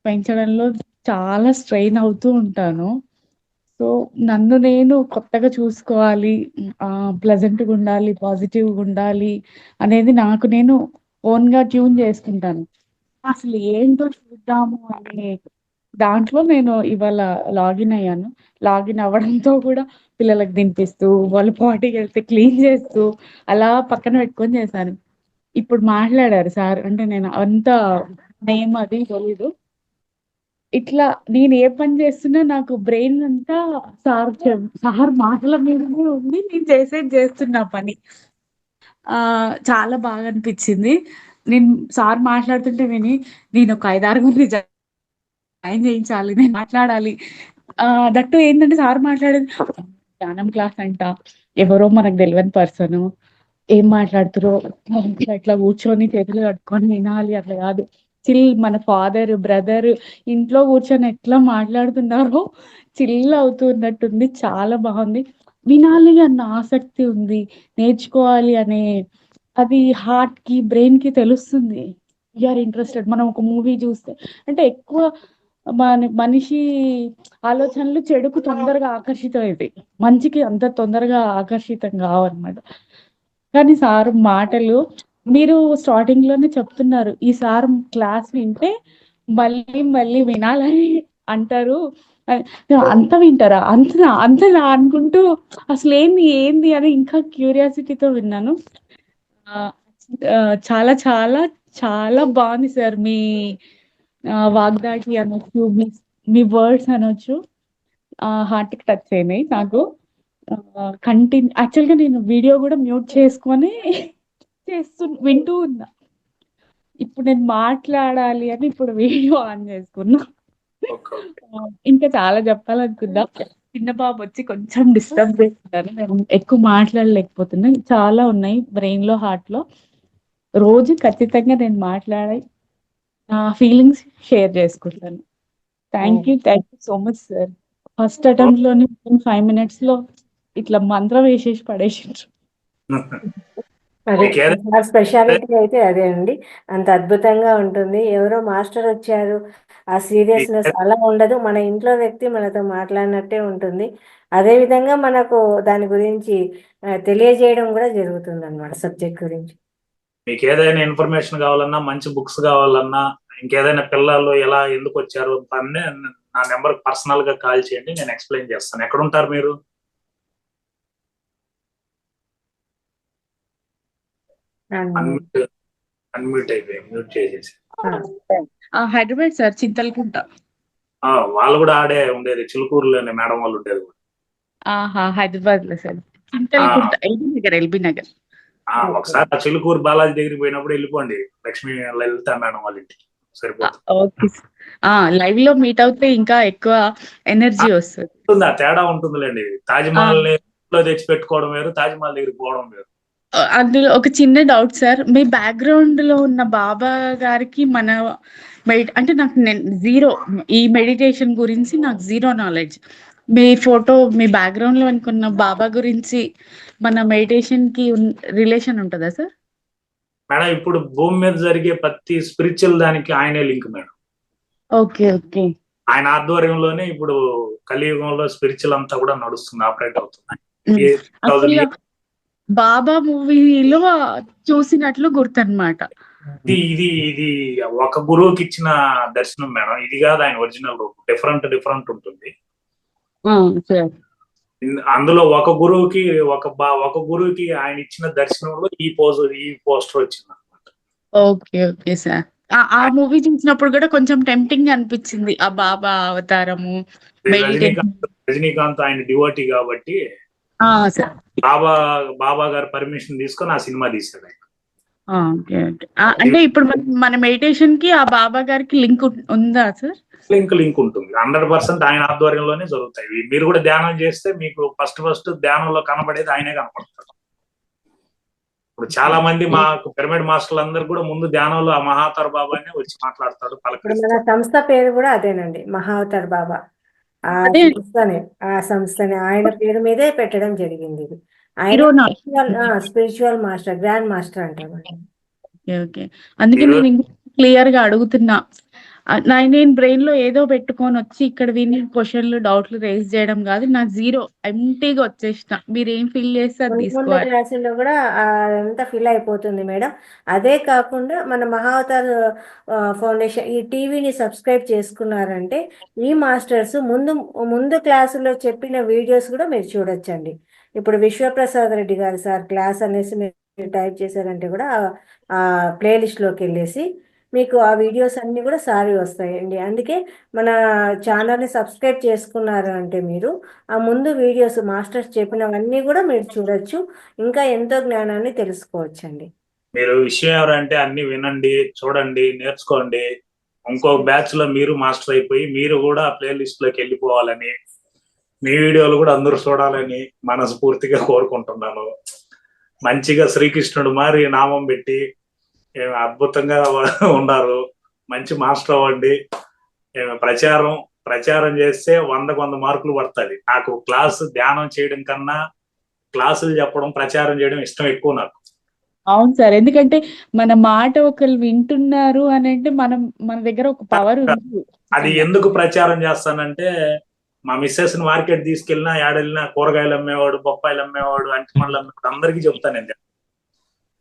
పెంచడంలో చాలా స్ట్రెయిన్ అవుతూ ఉంటాను. సో నన్ను నేను కొత్తగా చూసుకోవాలి, ప్లెజెంట్గా ఉండాలి, పాజిటివ్గా ఉండాలి అనేది నాకు నేను ఓన్గా ట్యూన్ చేసుకుంటాను. అసలు ఏంటో చూద్దాము అనే దాంట్లో నేను ఇవాళ లాగిన్ అయ్యాను. లాగిన్ అవ్వడంతో కూడా పిల్లలకు తినిపిస్తూ, వాళ్ళు పార్టీకి వెళ్తే క్లీన్ చేస్తూ అలా పక్కన పెట్టుకొని చేశాను. ఇప్పుడు మాట్లాడారు సార్, అంటే నేను అంత నేమ్ అది తెలీదు. ఇట్లా నేను ఏ పని చేస్తున్నా నాకు బ్రెయిన్ అంతా సార్ మాటల మీదనే ఉంది, నేను చేస్తున్నా పని. చాలా బాగా అనిపించింది. నేను సార్ మాట్లాడుతుంటే నేను ఒక 5-6 జాయిన్ చేయించాలి, నేను మాట్లాడాలి. దట్టు ఏంటంటే సార్ మాట్లాడేది ధ్యానం క్లాస్ అంట, ఎవరో మనకు తెలియని పర్సన్ ఏం మాట్లాడుతారో ఇట్లా కూర్చొని చేతులు కట్టుకొని వినాలి, అట్లా కాదు. మన ఫాదర్ బ్రదర్ ఇంట్లో కూర్చొని ఎట్లా మాట్లాడుతున్నారో చిల్ అవుతున్నట్టుంది. చాలా బాగుంది. వినాలి అన్న ఆసక్తి ఉంది, నేర్చుకోవాలి అనే అది హార్ట్ కి బ్రెయిన్ కి తెలుస్తుంది. You're interested. మనం ఒక మూవీ చూస్తే అంటే ఎక్కువ మనిషి ఆలోచనలు చెడుకు తొందరగా ఆకర్షితం అవుతాయి, మంచికి అంత తొందరగా ఆకర్షితం కావన్నమాట. కానీ సార్ మాటలు మీరు స్టార్టింగ్ లోనే చెప్తున్నారు ఈసారి క్లాస్ వింటే మళ్ళీ మళ్ళీ వినాలని అంటారు. అంత వింటారా, అంతలా అనుకుంటూ అసలు ఏంది ఏంది అని ఇంకా క్యూరియాసిటీతో విన్నాను. ఆ, ఆ, చాలా చాలా చాలా బాగుంది సార్. మీ వాగ్దాటి అనొచ్చు, మీ వర్డ్స్ అనొచ్చు, హార్ట్ కి టచ్ అయినాయి నాకు. యాక్చువల్ గా నేను వీడియో కూడా మ్యూట్ చేసుకొని వింటూ ఉన్నా. ఇప్పుడు నేను మాట్లాడాలి అని ఇప్పుడు వీడియో ఆన్ చేసుకున్నా. ఇంకా చాలా చెప్పాలనుకుందా. చిన్న బాబు వచ్చి కొంచెం డిస్టర్బ్ చేస్తున్నారు, నేను ఎక్కువ మాట్లాడలేకపోతున్నా. చాలా ఉన్నాయి బ్రెయిన్ లో, హార్ట్ లో. రోజు ఖచ్చితంగా నేను మాట్లాడి నా ఫీలింగ్స్ షేర్ చేసుకుంటాను. Thank you so much sir. First attempt లోనే 5 minutes లో ఇట్లా మంత్రం వేసేసి పడేసిండ్రు. అదే సార్ స్పెషాలిటీ అయితే అదే అండి. అంత అద్భుతంగా ఉంటుంది. ఎవరో మాస్టర్ వచ్చారు, ఆ సీరియస్నెస్ అలా ఉండదు. మన ఇంట్లో వ్యక్తి మనతో మాట్లాడినట్టే ఉంటుంది. అదే విధంగా మనకు దాని గురించి తెలియజేయడం కూడా జరుగుతుంది అన్నమాట, సబ్జెక్ట్ గురించి. మీకు ఏదైనా ఇన్ఫర్మేషన్ కావాలన్నా, మంచి బుక్స్ కావాలన్నా, ఇంకేదైనా పిల్లలు ఎలా ఎందుకు వచ్చారు అన్నీ నా నెంబర్ పర్సనల్ గా కాల్ చేయండి, నేను ఎక్స్ప్లెయిన్ చేస్తాను. ఎక్కడ ఉంటారు మీరు? అన్మ్యూట్ అయిపోయి మ్యూట్ చేసేసి. హైదరాబాద్ సార్, చింతలకుంట. వాళ్ళు కూడా ఆడే ఉండేది, చిలుకూరులోనే మేడం వాళ్ళు ఉండేది కూడా. హైదరాబాద్ లో సార్, చింతలకుంట, ఎల్బీ నగర్. ఒకసారి ఆ చిలుకూరు బాలాజీ దగ్గరికి పోయినప్పుడు వెళ్ళిపోండి, లక్ష్మీ లలిత మేడం వాళ్ళ ఇంటికి సరిపోతుంది. ఓకే. లైవ్ లో మీట్ అవుతే ఇంకా ఎక్కువ ఎనర్జీ వస్తుంది. ఆ తేడా ఉంటుందిలేండి. తాజ్మహల్ లో తెచ్చి పెట్టుకోవడం వేరు, తాజ్మహల్ దగ్గరికి పోవడం వేరు. అందులో ఒక చిన్న డౌట్ సార్, మీ బ్యాక్గ్రౌండ్ లో ఉన్న బాబా గారికి మన అంటే నాకు జీరో, ఈ మెడిటేషన్ గురించి నాకు జీరో నాలెడ్జ్. మీ ఫోటో, మీ బ్యాక్గ్రౌండ్ లో అనుకున్న బాబా గురించి మన మెడిటేషన్ కి రిలేషన్ ఉంటుందా సార్? మేడం ఇప్పుడు భూమి మీద జరిగే ప్రతి స్పిరిచువల్ దానికి ఆయనే లింక్ మేడం. Okay okay. ఆయన ఆధ్వర్యంలోనే ఇప్పుడు కలియుగంలో స్పిరిచువల్ అంతా కూడా నడుస్తుంది, ఆపరేట్ అవుతుంది. బాబా మూవీలో చూసినట్లు గుర్తన్నమాట. ఇది ఒక గురువుకి ఇచ్చిన దర్శనం మేడం, ఇది కాదు ఆయన ఒరిజినల్ రూప్. డిఫరెంట్ ఉంటుంది. అందులో ఒక గురువుకి ఆయన ఇచ్చిన దర్శనంలో ఈ పోస్టర్ వచ్చింది అనమాట. Okay okay sir. ఆ మూవీ చూసినప్పుడు కూడా కొంచెం టెంప్టింగ్ అనిపించింది, ఆ బాబా అవతారము. రజనీకాంత్ ఆయన డివోటీ కాబట్టి బాబా గారు పర్మిషన్ తీసుకొని ఆ సినిమా తీశాడు ఆయన. అంటే ఇప్పుడు మన మెడిటేషన్ కి ఆ బాబా గారికి లింక్ ఉందా సార్? లింక్ ఉంటుంది, 100% ఆయన ఆధ్వర్యంలోనే జరుగుతాయి. మీరు కూడా ధ్యానం చేస్తే మీకు ఫస్ట్ ధ్యానంలో కనబడేది ఆయనే కనపడతాడు. ఇప్పుడు చాలా మంది మాకు పిరమిడ్ మాస్టర్లు అందరు కూడా ముందు ధ్యానంలో ఆ మహావతార్ బాబానే వచ్చి మాట్లాడతాడు, పలకరిస్తాడు. మన సంస్థ పేరు కూడా అదేనండి, మహావతార్ బాబా. ఆ సంస్థని ఆయన పేరు మీదే పెట్టడం జరిగింది. ఇది ఆయన స్పిరిచువల్ మాస్టర్, గ్రాండ్ మాస్టర్ అంటారు. అందుకే నేను క్లియర్ గా అడుగుతున్నా. నేను బ్రెయిన్ లో ఏదో పెట్టుకొని వచ్చి ఇక్కడ విని క్వశ్చన్లు, డౌట్లు రేజ్ చేయడం కాదు. నా జీరో ఎంటీగా వచ్చేసిన. మీరు ఏం ఫీల్ చేస్తే అది తీసుకోవాలి. క్లాసుల్లో కూడా అదంతా ఫిల్ అయిపోతుంది మేడం. అదే కాకుండా మన మహావతార్ ఫౌండేషన్ ఈ టీవీని సబ్స్క్రైబ్ చేసుకున్నారంటే ఈ మాస్టర్స్ ముందు క్లాసులో చెప్పిన వీడియోస్ కూడా మీరు చూడొచ్చండి. ఇప్పుడు విశ్వప్రసాద్ రెడ్డి గారు సార్ క్లాస్ అనేసి మీరు టైప్ చేశారంటే కూడా ఆ ప్లేలిస్ట్లోకి వెళ్ళేసి మీకు ఆ వీడియోస్ అన్నీ కూడా సారి వస్తాయండి. అందుకే మన ఛానల్ని సబ్స్క్రైబ్ చేసుకున్నారు అంటే మీరు ఆ ముందు వీడియోస్ మాస్టర్స్ చెప్పినవన్నీ కూడా మీరు చూడొచ్చు, ఇంకా ఎంతో జ్ఞానాన్ని తెలుసుకోవచ్చండి. మీరు విషయం ఎవరంటే అన్ని వినండి, చూడండి, నేర్చుకోండి. ఇంకో బ్యాచ్ లో మీరు మాస్టర్ అయిపోయి మీరు కూడా ప్లేలిస్ట్ లోకి వెళ్ళిపోవాలని, మీ వీడియోలు కూడా అందరూ చూడాలని మనస్ఫూర్తిగా కోరుకుంటున్నాను. మంచిగా శ్రీకృష్ణుడు మారి నామం పెట్టి అద్భుతంగా ఉన్నారు. మంచి మాస్టర్ అవ్వండి. ప్రచారం చేస్తే 100 మార్కులు పడుతుంది. నాకు క్లాసు ధ్యానం చేయడం కన్నా క్లాసులు చెప్పడం, ప్రచారం చేయడం ఇష్టం ఎక్కువ నాకు. అవును సార్, ఎందుకంటే మన మాట ఒకరు వింటున్నారు అని అంటే మన దగ్గర ఒక పవర్ ఉంది. అది ఎందుకు ప్రచారం చేస్తానంటే మా మిస్సెస్ ని మార్కెట్ తీసుకెళ్ళినా, ఏడెళ్ళినా కూరగాయలు అమ్మేవాడు, బొప్పాయిలు అమ్మేవాడు, అంటిమళ్ళు అమ్మేవాడు అందరికీ చెప్తాను. నేను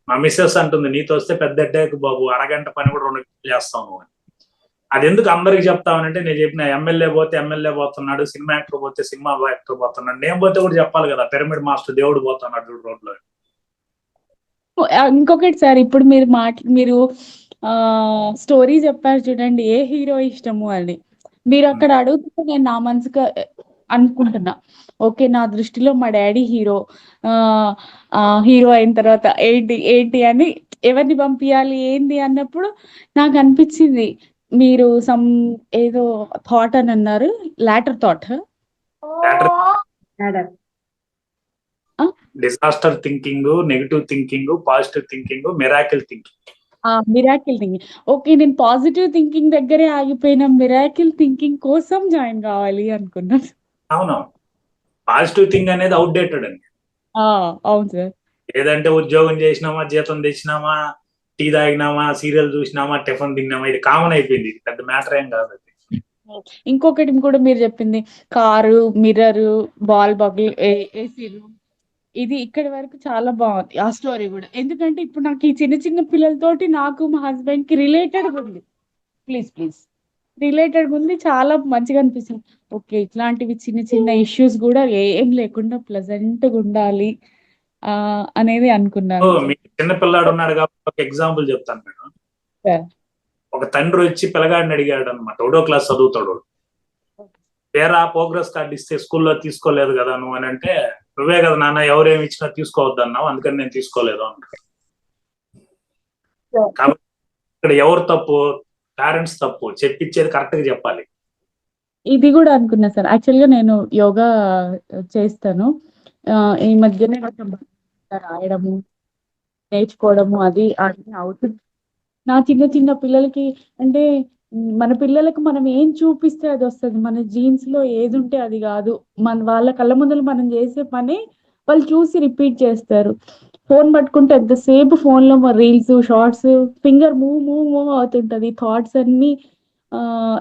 మా మిస్సెస్ అంటుంది, నీతో వస్తే పెద్ద అడ్డాకు బాబు, అరగంట పని కూడా 2 గంటలు చేస్తావు నువ్వు అని. అది ఎందుకు అందరికి చెప్తామనంటే, నేను చెప్పిన ఎమ్మెల్యే పోతే ఎమ్మెల్యే పోతున్నాడు, సినిమా యాక్టర్ పోతే సినిమా యాక్టర్ పోతున్నాడు, నేను పోతే కూడా చెప్పాలి కదా, పిరమిడ్ మాస్టర్ దేవుడు పోతున్నాడు రోడ్లో. ఇంకొకటి సార్, ఇప్పుడు మీరు స్టోరీ చెప్పారు చూడండి, ఏ హీరో ఇష్టము అని. మీరు అక్కడ అడుగుతుంటే నేను నా మనసుగా అనుకుంటున్నా, ఓకే నా దృష్టిలో మా డాడీ హీరో, హీరో అయిన తర్వాత ఏంటి అని ఎవరిని పంపించాలి ఏంది అన్నప్పుడు నాకు అనిపించింది, మీరు ఏదో థాట్ అని అన్నారు, later thought, disaster thinking, negative thinking, positive thinking, miracle thinking. Miracle thinking. Okay, నేను పాజిటివ్ థింకింగ్ దగ్గరే ఆగిపోయిన, మిరాకిల్ థింకింగ్ కోసం జాయిన్ కావాలి అనుకున్నాను. అవును, పాజిటివ్ థింగ్ అనేది అవుట్డేటెడ్ అండి. అవును సార్. ఏదంటే ఉద్యోగం చేసినామా, జీతం తెచ్చినామా, టీ తాగినామా, సీరియల్ చూసినామా, టిఫిన్ తిన్నామా, ఇది కామన్ అయిపోయింది, ఇది పెద్ద మ్యాటర్ ఏం కాదు. ఇంకొకటి కూడా మీరు చెప్పింది, కారు, మిర్రర్, బాల్ బబుల్, ఏసీలు, ఇది ఇక్కడి వరకు చాలా బాగుంది ఆ స్టోరీ కూడా. ఎందుకంటే ఇప్పుడు నాకు ఈ చిన్న చిన్న పిల్లలతోటి నాకు మా హస్బెండ్ కి రిలేటెడ్ ఉంది, ప్లీజ్ రిలేటెడ్ ఉంది, చాలా మంచిగా అనిపిస్తుంది. ఓకే, ఇట్లాంటివి చిన్న చిన్న ఇష్యూస్ కూడా ఏం లేకుండా ప్లెజెంట్ గా ఉండాలి అనేది అనుకున్నాను. మీకు చిన్న పిల్లాడు ఉన్నాడు కాబట్టి ఒక ఎగ్జాంపుల్ చెప్తాను మేడం. ఒక తండ్రి వచ్చి పిల్లగాడిని అడిగాడు అనమాట, 1వ క్లాస్ చదువుతాడు, వేరా ప్రోగ్రెస్ కార్డు ఇస్తే స్కూల్లో తీసుకోలేదు కదా నువ్వు అని అంటే, నువ్వే కదా నాన్న ఎవరేమి ఇచ్చినా తీసుకోవద్దు అన్నావు, అందుకని నేను తీసుకోలేదు అంటాడు. కాబట్టి ఇక్కడ ఎవరు తప్పు? పేరెంట్స్ తప్పు, చెప్పించేది కరెక్ట్ గా చెప్పాలి. ఇది కూడా అనుకున్నా సార్, యాక్చువల్ గా నేను యోగా చేస్తాను, ఈ మధ్యనే కొంచెం రాయడము నేర్చుకోవడము అది అవుతుంది. నా చిన్న చిన్న పిల్లలకి అంటే, మన పిల్లలకు మనం ఏం చూపిస్తే అది వస్తుంది, మన జీన్స్ లో ఏది ఉంటే అది కాదు, వాళ్ళ కళ్ళ ముందర మనం చేసే పని వాళ్ళు చూసి రిపీట్ చేస్తారు. ఫోన్ పట్టుకుంటే ఎంతసేపు ఫోన్ లో రీల్స్, షార్ట్స్, ఫింగర్ మూవ్ అవుతుంటది, థాట్స్ అన్ని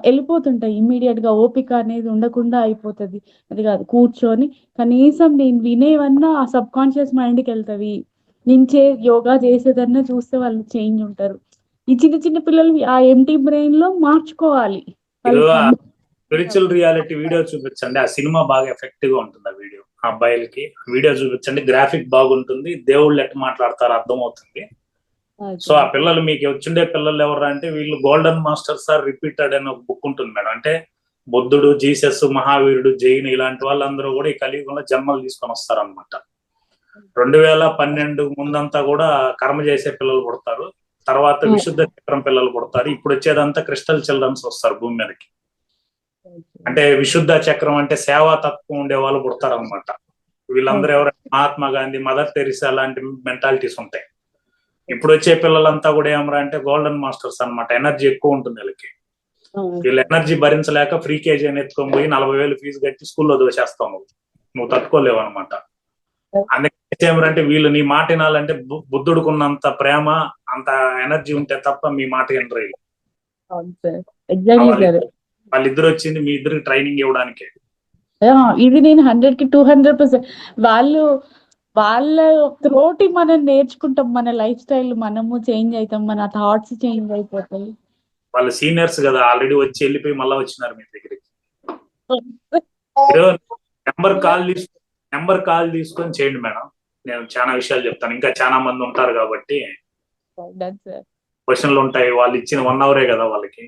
వెళ్ళిపోతుంటాయి ఇమ్మీడియట్ గా, ఓపిక అనేది ఉండకుండా అయిపోతుంది. అది కాదు, కూర్చొని కనీసం నేను వినేవన్నా ఆ సబ్ కాన్షియస్ మైండ్కి వెళ్తావి, నేను యోగా చేసేదన్నా చూస్తే వాళ్ళు చేంజ్ ఉంటారు. ఈ చిన్న చిన్న పిల్లలు ఆ ఎంటీ బ్రెయిన్ లో మార్చుకోవాలి. స్పిరిచువల్ రియాలిటీ వీడియో చూపించండి, ఆ సినిమా బాగా ఎఫెక్టివ్ గా ఉంటుంది. ఆ వీడియో అబ్బాయిలకి వీడియో చూపించండి, గ్రాఫిక్ బాగుంటుంది, దేవుళ్ళు ఎట్లా మాట్లాడతారు అర్థమవుతుంది. సో ఆ పిల్లలు మీకు వచ్చిండే పిల్లలు ఎవరు అంటే, వీళ్ళు గోల్డెన్ మాస్టర్స్ ఆర్ రిపీటెడ్ అని ఒక బుక్ ఉంటుంది మేడం. అంటే బుద్ధుడు, జీసస్, మహావీరుడు, జైన్ ఇలాంటి వాళ్ళందరూ కూడా ఈ కలియుగంలో జన్మలు తీసుకొని వస్తారు అనమాట. 2012 ముందంతా కూడా కర్మ చేసే పిల్లలు పుడతారు, తర్వాత విశుద్ధ చక్రం పిల్లలు పుడతారు, ఇప్పుడు వచ్చేదంతా క్రిస్టల్ చిల్డ్రన్స్ వస్తారు భూమి మీదకి. అంటే విశుద్ధ చక్రం అంటే సేవా తత్వం ఉండే వాళ్ళు పుడతారు అనమాట. వీళ్ళందరూ ఎవరైనా మహాత్మా గాంధీ, మదర్ టెరిసా లాంటి మెంటాలిటీస్ ఉంటాయి. ఇప్పుడు వచ్చే పిల్లలంతా కూడా ఏమరా అంటే గోల్డెన్ మాస్టర్స్ అనమాట, ఎనర్జీ ఎక్కువ ఉంటుంది వీళ్ళకి. వీళ్ళు ఎనర్జీ భరించలేక ఫ్రీ కేజీ అని ఎత్తుకొని పోయి 40,000 ఫీజు కట్టి స్కూల్లో దోసేస్తావు, నువ్వు తట్టుకోలేవు అనమాట. అందుకే ఏమరంటే, వీళ్ళు నీ మాట వినాలంటే బుద్ధుడుకున్నంత ప్రేమ, అంత ఎనర్జీ ఉంటే తప్ప మీ మాట వినరు. వాళ్ళిద్దరు వచ్చింది మీ ఇద్దరికి ట్రైనింగ్ ఇవ్వడానికి. ఇది నేను 100కి 200% వాళ్ళ త్రోటి మనం నేర్చుకుంటాం, మన లైఫ్ స్టైల్ మనము చేంజ్ అవుతాం, మన థాట్స్ చేంజ్ అయిపోతాయి. వాళ్ళ సీనియర్స్ కదా, ఆల్రెడీ వచ్చి వెళ్ళిపోయి మళ్ళీ వచ్చినారు మీ దగ్గరికి. నెంబర్ కాల్ తీసుకొని చేయండి మేడం, నేను చాలా విషయాలు చెప్తాను. ఇంకా చాలా మంది ఉంటారు కాబట్టి క్వశ్చన్లు ఉంటాయి. వాళ్ళు ఇచ్చిన 1 అవరే కదా వాళ్ళకి.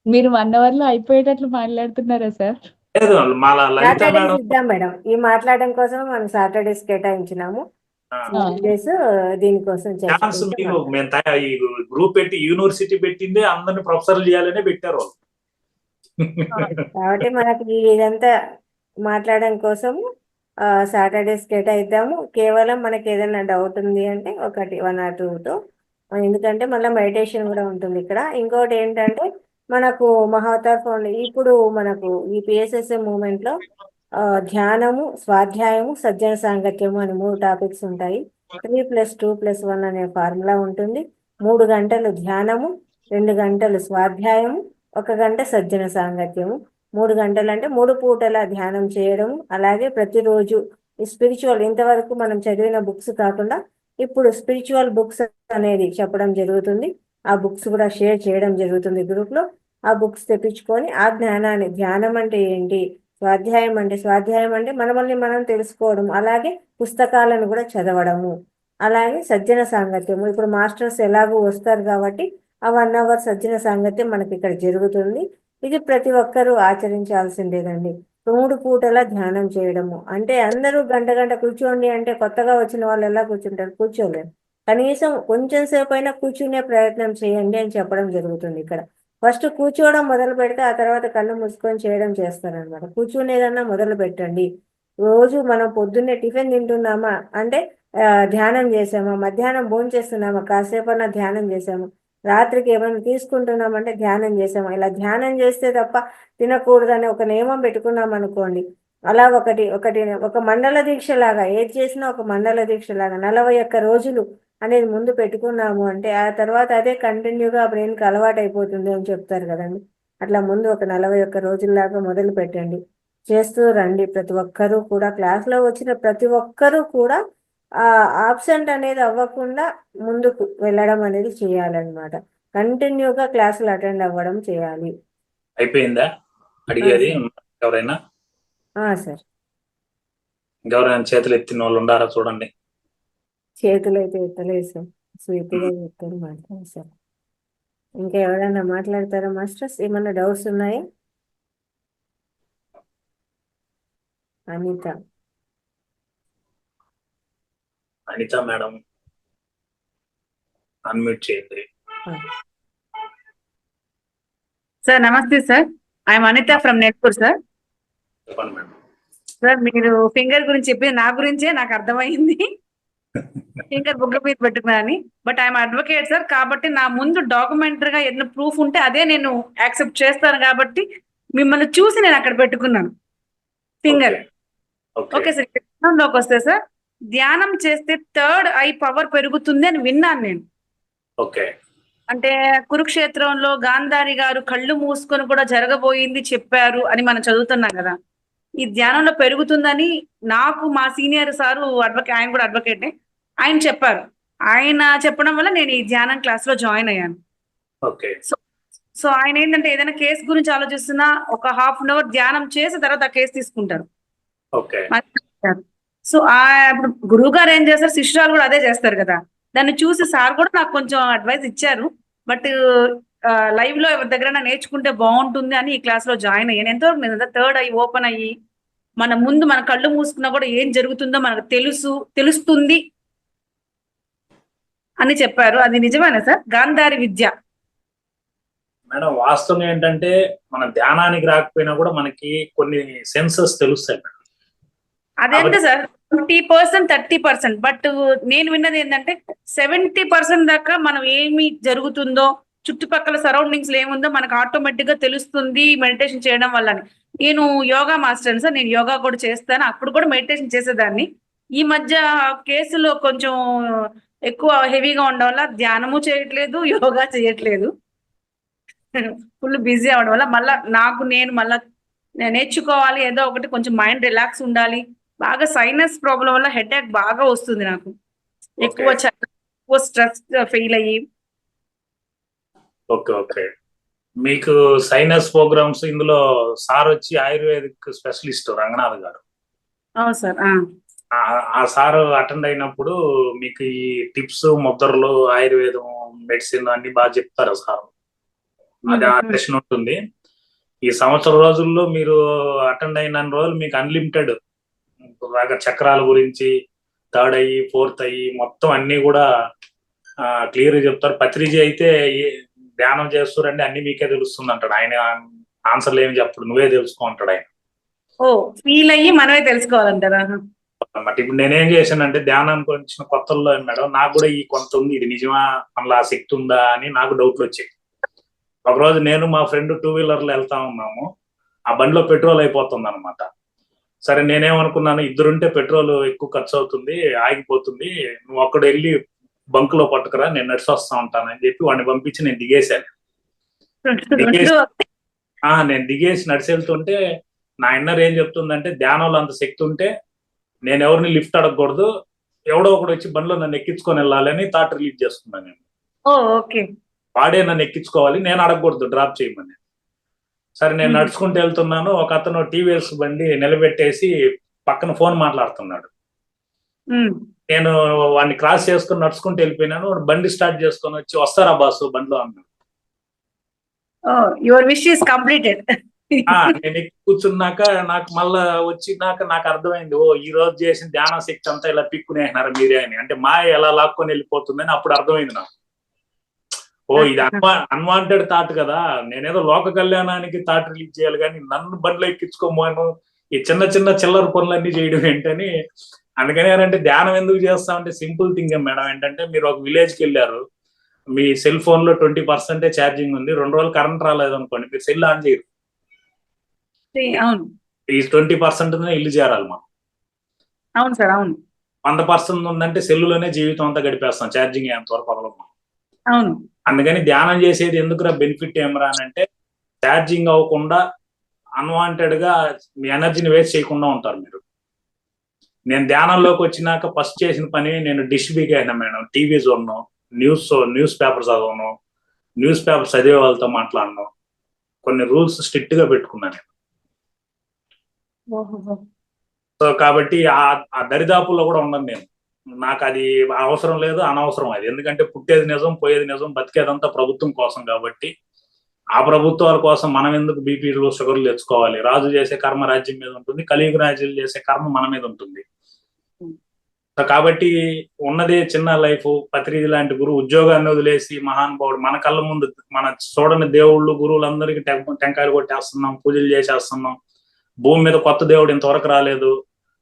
మీరు 1 అవర్ లో అయిపోయేటట్లు మాట్లాడుతున్నారా సార్? లేదు, లలిత మేడం ఇద్దాం మేడం, ఈ మాట్లాడడం కోసం మనం సాటర్డేస్ కేటాయించినాము. దీనికోసం ఛాన్స్ మీకు మేము ఈ గ్రూప్ పెట్టి యూనివర్సిటీ పెట్టిందే అందరిని ప్రొఫెసర్లు చేయాలనే పెట్టారు వాళ్ళు. కాబట్టి మనకి ఇదంతా మాట్లాడడం కోసము సాటర్డేస్ కేటాయిద్దాము. కేవలం మనకి ఏదైనా డౌట్ ఉంది అంటే 1 or 2తో, ఎందుకంటే మళ్ళీ మెడిటేషన్ కూడా ఉంటుంది ఇక్కడ. ఇంకోటి ఏంటంటే, మనకు మహావతార్ ఫౌండ్ ఇప్పుడు మనకు ఈ PSSM మూమెంట్ లో ధ్యానము, స్వాధ్యాయము, సజ్జన సాంగత్యము అని 3 టాపిక్స్ ఉంటాయి. 3+2+1 అనే ఫార్ములా ఉంటుంది. 3 గంటలు ధ్యానము, 2 గంటలు స్వాధ్యాయము, 1 గంట సజ్జన సాంగత్యము. 3 గంటలు అంటే 3 పూటల ధ్యానం చేయడము. అలాగే ప్రతిరోజు ఈ స్పిరిచువల్ ఇంతవరకు మనం చదివిన బుక్స్ కాకుండా ఇప్పుడు స్పిరిచువల్ బుక్స్ అనేది చెప్పడం జరుగుతుంది. ఆ బుక్స్ కూడా షేర్ చేయడం జరుగుతుంది గ్రూప్ లో. ఆ బుక్స్ తెప్పించుకొని ఆ జ్ఞానాన్ని, ధ్యానం అంటే ఏంటి, స్వాధ్యాయం అంటే మనల్ని మనం తెలుసుకోవడం, అలాగే పుస్తకాలను కూడా చదవడము, అలాగే సజ్జన సాంగత్యము. ఇప్పుడు మాస్టర్స్ ఎలాగో వస్తారు కాబట్టి ఆ 1 hour సజ్జన సాంగత్యం మనకి ఇక్కడ జరుగుతుంది. ఇది ప్రతి ఒక్కరూ ఆచరించాల్సిందేనండి. 3 పూటల ధ్యానం చేయడము అంటే అందరూ గంట కూర్చోండి అంటే కొత్తగా వచ్చిన వాళ్ళు ఎలా కూర్చుంటారు? కూర్చోలేరు. కనీసం కొంచెం సేపు అయినా కూర్చునే ప్రయత్నం చేయండి అని చెప్పడం జరుగుతుంది ఇక్కడ. ఫస్ట్ కూర్చోవడం మొదలు పెడితే ఆ తర్వాత కళ్ళు మూసుకొని చేయడం చేస్తారనమాట. కూర్చునేదన్నా మొదలు పెట్టండి. రోజు మనం పొద్దున్నే టిఫిన్ తింటున్నామా అంటే ధ్యానం చేసామా, మధ్యాహ్నం భోంచేస్తున్నామా కాసేపన్నా ధ్యానం చేసామా, రాత్రికి ఏమైనా తీసుకుంటున్నామంటే ధ్యానం చేసామా. ఇలా ధ్యానం చేస్తే తప్ప తినకూడదని ఒక నియమం పెట్టుకున్నాం అనుకోండి, అలా ఒక మండల దీక్ష లాగా ఏది చేసినా ఒక మండల దీక్ష లాగా 41 రోజులు అనేది ముందు పెట్టుకున్నాము అంటే ఆ తర్వాత అదే కంటిన్యూగా బ్రెయిన్కి అలవాటు అయిపోతుంది అని చెప్తారు కదండి. అట్లా ముందు ఒక 41 రోజుల్లాగా మొదలు పెట్టండి, చేస్తూ రండి. ప్రతి ఒక్కరూ కూడా క్లాస్లో వచ్చిన ప్రతి ఒక్కరూ కూడా ఆబ్సెంట్ అనేది అవ్వకుండా ముందుకు వెళ్ళడం అనేది చేయాలన్నమాట. కంటిన్యూగా క్లాసులు అటెండ్ అవ్వడం చేయాలి. అయిపోయిందా అడిగేది? ఎవరైనా సార్ ఎవరైనా చేతులు ఎత్తిన వాళ్ళు ఉండారా చూడండి. చేతులు అయితే ఎత్తలేదు సార్, స్వీట్గా చెప్తారు మాట్లాడు సార్. ఇంకా ఎవరైనా మాట్లాడతారా మాస్టర్స్? ఏమన్నా డౌట్స్ ఉన్నాయా? అనిత మేడం అన్మ్యూట్ చేయండి. సార్ నమస్తే sir, I'm Anita from Netpur sir. చెప్పండి మేడం. సార్ మీరు ఫింగర్ గురించి చెప్పింది నా గురించే నాకు అర్థమైంది. ఫింగర్ బుగ్గ మీద పెట్టుకున్నానని. బట్ ఐఎమ్ అడ్వకేట్ సార్, కాబట్టి నా ముందు డాక్యుమెంటరీగా ఏదైనా ప్రూఫ్ ఉంటే అదే నేను యాక్సెప్ట్ చేస్తాను. కాబట్టి మిమ్మల్ని చూసి నేను అక్కడ పెట్టుకున్నాను ఫింగర్. ఓకే సార్, ధ్యానంలోకి వస్తే సార్, ధ్యానం చేస్తే 3rd ఐ పవర్ పెరుగుతుంది అని విన్నాను నేను. ఓకే. అంటే కురుక్షేత్రంలో గాంధారి గారు కళ్ళు మూసుకొని కూడా జరగబోయింది చెప్పారు అని మనం చదువుతున్నాం కదా. ఈ ధ్యానంలో పెరుగుతుందని నాకు మా సీనియర్ సారు ఆయన కూడా అడ్వకేటే, ఆయన చెప్పారు. ఆయన చెప్పడం వల్ల నేను ఈ ధ్యానం క్లాస్ లో జాయిన్ అయ్యాను. సో ఆయన ఏంటంటే ఏదైనా కేసు గురించి ఆలోచిస్తున్నా ఒక 1/2 hour ధ్యానం చేసి తర్వాత ఆ కేసు తీసుకుంటారు. సో ఇప్పుడు గురువు గారు ఏం చేస్తారు, శిష్యురాలు కూడా అదే చేస్తారు కదా. దాన్ని చూసి సార్ కూడా నాకు కొంచెం అడ్వైస్ ఇచ్చారు. బట్ లైవ్ లో ఎవరి దగ్గర నేర్చుకుంటే బాగుంటుంది అని ఈ క్లాస్ లో జాయిన్ అయ్యాను. ఎంతవరకు నేను 3rd ఐ ఓపెన్ అయ్యి మన ముందు మన కళ్ళు మూసుకున్నా కూడా ఏం జరుగుతుందో మనకు తెలుస్తుంది అని చెప్పారు. అది నిజమేనా సార్? గాంధారి విద్య మేడం వాస్తవం ఏంటంటే మన ధ్యానానికి రాకపోయినా కూడా మనకి కొన్ని సెన్సెస్ తెలుస్తాయి. అదేంటే సార్ 20% 30%, బట్ నేను విన్నది ఏంటంటే 70% దాకా మనం ఏమి జరుగుతుందో చుట్టుపక్కల సరౌండింగ్స్ లో ఏముందో మనకు ఆటోమేటిక్ గా తెలుస్తుంది మెడిటేషన్ చేయడం వల్లని. నేను యోగా మాస్టర్ సార్, నేను యోగా కూడా చేస్తాను. అప్పుడు కూడా మెడిటేషన్ చేసేదాన్ని. ఈ మధ్య కేసులో కొంచెం ఎక్కువ హెవీగా ఉండడం వల్ల ధ్యానము చేయట్లేదు, యోగా చేయట్లేదు. ఫుల్ బిజీ అవడం వల్ల మళ్ళా నేను నేర్చుకోవాలి, ఏదో ఒకటి కొంచెం మైండ్ రిలాక్స్ ఉండాలి. బాగా సైనస్ ప్రాబ్లం వల్ల హెడేక్ బాగా వస్తుంది నాకు, ఎక్కువ స్ట్రెస్ ఫీల్ అయ్యి. ఓకే. మీకు సైనస్ ప్రోగ్రామ్స్ ఇందులో సార్ వచ్చి ఆయుర్వేదిక్ స్పెషలిస్ట్ రంగనాథ్ గారు. అవును సార్. ఆ సార్ అటెండ్ అయినప్పుడు మీకు ఈ టిప్స్, ముద్రలు, ఆయుర్వేదం, మెడిసిన్ అన్ని బాగా చెప్తారు సార్. అది ఆ సెషన్ ఉంటుంది. ఈ సంవత్సరం రోజుల్లో మీరు అటెండ్ అయిన రోజులు మీకు అన్లిమిటెడ్ చక్రాల గురించి 3rd ఐ 4th ఐ మొత్తం అన్ని కూడా క్లియర్ గా చెప్తారు. పత్రిజీ అయితే ధ్యానం చేస్తారంటే అన్ని మీకే తెలుస్తుంది అంటాడు. ఆయన ఆన్సర్లు ఏమి చెప్పడు, నువ్వే తెలుసుకో అంటాడు ఆయన. ఫీల్ అయ్యి మనమే తెలుసుకోవాలంటారా? ఇప్పుడు నేనేం చేశానంటే ధ్యానానికి వచ్చిన కొత్తల్లో మేడం నాకు కూడా ఈ కొంత ఉంది, ఇది నిజమా, మనలో ఆ శక్తి ఉందా అని నాకు డౌట్లు వచ్చాయి. ఒకరోజు నేను మా ఫ్రెండ్ 2-wheelerలో వెళ్తా ఉన్నాము. ఆ బండిలో పెట్రోల్ అయిపోతుంది అనమాట. సరే నేనేమనుకున్నాను, ఇద్దరుంటే పెట్రోల్ ఎక్కువ ఖర్చు అవుతుంది, ఆగిపోతుంది, నువ్వు ఒక్కడు వెళ్ళి బంక్ లో పట్టుకురా, నేను నడిచి వస్తా ఉంటానని చెప్పి వాడిని పంపించి నేను దిగేశాను. నేను దిగేసి నడిచి వెళ్తుంటే నా ఇన్నర్ ఏం చెప్తుందంటే, ధ్యానంలో అంత శక్తి ఉంటే నేను ఎవరిని లిఫ్ట్ అడగకూడదు, ఎవడో ఒకడు వచ్చి బండిలో నన్ను ఎక్కించుకొని వెళ్ళాలని థాట్ రిలీజ్ చేసుకున్నాను నేను. ఓ ఓకే. వాడే నన్ను ఎక్కించుకోవాలి, నేను అడగకూడదు డ్రాప్ చేయమని. సరే నేను నడుచుకుంటూ వెళ్తున్నాను, ఒక అతను టీవీఎస్ బండి నిలబెట్టేసి పక్కన ఫోన్ మాట్లాడుతున్నాడు. నేను వాడిని క్రాస్ చేసుకుని నడుచుకుంటూ వెళ్ళిపోయినాను. వాడు బండి స్టార్ట్ చేసుకొని వచ్చి వస్తారా బాసు బండిలో అన్నాడు. Your wish is completed. నేను ఎక్కి కూర్చున్నాక నాకు మళ్ళా వచ్చినాక నాకు అర్థమైంది, ఓ ఈ రోజు చేసిన ధ్యాన శక్తి అంతా ఇలా పిక్కునేసినారు మీరే అని. అంటే మాయ ఎలా లాక్కొని వెళ్ళిపోతుందని అప్పుడు అర్థమైంది నాకు. ఓ ఇది అన్వాంటెడ్ థాట్ కదా, నేనేదో లోక కళ్యాణానికి థాట్ రిలీజ్ చేయాలి కానీ నన్ను బండ్లో ఎక్కించుకోమోను ఈ చిన్న చిన్న చిల్లర పనులన్నీ చేయడం ఏంటని. అందుకని ఏంటంటే ధ్యానం ఎందుకు చేస్తామంటే సింపుల్ థింగ్ మేడం. ఏంటంటే మీరు ఒక విలేజ్కి వెళ్ళారు, మీ సెల్ ఫోన్ లో 20% ఛార్జింగ్ ఉంది, 2 రోజులు కరెంట్ రాలేదు అనుకోండి, మీరు సెల్ ఆన్ చేయరు. అవును, ఈ 20% ఇల్లు చేరాలి మనం. అవును సార్, అవును. 100% ఉందంటే సెల్లులోనే జీవితం అంతా గడిపేస్తాం, ఛార్జింగ్ ఎంతవరకు అవలం. అవును. అందుకని ధ్యానం చేసేది ఎందుకురా బెనిఫిట్ ఏమరా అని అంటే, ఛార్జింగ్ అవ్వకుండా అన్వాంటెడ్ గా మీ ఎనర్జీని వేస్ట్ చేయకుండా ఉంటారు మీరు. నేను ధ్యానంలోకి వచ్చినాక ఫస్ట్ చేసిన పని, నేను డిష్ బిగ్ అయినా మేడం, టీవీ చూడను, న్యూస్ పేపర్ చదవను, న్యూస్ పేపర్ చదివే వాళ్ళతో మాట్లాడను, కొన్ని రూల్స్ స్ట్రిక్ట్ గా పెట్టుకున్నాను నేను. సో కాబట్టి ఆ దరిదాపుల్లో కూడా ఉండను నేను. నాకు అది అవసరం లేదు, అనవసరం అది. ఎందుకంటే పుట్టేది నిజం, పోయేది నిజం, బతికేదంతా ప్రభుత్వం కోసం కాబట్టి ఆ ప్రభుత్వాల కోసం మనం ఎందుకు బీపీలు షుగర్లు తెచ్చుకోవాలి. రాజు చేసే కర్మ రాజ్యం మీద ఉంటుంది, కలియుగ రాజ్యాలు చేసే కర్మ మన మీద ఉంటుంది. కాబట్టి ఉన్నదే చిన్న లైఫ్. పత్రిజీ లాంటి గురువు ఉద్యోగాన్ని వదిలేసి మహానుభావుడు మన కళ్ళ ముందు, మన చూడని దేవుళ్ళు గురువులందరికీ టెంకాయలు కొట్టేస్తున్నాం, పూజలు చేసేస్తున్నాం. భూమి మీద కొత్త దేవుడు ఇంతవరకు రాలేదు.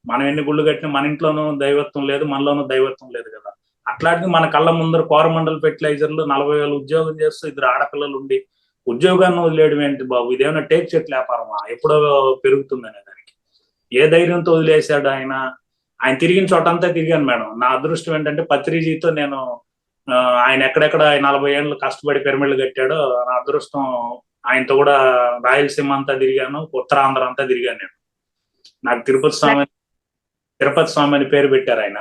మనం ఎన్ని గుళ్ళు కట్టినా మన ఇంట్లోనూ దైవత్వం లేదు, మనలోనూ దైవత్వం లేదు కదా. అట్లాంటిది మన కళ్ళ ముందర కోరమండల్ ఫెర్టిలైజర్లు 40,000 ఉద్యోగం చేస్తూ 2 ఆడపిల్లలు ఉండి ఉద్యోగాన్ని వదిలేయడం ఏంటి బాబు? ఇదేమైనా టేక్ చెట్లు వ్యాపారమా? ఎప్పుడో పెరుగుతుందనే దానికి ఏ ధైర్యంతో వదిలేశాడు ఆయన? ఆయన తిరిగిన చోటంతా తిరిగాను మేడం. నా అదృష్టం ఏంటంటే పత్రిజీతో నేను ఆయన ఎక్కడెక్కడ 40 ఏళ్ళు కష్టపడి పిరమిడ్లు కట్టాడో, నా అదృష్టం ఆయనతో కూడా రాయలసీమ అంతా తిరిగాను, ఉత్తరాంధ్ర అంతా తిరిగాను నేను. నాకు తిరుపతి స్వామి అని పేరు పెట్టారు ఆయన.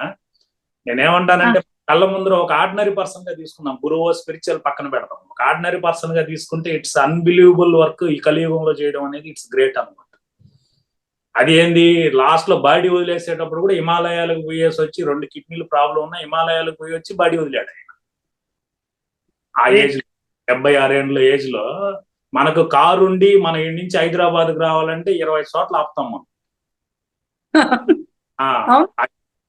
నేనేమంటానంటే కళ్ళ ముందర ఒక ఆర్డినరీ పర్సన్ గా తీసుకున్నాం. గురువు స్పిరిచువల్ పక్కన పెడతాం. ఒక ఆర్డినరీ పర్సన్ గా తీసుకుంటే ఇట్స్ అన్బిలీవబుల్ వర్క్ ఈ కలియుగంలో చేయడం అనేది ఇట్స్ గ్రేట్ అనమాట. అది ఏంది, లాస్ట్ లో బాడీ వదిలేసేటప్పుడు కూడా హిమాలయాలకు పోయేసి వచ్చి 2 కిడ్నీలు ప్రాబ్లం ఉన్న హిమాలయాలకు పోయి వచ్చి బాడీ వదిలాడు ఆయన. ఆ ఏజ్ 76 ఏళ్ళ ఏజ్ లో మనకు కారు ఉండి మన ఇంటి నుంచి హైదరాబాద్కి రావాలంటే 20 చోట్ల ఆపుతాం మనం.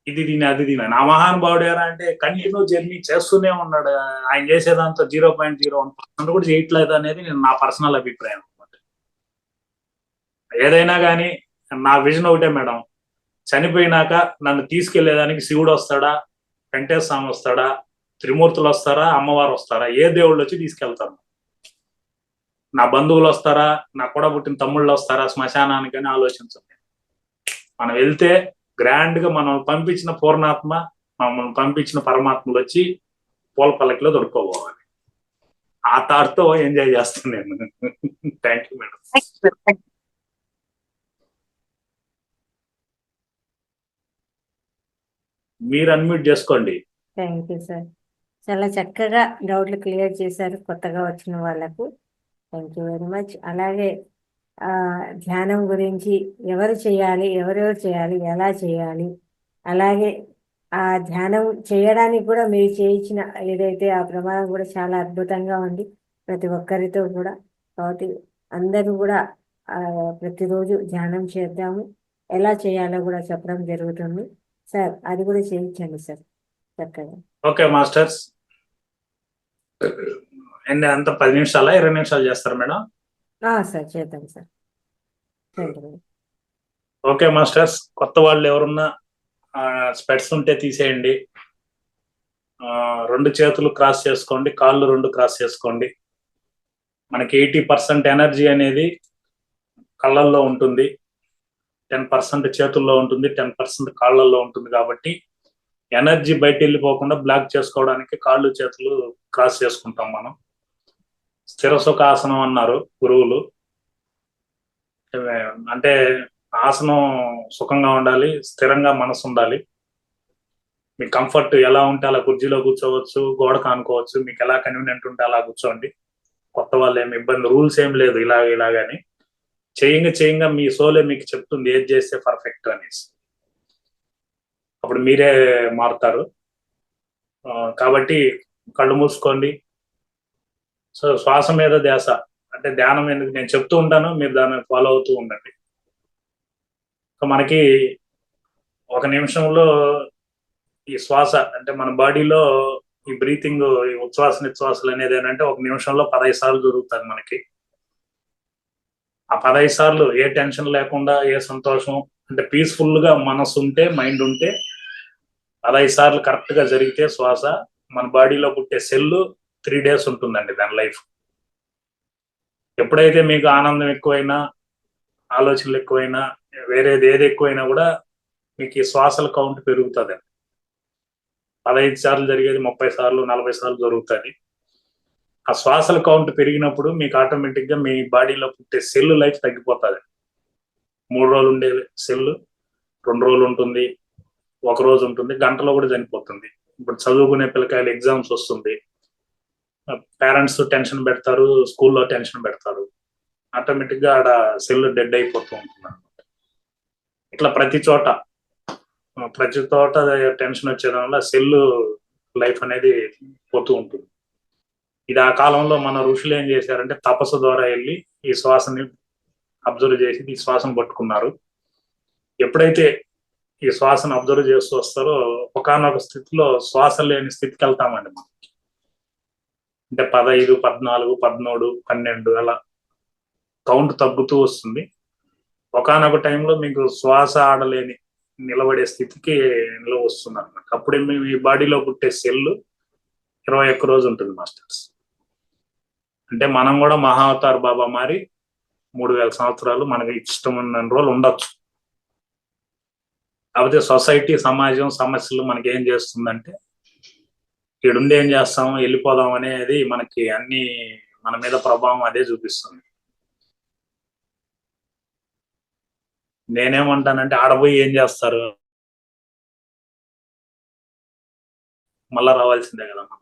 ఇది దీని అది దీని. నా మహానుభావుడు ఎలా అంటే కంటిన్యూ జర్నీ చేస్తూనే ఉన్నాడు. ఆయన చేసేదాంతో 0.01% కూడా చేయట్లేదు అనేది నా పర్సనల్ అభిప్రాయం అనమాట. ఏదైనా కానీ నా విజన్ ఒకటే మేడం, చనిపోయినాక నన్ను తీసుకెళ్లేదానికి శివుడు వస్తాడా, వెంకటేశ్వర స్వామి వస్తాడా, త్రిమూర్తులు వస్తారా, అమ్మవారు వస్తారా, ఏ దేవుళ్ళు వచ్చి తీసుకెళ్తారు? నా బంధువులు వస్తారా, నా కూడా పుట్టిన తమ్ముళ్ళు వస్తారా శ్మశానానికి అని ఆలోచించండి. మనం వెళ్తే గ్రాండ్ గా మనం పంపించిన పూర్ణాత్మ, మనం పంపించిన పరమాత్మలు వచ్చి పూల పల్లకిలో దొరుకుకోవాలి. ఆ థాట్తో ఎంజాయ్ చేస్తాను నేను. Thank you madam. మీరు అన్మ్యూట్ చేసుకోండి. Thank you sir. చాలా చక్కగా డౌట్లు క్లియర్ చేశారు కొత్తగా వచ్చిన వాళ్ళకు. Thank you very much. అలాగే ధ్యానం గురించి ఎవరు చేయాలి, ఎవరెవరు చేయాలి, ఎలా చేయాలి, అలాగే ఆ ధ్యానం చేయడానికి కూడా మీరు చేయించిన ఏదైతే ఆ ప్రమాదం కూడా చాలా అద్భుతంగా ఉంది ప్రతి ఒక్కరితో కూడా. కాబట్టి అందరూ కూడా ప్రతిరోజు ధ్యానం చేద్దాము, ఎలా చేయాలో కూడా చెప్పడం జరుగుతుంది సార్. అది కూడా చేయించండి సార్ చక్కగా. Okay masters. అంత 10 నిమిషాలా 20 నిమిషాలు చేస్తారు మేడం? సార్ చేద్దాం సార్. ఓకే మాస్టర్స్, కొత్త వాళ్ళు ఎవరున్నా స్పెట్స్ ఉంటే తీసేయండి. 2 చేతులు క్రాస్ చేసుకోండి, కాళ్ళు 2 క్రాస్ చేసుకోండి. మనకి 80% ఎనర్జీ అనేది కళ్ళల్లో ఉంటుంది, 10% చేతుల్లో ఉంటుంది, 10% కాళ్ళల్లో ఉంటుంది. కాబట్టి ఎనర్జీ బయట వెళ్ళిపోకుండా బ్లాక్ చేసుకోవడానికి కాళ్ళు చేతులు క్రాస్ చేసుకుంటాం మనం. స్థిర సుఖాసనం అన్నారు గురువులు. అంటే ఆసనం సుఖంగా ఉండాలి, స్థిరంగా మనసు ఉండాలి. మీ కంఫర్ట్ ఎలా ఉంటే అలా కుర్చీలో కూర్చోవచ్చు, గోడ కానుకోవచ్చు, మీకు ఎలా కన్వీనియంట్ ఉంటే అలా కూర్చోండి. కొత్త వాళ్ళు ఏమి ఇబ్బంది, రూల్స్ ఏం లేదు ఇలాగని. చేయంగా మీ సోలే మీకు చెప్తుంది ఏది చేస్తే పర్ఫెక్ట్ అనేసి. అప్పుడు మీరే మారుతారు. కాబట్టి కళ్ళు మూసుకోండి. సో శ్వాస మీద ధ్యాస, అంటే ధ్యానం ఎందుకు నేను చెప్తూ ఉంటాను, మీరు దాన్ని ఫాలో అవుతూ ఉండండి. సో మనకి ఒక నిమిషంలో ఈ శ్వాస అంటే మన బాడీలో ఈ బ్రీతింగ్, ఈ ఉచ్ఛ్వాస నిశ్వాసాలు అనేది ఏంటంటే ఒక నిమిషంలో 15 సార్లు జరుగుతుంది మనకి. ఆ 15 సార్లు ఏ టెన్షన్ లేకుండా, ఏ సంతోషం అంటే పీస్ఫుల్ గా మనసు ఉంటే, మైండ్ ఉంటే 15 సార్లు కరెక్ట్ గా జరిగితే శ్వాస, మన బాడీలో పుట్టే సెల్ 3 days ఉంటుందండి దాని లైఫ్. ఎప్పుడైతే మీకు ఆనందం ఎక్కువైనా, ఆలోచనలు ఎక్కువైనా, వేరేది ఏది ఎక్కువైనా కూడా మీకు ఈ శ్వాసల కౌంట్ పెరుగుతుంది. 15 సార్లు జరిగేది 30 సార్లు 40 సార్లు జరుగుతుంది. ఆ శ్వాసల కౌంట్ పెరిగినప్పుడు మీకు ఆటోమేటిక్ గా మీ బాడీలో పుట్టే సెల్ లైఫ్ తగ్గిపోతుంది. 3 రోజులు ఉండే సెల్ 2 రోజులు ఉంటుంది, 1 రోజు ఉంటుంది, గంటలో కూడా చనిపోతుంది. ఇప్పుడు చదువుకునే పిల్లకాయలు ఎగ్జామ్స్ వస్తుంది, పేరెంట్స్ టెన్షన్ పెడతారు, స్కూల్లో టెన్షన్ పెడతారు, ఆటోమేటిక్ గా ఆడ సెల్ డెడ్ అయిపోతూ ఉంటుంది అనమాట. ఇట్లా ప్రతి చోట టెన్షన్ వచ్చేయడం వల్ల సెల్ లైఫ్ అనేది పోతూ ఉంటుంది. ఇది ఆ కాలంలో మన ఋషులు ఏం చేశారంటే తపస్సు ద్వారా వెళ్ళి ఈ శ్వాసని అబ్జర్వ్ చేసి ఈ శ్వాసను పట్టుకున్నారు. ఎప్పుడైతే ఈ శ్వాసను అబ్జర్వ్ చేస్తూ వస్తారో ఒకానొక స్థితిలో శ్వాస లేని స్థితికి వెళ్తామండి మనం. అంటే 15, 14, 13, 12 అలా కౌంట్ తగ్గుతూ వస్తుంది. ఒకానొక టైంలో మీకు శ్వాస ఆడలేని నిలబడే స్థితికి వస్తుంది అనమాట. అప్పుడే మీ బాడీలో పుట్టే సెల్ 21 రోజు ఉంటుంది మాస్టర్స్. అంటే మనం కూడా మహావతార్ బాబా మారి 3000 సంవత్సరాలు మనకి ఇష్టం ఉన్న రోజులు ఉండొచ్చు. కాకపోతే సొసైటీ, సమాజం, సమస్యలు మనకి ఏం చేస్తుందంటే ఈడుండి ఏం చేస్తాము, వెళ్ళిపోదాం అనేది మనకి అన్ని మన మీద ప్రభావం అదే చూపిస్తుంది. నేనేమంటానంటే ఆడపోయి ఏం చేస్తారు, మళ్ళా రావాల్సిందే కదా మనం.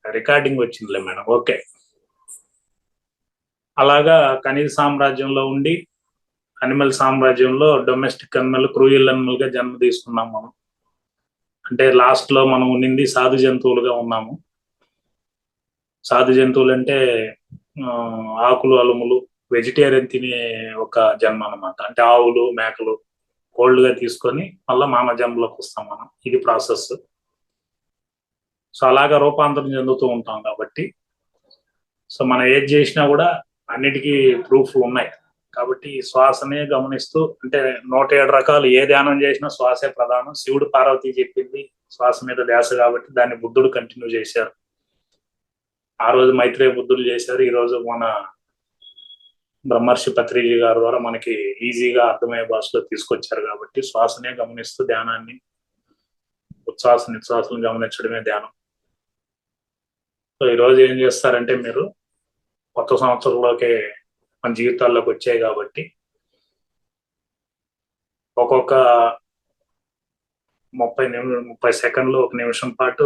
రికార్డింగ్ వచ్చిందిలే మేడం. ఓకే. అలాగా ఖనిజ సామ్రాజ్యంలో ఉండి అనిమల్ సామ్రాజ్యంలో డొమెస్టిక్ అనిమల్, క్రూయల్ అనిమల్ గా జన్మ తీసుకున్నాం మనం. అంటే లాస్ట్ లో మనం ఉండింది సాధు జంతువులుగా ఉన్నాము. సాధు జంతువులు అంటే ఆకులు, అలుములు, వెజిటేరియన్ తినే ఒక జన్మ అనమాట. అంటే ఆవులు, మేకలు కోల్డ్ గా తీసుకొని మళ్ళీ మానవ జన్మలోకి వస్తాం మనం. ఇది ప్రాసెస్. సో అలాగా రూపాంతరం చెందుతూ ఉంటాం కాబట్టి సో మనం ఏది చేసినా కూడా అన్నిటికీ ప్రూఫ్లు ఉన్నాయి. కాబట్టి శ్వాసనే గమనిస్తూ, అంటే 107 రకాలు ఏ ధ్యానం చేసినా శ్వాసే ప్రధానం. శివుడు పార్వతి చెప్పింది శ్వాస మీద ధ్యాస కాబట్టి దాన్ని బుద్ధుడు కంటిన్యూ చేశారు. ఆ రోజు మైత్రేయ బుద్ధుడు చేశారు, ఈ రోజు మన బ్రహ్మర్షి పత్రిజీ గారి ద్వారా మనకి ఈజీగా అర్థమయ్యే భాషలో తీసుకొచ్చారు. కాబట్టి శ్వాసనే గమనిస్తూ ధ్యానాన్ని, ఉచ్ఛ్వాస నిశ్వాసాలను గమనించడమే ధ్యానం. సో ఈరోజు ఏం చేస్తారంటే మీరు కొత్త సంవత్సరంలోకే మన జీవితాల్లోకి వచ్చాయి కాబట్టి ఒక్కొక్క 30 సెకండ్లు, 1 నిమిషం పాటు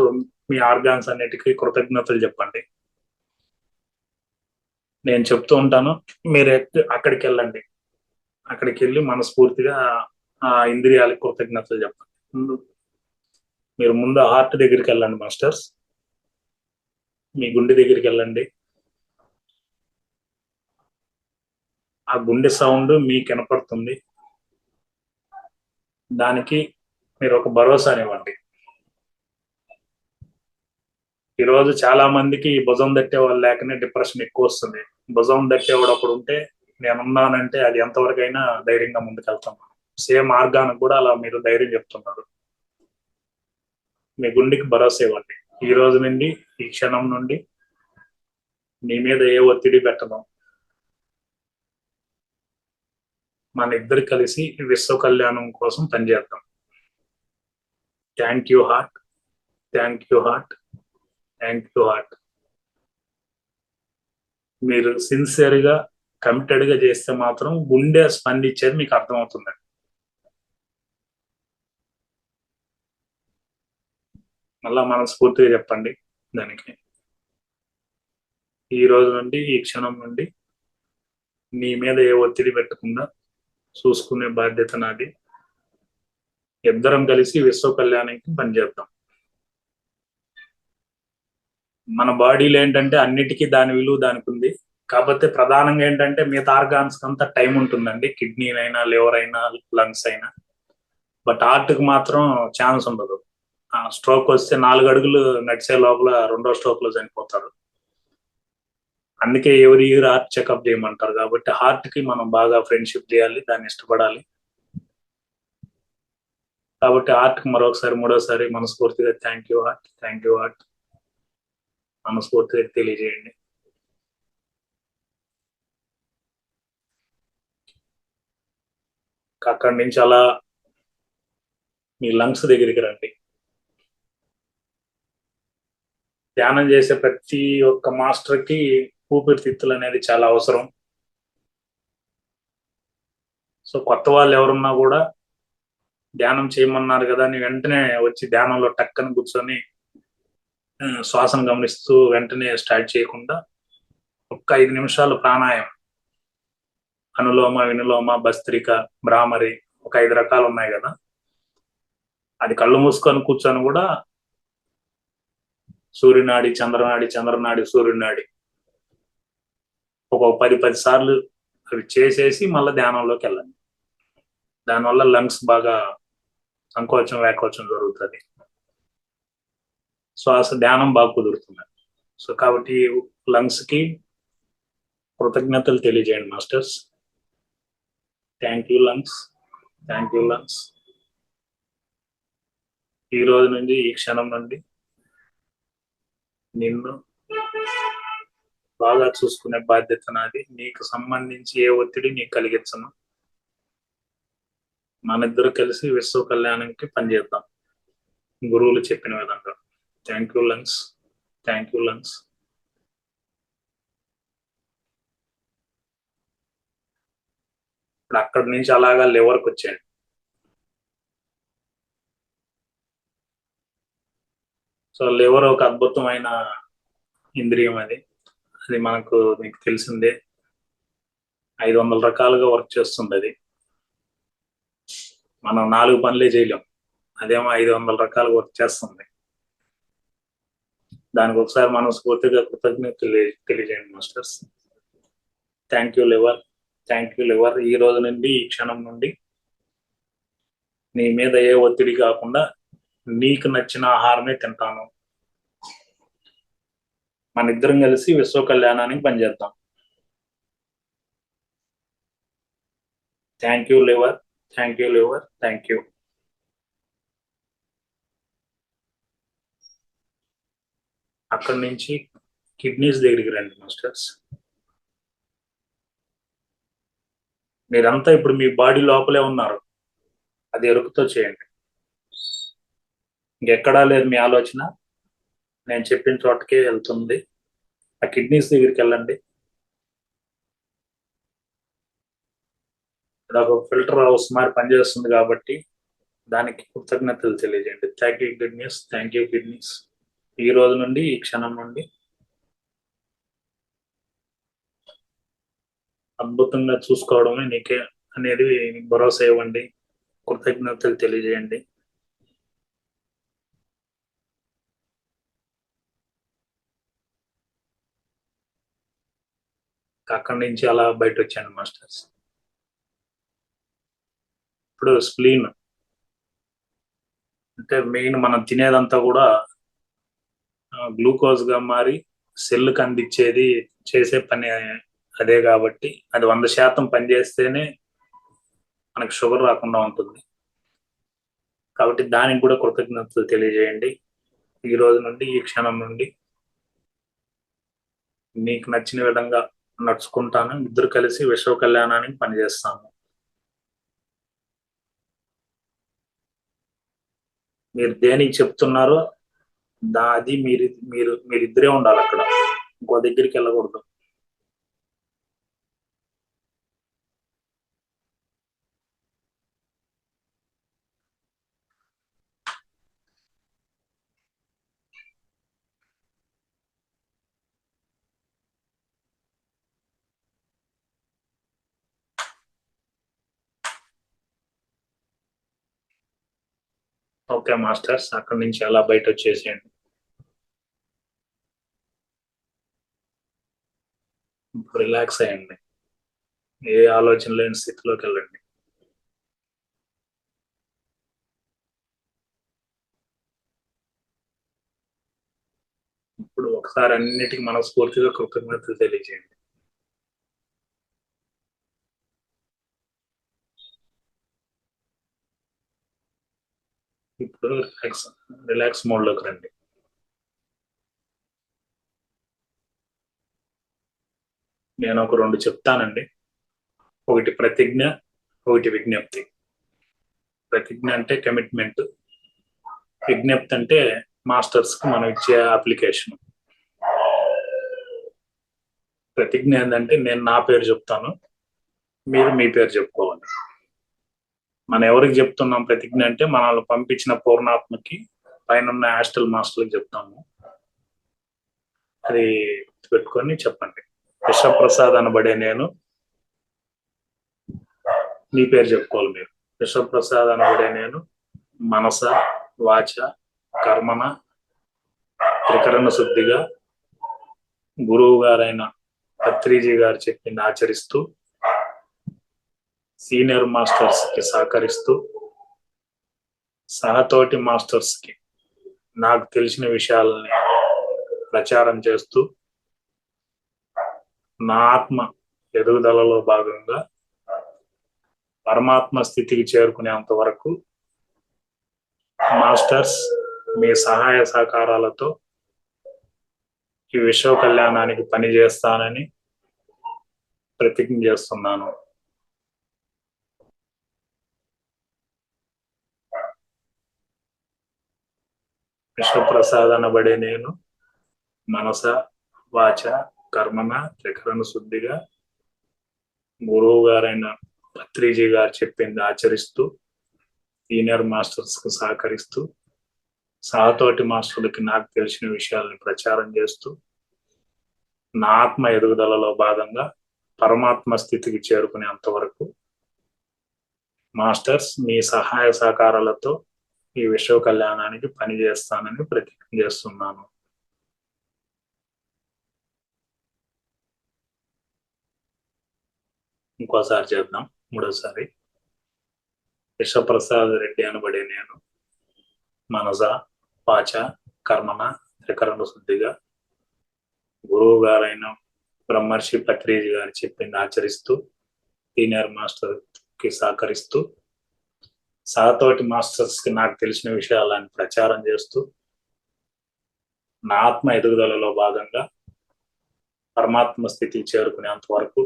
మీ ఆర్గాన్స్ అన్నిటికీ కృతజ్ఞతలు చెప్పండి. నేను చెప్తూ ఉంటాను, మీరు అక్కడికి వెళ్ళండి. అక్కడికి వెళ్ళి మనస్ఫూర్తిగా ఆ ఇంద్రియాలకు కృతజ్ఞతలు చెప్పండి. మీరు ముందు హార్ట్ దగ్గరికి వెళ్ళండి మాస్టర్స్, మీ గుండె దగ్గరికి వెళ్ళండి. ఆ గుండె సౌండ్ మీకు వినపడుతుంది. దానికి మీరు ఒక భరోసానివ్వండి. ఈరోజు చాలా మందికి ఈ భుజం తట్టేవాళ్ళు లేకనే డిప్రెషన్ ఎక్కువ వస్తుంది. భుజం తట్టేవాడు ఒకడు ఉంటే నేనున్నానంటే అది ఎంతవరకైనా ధైర్యంగా ముందుకెళ్తాం. సేమ్ ఆర్గాన్ కూడా అలా మీరు ధైర్యం చెప్తున్నారు. మీ గుండెకి భరోసా ఇవ్వండి. ఈ రోజు నుండి, ఈ క్షణం నుండి మీ మీద ఏ ఒత్తిడి పెట్టడం. మన ఇద్దరు కలిసి విశ్వ కళ్యాణం కోసం పనిచేద్దాం. Thank you heart, thank you heart, thank you heart. మీరు సిన్సియర్గా కమిటెడ్గా చేస్తే మాత్రం గుండె స్పందించేది మీకు అర్థమవుతుంది. మళ్ళా మనస్ఫూర్తిగా చెప్పండి దానికి. ఈ రోజు నుండి, ఈ క్షణం నుండి నీ మీద ఏ ఒత్తిడి పెట్టకుండా చూసుకునే బాధ్యత నాది. ఇద్దరం కలిసి విశ్వ కళ్యాణానికి పనిచేద్దాం. మన బాడీలో ఏంటంటే అన్నిటికీ దాని విలువ దానికి ఉంది. కాకపోతే ప్రధానంగా ఏంటంటే మిగతా ఆర్గాన్స్ అంతా టైం ఉంటుందండి. కిడ్నీ అయినా, లివర్ అయినా, లంగ్స్ అయినా. బట్ హార్ట్కి మాత్రం ఛాన్స్ ఉండదు. స్ట్రోక్ వస్తే 4 అడుగులు నడిచే లోపల 2వ స్ట్రోక్ లో చనిపోతారు. అందుకే ఎవరి ఇయర్ హార్ట్ చెకప్ చేయమంటారు. కాబట్టి హార్ట్ కి మనం బాగా ఫ్రెండ్షిప్ చేయాలి, దాన్ని ఇష్టపడాలి. కాబట్టి హార్ట్ కి మరొకసారి, మూడోసారి మనస్ఫూర్తిగా thank you heart, thank you heart మనస్ఫూర్తిగా తెలియజేయండి. అక్కడి నుంచి అలా మీ లంగ్స్ దగ్గరికి రండి. ధ్యానం చేసే ప్రతి ఒక్క మాస్టర్కి ఊపిరితిత్తులు అనేది చాలా అవసరం. సో కొత్త వాళ్ళు ఎవరున్నా కూడా ధ్యానం చేయమన్నారు కదా అని వెంటనే వచ్చి ధ్యానంలో టక్కని కూర్చొని శ్వాసను గమనిస్తూ వెంటనే స్టార్ట్ చేయకుండా ఒక్క 5 నిమిషాలు ప్రాణాయామం, అనులోమ, వినులోమ, భస్త్రిక, భ్రామరి, ఒక 5 రకాలు ఉన్నాయి కదా, అది కళ్ళు మూసుకొని కూర్చొని కూడా సూర్యనాడి, చంద్రనాడి, చంద్రనాడి, సూర్యనాడి ఒక 10 సార్లు అవి చేసేసి మళ్ళీ ధ్యానంలోకి వెళ్ళండి. దానివల్ల లంగ్స్ బాగా సంకోచం, వ్యాకోచం జరుగుతుంది. శ్వాస ధ్యానం బాగా కుదురుతుంది. సో కాబట్టి లంగ్స్ కి కృతజ్ఞతలు తెలియజేయండి masters. Thank you lungs, thank you lungs. ఈ రోజు నుండి, ఈ క్షణం నుండి నిన్ను బాగా చూసుకునే బాధ్యత నాది. నీకు సంబంధించి ఏ ఒత్తిడి నీకు కలిగించను. మనిద్దరు కలిసి విశ్వ కళ్యాణానికి పనిచేద్దాం గురువులు చెప్పిన విధంగా. Thank you lungs, thank you lungs. ఇప్పుడు అక్కడి నుంచి అలాగా లివర్కి వచ్చేయండి. సో లివర్ ఒక అద్భుతమైన ఇంద్రియం. అది మనకు మీకు తెలిసిందే, 500 రకాలుగా వర్క్ చేస్తుంది. అది మనం 4 పనులే చేయలేం, అదేమో 500 రకాలుగా వర్క్ చేస్తుంది. దానికి ఒకసారి మనస్ఫూర్తిగా కృతజ్ఞతలు తెలియజేయండి masters. Thank you liver, thank you liver. ఈ రోజు నుండి, ఈ క్షణం నుండి నీ మీద ఏ ఒత్తిడి కాకుండా నీకు నచ్చిన ఆహారమే తింటాను. మన ఇద్దరం కలిసి విశ్వ కళ్యాణానికి పనిచేద్దాం. Thank you liver, thank you liver, thank you. అక్కడి నుంచి కిడ్నీస్ దగ్గరికి రండి మాస్టర్స్. మీరంతా ఇప్పుడు మీ బాడీ లోపలే ఉన్నారు, అది ఎరుకుతో చేయండి. ఇంకెక్కడా లేదు మీ ఆలోచన, నేను చెప్పిన చోటకే వెళ్తుంది. ఆ కిడ్నీస్ దగ్గరికి వెళ్ళండి. ఒక ఫిల్టర్ హౌస్ మరి పనిచేస్తుంది కాబట్టి దానికి కృతజ్ఞతలు తెలియజేయండి. Thank you kidneys, thank you kidneys. ఈ రోజు నుండి, ఈ క్షణం నుండి అద్భుతంగా చూసుకోవడమే నీకే అనేది భరోసా ఇవ్వండి. కృతజ్ఞతలు తెలియజేయండి. అక్కడి నుంచి అలా బయట వచ్చాను మాస్టర్స్. ఇప్పుడు స్ప్లీన్ అంటే మెయిన్ మనం తినేదంతా కూడా గ్లూకోజ్ గా మారి సెల్కి అందించేది చేసే పని అదే, కాబట్టి అది 100% పనిచేస్తేనే మనకు షుగర్ రాకుండా ఉంటుంది. కాబట్టి దానికి కూడా కృతజ్ఞతలు తెలియజేయండి. ఈ రోజు నుండి, ఈ క్షణం నుండి మీకు నచ్చిన విధంగా నడుచుకుంటాను. ఇద్దరు కలిసి విశ్వ కళ్యాణానికి పనిచేస్తాము. మీరు దేనికి చెప్తున్నారో అది మీరిద్దరే ఉండాలి అక్కడ, ఇంకో దగ్గరికి వెళ్ళకూడదు. ఓకే మాస్టర్స్, అక్కడి నుంచి అలా బయట వచ్చేసేయండి. రిలాక్స్ అయ్యండి, ఏ ఆలోచన లేని స్థితిలోకి వెళ్ళండి. ఇప్పుడు ఒకసారి అన్నిటికీ మనస్ఫూర్తిగా కృతజ్ఞతలు తెలియజేయండి. ఇప్పుడు రిలాక్స్ మోడ్లోకి రండి. నేను ఒక 2 చెప్తానండి. ఒకటి ప్రతిజ్ఞ, ఒకటి విజ్ఞప్తి. ప్రతిజ్ఞ అంటే కమిట్మెంట్, విజ్ఞప్తి అంటే మాస్టర్స్కి మనం ఇచ్చే అప్లికేషన్. ప్రతిజ్ఞ ఏంటంటే నేను నా పేరు చెప్తాను, మీరు మీ పేరు చెప్పుకోవాలి. మనం ఎవరికి చెప్తున్నాం ప్రతిజ్ఞ అంటే మనల్ని పంపించిన పూర్ణాత్మకి, పైన హాస్టల్ మాస్టర్కి చెప్తాము. అది పెట్టుకొని చెప్పండి. విశ్వప్రసాద్ అనబడే నేను, మీ పేరు చెప్పుకోవాలి మీరు. విశ్వప్రసాద్ అనబడే నేను మనస వాచ కర్మన త్రికరణ శుద్ధిగా గురువు గారైన పత్రిజీ గారు చెప్పింది ఆచరిస్తూ, సీనియర్ మాస్టర్స్ కి సహకరిస్తూ, సహతోటి మాస్టర్స్ కి నాకు తెలిసిన విషయాలని ప్రచారం చేస్తూ, నా ఆత్మ ఎదుగుదలలో భాగంగా పరమాత్మ స్థితికి చేరుకునేంత వరకు మాస్టర్స్ మీ సహాయ సహకారాలతో ఈ విశ్వ కళ్యాణానికి పనిచేస్తానని ప్రతిజ్ఞ చేస్తున్నాను. విశ్వప్రసాద్ అనబడే నేను మనస వాచ కర్మన త్రికరణ శుద్ధిగా గురువు గారైన పత్రిజీ గారు చెప్పింది ఆచరిస్తూ, సీనియర్ మాస్టర్స్ కు సహకరిస్తూ, సహతోటి మాస్టర్లకి నాకు తెలిసిన విషయాలను ప్రచారం చేస్తూ, నా ఆత్మ ఎదుగుదలలో భాగంగా పరమాత్మ స్థితికి చేరుకునేంత వరకు మాస్టర్స్ మీ సహాయ సహకారాలతో ఈ విశ్వ కళ్యాణానికి పనిచేస్తానని ప్రతిజ్ఞ చేస్తున్నాను. ఇంకోసారి చేద్దాం, మూడోసారి. విశ్వప్రసాద్ రెడ్డి అనబడే నేను మనస వాచ కర్మన త్రికరణ శుద్ధిగా గురువు గారైన బ్రహ్మర్షి పత్రిజీ గారు చెప్పింది ఆచరిస్తూ, సీనియర్ మాస్టర్ కి సహకరిస్తూ, సహతోటి మాస్టర్స్ కి నాకు తెలిసిన విషయాలను ప్రచారం చేస్తూ, నా ఆత్మ ఎదుగుదలలో భాగంగా పరమాత్మ స్థితికి చేరుకునేంత వరకు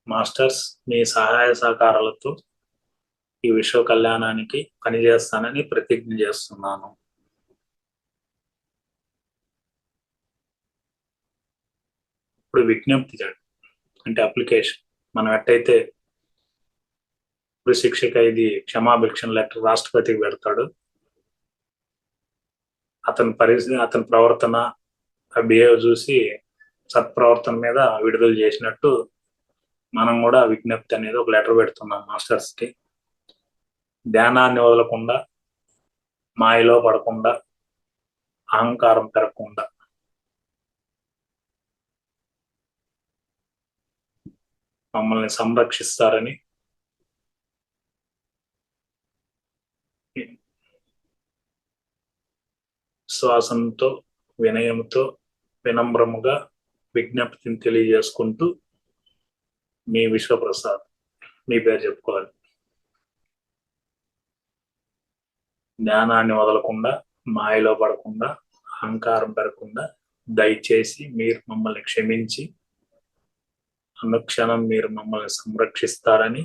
మాస్టర్స్ మీ సహాయ సహకారాలతో ఈ విశ్వ కళ్యాణానికి పనిచేస్తానని ప్రతిజ్ఞ చేస్తున్నాను. ఇప్పుడు విజ్ఞప్తి అంటే అప్లికేషన్. మనం ఎట్టయితే శిక్షక ఇది క్షమాభిక్షణ లెటర్ రాష్ట్రపతికి పెడతాడు, అతని ప్రవర్తన బిహేవ్ చూసి సత్ప్రవర్తన మీద విడుదల చేసినట్టు మనం కూడా విజ్ఞప్తి అనేది ఒక లెటర్ పెడుతున్నాం మాస్టర్స్ కి. ధ్యానాన్ని వదలకుండా, మాయలో పడకుండా, అహంకారం పెరగకుండా మమ్మల్ని సంరక్షిస్తారని విశ్వాసంతో వినయంతో వినమ్రముగా విజ్ఞప్తిని తెలియజేసుకుంటూ మీ విశ్వప్రసాద్. మీ పేరు చెప్పుకోవాలి. జ్ఞానాన్ని వదలకుండా, మాయలో పడకుండా, అహంకారం పెరగకుండా దయచేసి మీరు మమ్మల్ని క్షమించి అనుక్షణం మీరు మమ్మల్ని సంరక్షిస్తారని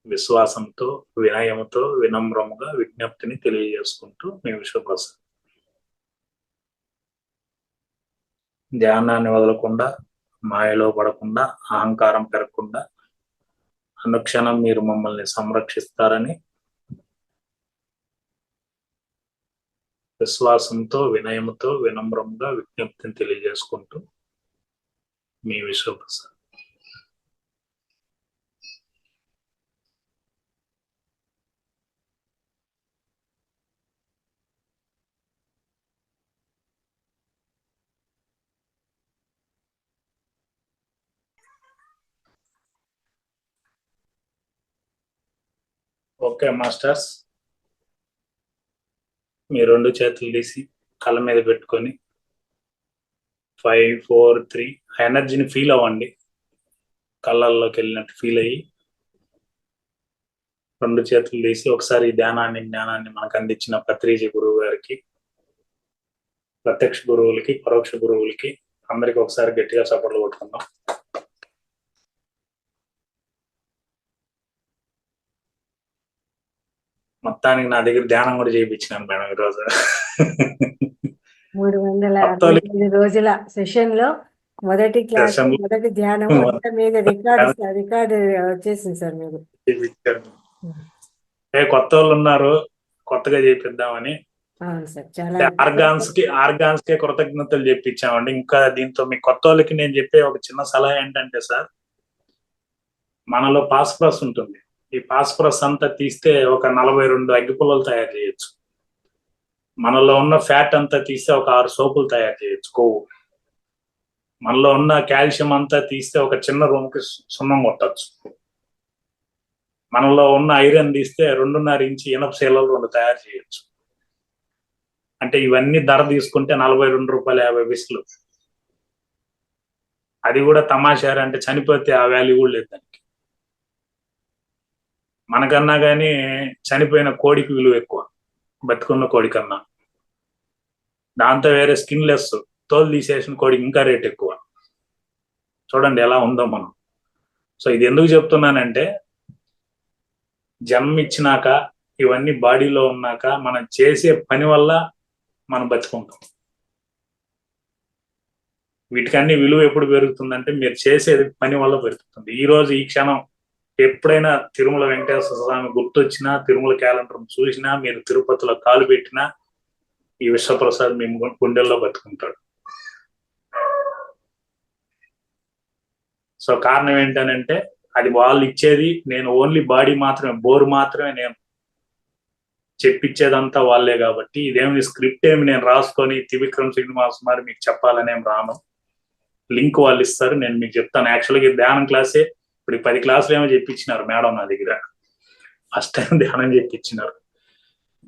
విశ్వాసంతో వినయంతో వినమ్రముగా విజ్ఞప్తిని తెలియజేసుకుంటూ మీ విశ్వప్రసాద్. ధ్యానాన్ని వదలకుండా, మాయలో పడకుండా, అహంకారం పెరగకుండా అనుక్షణం మీరు మమ్మల్ని సంరక్షిస్తారని విశ్వాసంతో వినయంతో వినమ్రంగా విజ్ఞప్తిని తెలియజేసుకుంటూ మీ విశ్వప్రసాద్. ఓకే మాస్టర్స్, మీ 2 చేతులు తీసి కళ్ళ మీద పెట్టుకొని 5, 4, 3 ఆ ఎనర్జీని ఫీల్ అవ్వండి. కళ్ళల్లోకి వెళ్ళినట్టు ఫీల్ అయ్యి 2 చేతులు తీసి ఒకసారి ఈ జ్ఞానాన్ని మనకు అందించిన పత్రిజీ గురువు గారికి, ప్రత్యక్ష గురువులకి, పరోక్ష గురువులకి అందరికి ఒకసారి గట్టిగా చప్పట్లు కొట్టుకుందాం. మొత్తానికి నా దగ్గర ధ్యానం కూడా చేయించినాను మేడం ఈరోజు. 365 రోజుల సెషన్ లో మొదటి క్లాస్, మొదటి ధ్యానం అంతా మీద రికార్డు వచ్చేసింది సార్. మీరు కొత్త వాళ్ళు ఉన్నారు, కొత్తగా చేపిద్దామని ఆర్గాన్స్ కే కృతజ్ఞతలు చెప్పించామండి. ఇంకా దీంతో మీ కొత్త వాళ్ళకి నేను చెప్పే ఒక చిన్న సలహా ఏంటంటే సార్, మనలో పాస్పరస్ ఉంటుంది. ఈ పాస్పరస్ అంతా తీస్తే ఒక 42 అగ్గిపుల్లలు తయారు చేయొచ్చు. మనలో ఉన్న ఫ్యాట్ అంతా తీస్తే ఒక 6 సోపులు తయారు చేయొచ్చు, కొవ్వు. మనలో ఉన్న కాల్షియం అంతా తీస్తే ఒక చిన్న రూమ్కి సున్నం కొట్టచ్చు. మనలో ఉన్న ఐరన్ తీస్తే 2.5 ఇంచు ఇనప శీలలు 2 తయారు చేయొచ్చు. అంటే ఇవన్నీ ధర తీసుకుంటే ₹42.50. అది కూడా తమాషారు, అంటే చనిపోతే ఆ వాల్యూ కూడా లేదు దానికి. మనకన్నా కానీ చనిపోయిన కోడికి విలువ ఎక్కువ బతుకున్న కోడి కన్నా. దాంతో వేరే స్కిన్లెస్ తోలు తీసేసిన కోడికి ఇంకా రేట్ ఎక్కువ. చూడండి ఎలా ఉందో మనం. సో ఇది ఎందుకు చెప్తున్నానంటే, జన్మ ఇచ్చినాక ఇవన్నీ బాడీలో ఉన్నాక మనం చేసే పని వల్ల మనం బతుకుంటాం. వీటికన్నీ విలువ ఎప్పుడు పెరుగుతుందంటే మీరు చేసేది పని వల్ల పెరుగుతుంది. ఈ రోజు ఈ క్షణం ఎప్పుడైనా తిరుమల వెంకటేశ్వర స్వామి గుర్తొచ్చినా, తిరుమల క్యాలెండర్ చూసినా, మీరు తిరుపతిలో కాలు పెట్టినా ఈ విశ్వప్రసాద్ మీ గుండెల్లో బతుకుంటాడు. సో కారణం ఏంటనంటే, అది వాళ్ళు ఇచ్చేది, నేను ఓన్లీ బాడీ మాత్రమే, బోర్ మాత్రమే నేను చెప్పిచ్చేదంతా వాళ్ళే. కాబట్టి ఇదేమి స్క్రిప్ట్ ఏమి నేను రాసుకొని త్రివిక్రమ్ శ్రీనివాస్ మరి మీకు చెప్పాలనేం రాను. లింక్ వాళ్ళు ఇస్తారు, నేను మీకు చెప్తాను. యాక్చువల్గా ధ్యానం క్లాసే ఇప్పుడు 10 క్లాసులు ఏమో చెప్పించినారు మేడం నా దగ్గర. ఫస్ట్ టైం ధ్యానం చెప్పించినారు.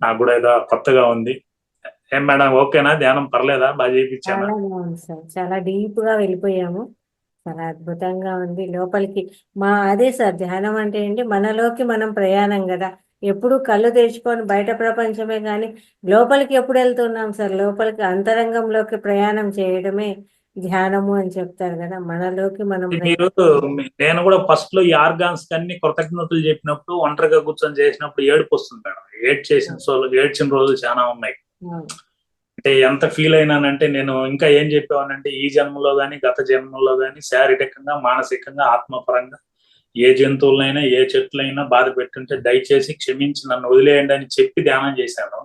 నాకు కూడా ఏదో కొత్తగా ఉంది. ఏం మేడం ఓకేనా? ధ్యానం పర్లేదా? బాగా చేయించాను. చాలా బాగుంది సార్, చాలా డీప్ గా వెళ్ళిపోయాము. చాలా అద్భుతంగా ఉంది లోపలికి. అదే సార్, ధ్యానం అంటే ఏంటి, మనలోకి మనం ప్రయాణం కదా. ఎప్పుడు కళ్ళు తెరుచుకొని బయట ప్రపంచమే కానీ లోపలికి ఎప్పుడు వెళ్తున్నాం సార్? లోపలికి అంతరంగంలోకి ప్రయాణం చేయడమే ధ్యానము అని చెప్తారు కదా. మనలోకి మనం నేను కూడా ఫస్ట్ లో ఈ ఆర్గాన్స్ కన్నీ కృతజ్ఞతలు చెప్పినప్పుడు ఒంటరిగా కూర్చొని చేసినప్పుడు ఏడుపు వస్తుంది మేడం. ఏడ్చిన రోజులు చాలా ఉన్నాయి. అంటే ఎంత ఫీల్ అయినానంటే, నేను ఇంకా ఏం చెప్పేవానంటే, ఈ జన్మలో గానీ గత జన్మలో గానీ శారీరకంగా, మానసికంగా, ఆత్మపరంగా ఏ జంతువులైనా ఏ చెట్లైనా బాధ పెట్టుంటే దయచేసి క్షమించి నన్ను వదిలేయండి అని చెప్పి ధ్యానం చేశాను.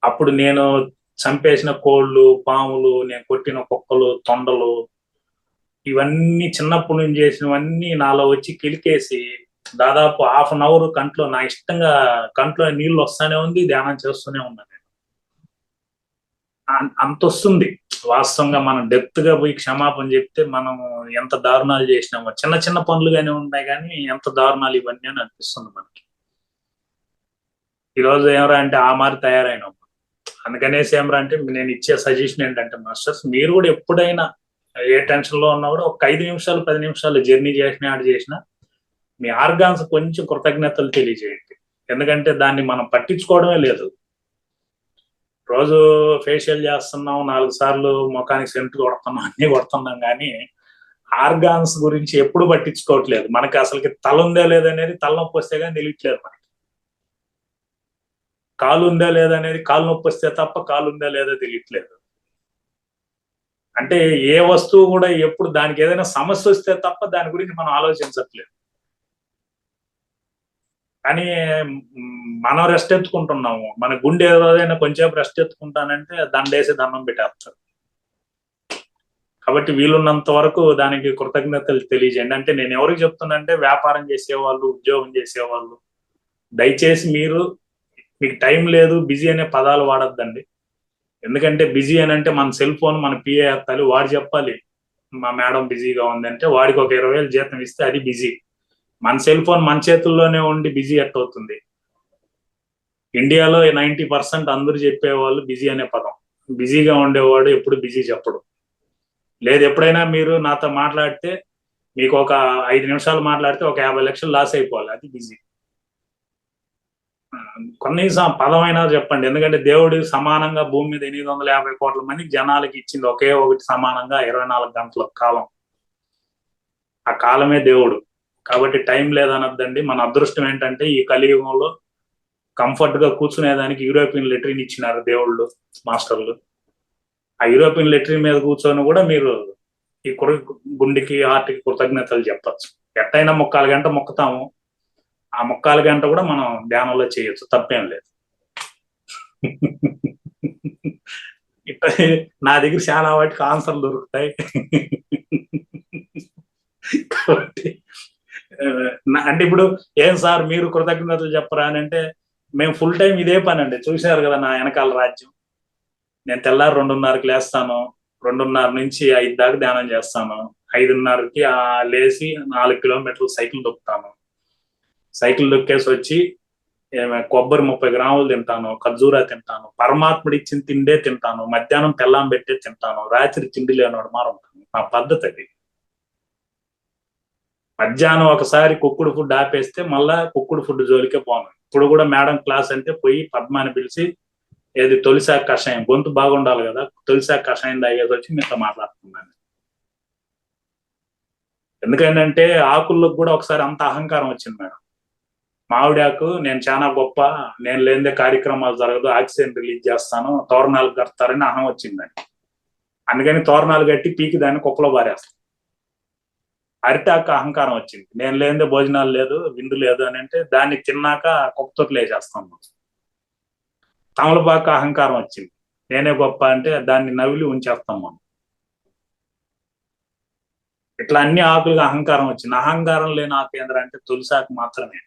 అప్పుడు నేను చంపేసిన కోళ్ళు, పాములు, నేను కొట్టిన కుక్కలు, తొండలు, ఇవన్నీ చిన్నప్పటి నుంచి చేసినవన్నీ నాలో వచ్చి కిలికేసి దాదాపు 1/2 అవర్ కంట్లో నా ఇష్టంగా కంట్లో నీళ్ళు వస్తానే ఉంది. ధ్యానం చేస్తూనే ఉన్నాను. నేను అంత వస్తుంది. వాస్తవంగా మనం డెప్త్ గా పోయి క్షమాపణ చెప్తే మనం ఎంత దారుణాలు చేసినామో, చిన్న చిన్న పనులుగానే ఉన్నాయి కానీ ఎంత దారుణాలు ఇవన్నీ అని అనిపిస్తుంది మనకి. ఈరోజు ఏమరా అంటే ఆ మారి తయారైనాం. అందుకనేసి ఏమరా అంటే నేను ఇచ్చే సజెషన్ ఏంటంటే మాస్టర్స్, మీరు కూడా ఎప్పుడైనా ఏ టెన్షన్ లో ఉన్నా కూడా ఒక 5 నిమిషాలు 10 నిమిషాలు జర్నీ చేసినా యాడ్ చేసినా మీ ఆర్గాన్స్ కొంచెం కృతజ్ఞతలు తెలియజేయండి. ఎందుకంటే దాన్ని మనం పట్టించుకోవడమే లేదు. రోజు ఫేషియల్ చేస్తున్నాం, 4 సార్లు ముఖానికి సెంట్ కొడుతున్నాం, అన్ని కొడుతున్నాం, కానీ ఆర్గాన్స్ గురించి ఎప్పుడు పట్టించుకోవట్లేదు. మనకి అసలుకి తల ఉందా లేదనేది తలనొప్పి వస్తే కానీ తెలియట్లేదు మనకి. కాలు ఉందా లేదనేది కాలు నొప్పి వస్తే తప్ప కాలు ఉందా లేదో తెలియట్లేదు. అంటే ఏ వస్తువు కూడా ఎప్పుడు దానికి ఏదైనా సమస్య వస్తే తప్ప దాని గురించి మనం ఆలోచించట్లేదు. కానీ మనం రెస్ట్ ఎత్తుకుంటున్నాము. మన గుండె ఏదైనా కొంచెం రెస్ట్ ఎత్తుకుంటానంటే దండేసి దండం పెట్టేస్తారు. కాబట్టి వీలున్నంత వరకు దానికి కృతజ్ఞతలు తెలియజేయండి. అంటే నేను ఎవరికి చెప్తున్నానంటే వ్యాపారం చేసేవాళ్ళు, ఉద్యోగం చేసేవాళ్ళు, దయచేసి మీకు టైం లేదు, బిజీ అనే పదాలు వాడొద్దండి. ఎందుకంటే బిజీ అని అంటే మన సెల్ ఫోన్ మన పిఏ ఎత్తాలి, వాడు చెప్పాలి మా మేడం బిజీగా ఉందంటే వాడికి ఒక 20,000 జీతం ఇస్తే అది బిజీ. మన సెల్ ఫోన్ మన చేతుల్లోనే ఉండి బిజీ ఎట్టవుతుంది? ఇండియాలో 90% అందరూ చెప్పేవాళ్ళు బిజీ అనే పదం. బిజీగా ఉండేవాడు ఎప్పుడు బిజీ చెప్పడు. లేదు, ఎప్పుడైనా మీరు నాతో మాట్లాడితే మీకు ఒక 5 నిమిషాలు మాట్లాడితే ఒక 50 లక్షలు లాస్ అయిపోవాలి, అది బిజీ. కనీసం పదమైనా చెప్పండి. ఎందుకంటే దేవుడు సమానంగా భూమి మీద 850 కోట్ల మంది జనాలకి ఇచ్చింది ఒకే ఒకటి సమానంగా 24 గంటల కాలం. ఆ కాలమే దేవుడు. కాబట్టి టైం లేదనొద్దండి. మన అదృష్టం ఏంటంటే ఈ కలియుగంలో కంఫర్ట్ గా కూర్చునేదానికి యూరోపియన్ లెట్రిన్ ఇచ్చినారు దేవుళ్ళు, మాస్టర్లు. ఆ యూరోపియన్ లెట్రిన్ మీద కూర్చొని కూడా మీరు ఈ గుండెకి హార్ట్కి కృతజ్ఞతలు చెప్పచ్చు. ఎట్టయినా 3/4 గంట మొక్కుతాము, ఆ 3/4 గంట కూడా మనం ధ్యానంలో చేయొచ్చు, తప్పేం లేదు. ఇట్లా నా దగ్గర చాలా వాటికి ఆన్సర్లు దొరుకుతాయి. కాబట్టి అంటే ఇప్పుడు ఏం సార్ మీరు కృతజ్ఞతలు చెప్పరా అని అంటే, మేము ఫుల్ టైం ఇదే పని అండి. చూశారు కదా నా వెనకాల రాజ్యం. నేను తెల్లారి 2:30కి లేస్తాను, 2:30 నుంచి 5 దాకా ధ్యానం చేస్తాను. 5:30కి లేచి 4 కిలోమీటర్లు సైకిల్ దొక్కుతాను. సైకిల్ దొక్కేసి వచ్చి కొబ్బరి 30 గ్రాములు తింటాను, ఖర్జూరా తింటాను, పరమాత్ముడు ఇచ్చిన తిండే తింటాను, మధ్యాహ్నం తెల్లాం పెట్టే తింటాను, రాత్రి తిండి లేనివాడు మారు ఉంటాను. నా పద్ధతి అది. మధ్యాహ్నం ఒకసారి కుక్కుడు ఫుడ్ ఆపేస్తే మళ్ళా కుక్కుడు ఫుడ్ జోలికే పోను. ఇప్పుడు కూడా మేడం క్లాస్ అంటే పోయి పద్మాని పిలిచి ఏది తొలిసాక కషాయం, గొంతు బాగుండాలి కదా, తొలిసాక కషాయం తాగేసి వచ్చి మీతో మాట్లాడుతున్నాను. ఎందుకంటే ఆకుల్లో కూడా ఒకసారి అంత అహంకారం వచ్చింది మేడం. మామిడాకు నేను చాలా గొప్ప, నేను లేనిదే కార్యక్రమాలు జరగదు, ఆక్సిజన్ రిలీజ్ చేస్తాను, తోరణాలు కడతారని అహం వచ్చిందని. అందుకని తోరణాలు కట్టి పీకి దాన్ని కుప్పలో పారేస్తాను. అరిటాకు అహంకారం వచ్చింది, నేను లేనిదే భోజనాలు లేదు, విందు లేదు అని అంటే దాన్ని తిన్నాక కుప్పతోటి లేచేస్తాను. తమలపాకు అహంకారం వచ్చింది, నేనే గొప్ప అంటే దాన్ని నవిలి ఉంచేస్తాం మనం. ఇట్లా అన్ని ఆకులుగా అహంకారం వచ్చింది. అహంకారం లేని ఆకు ఏంటంటే తులసాకు మాత్రమే.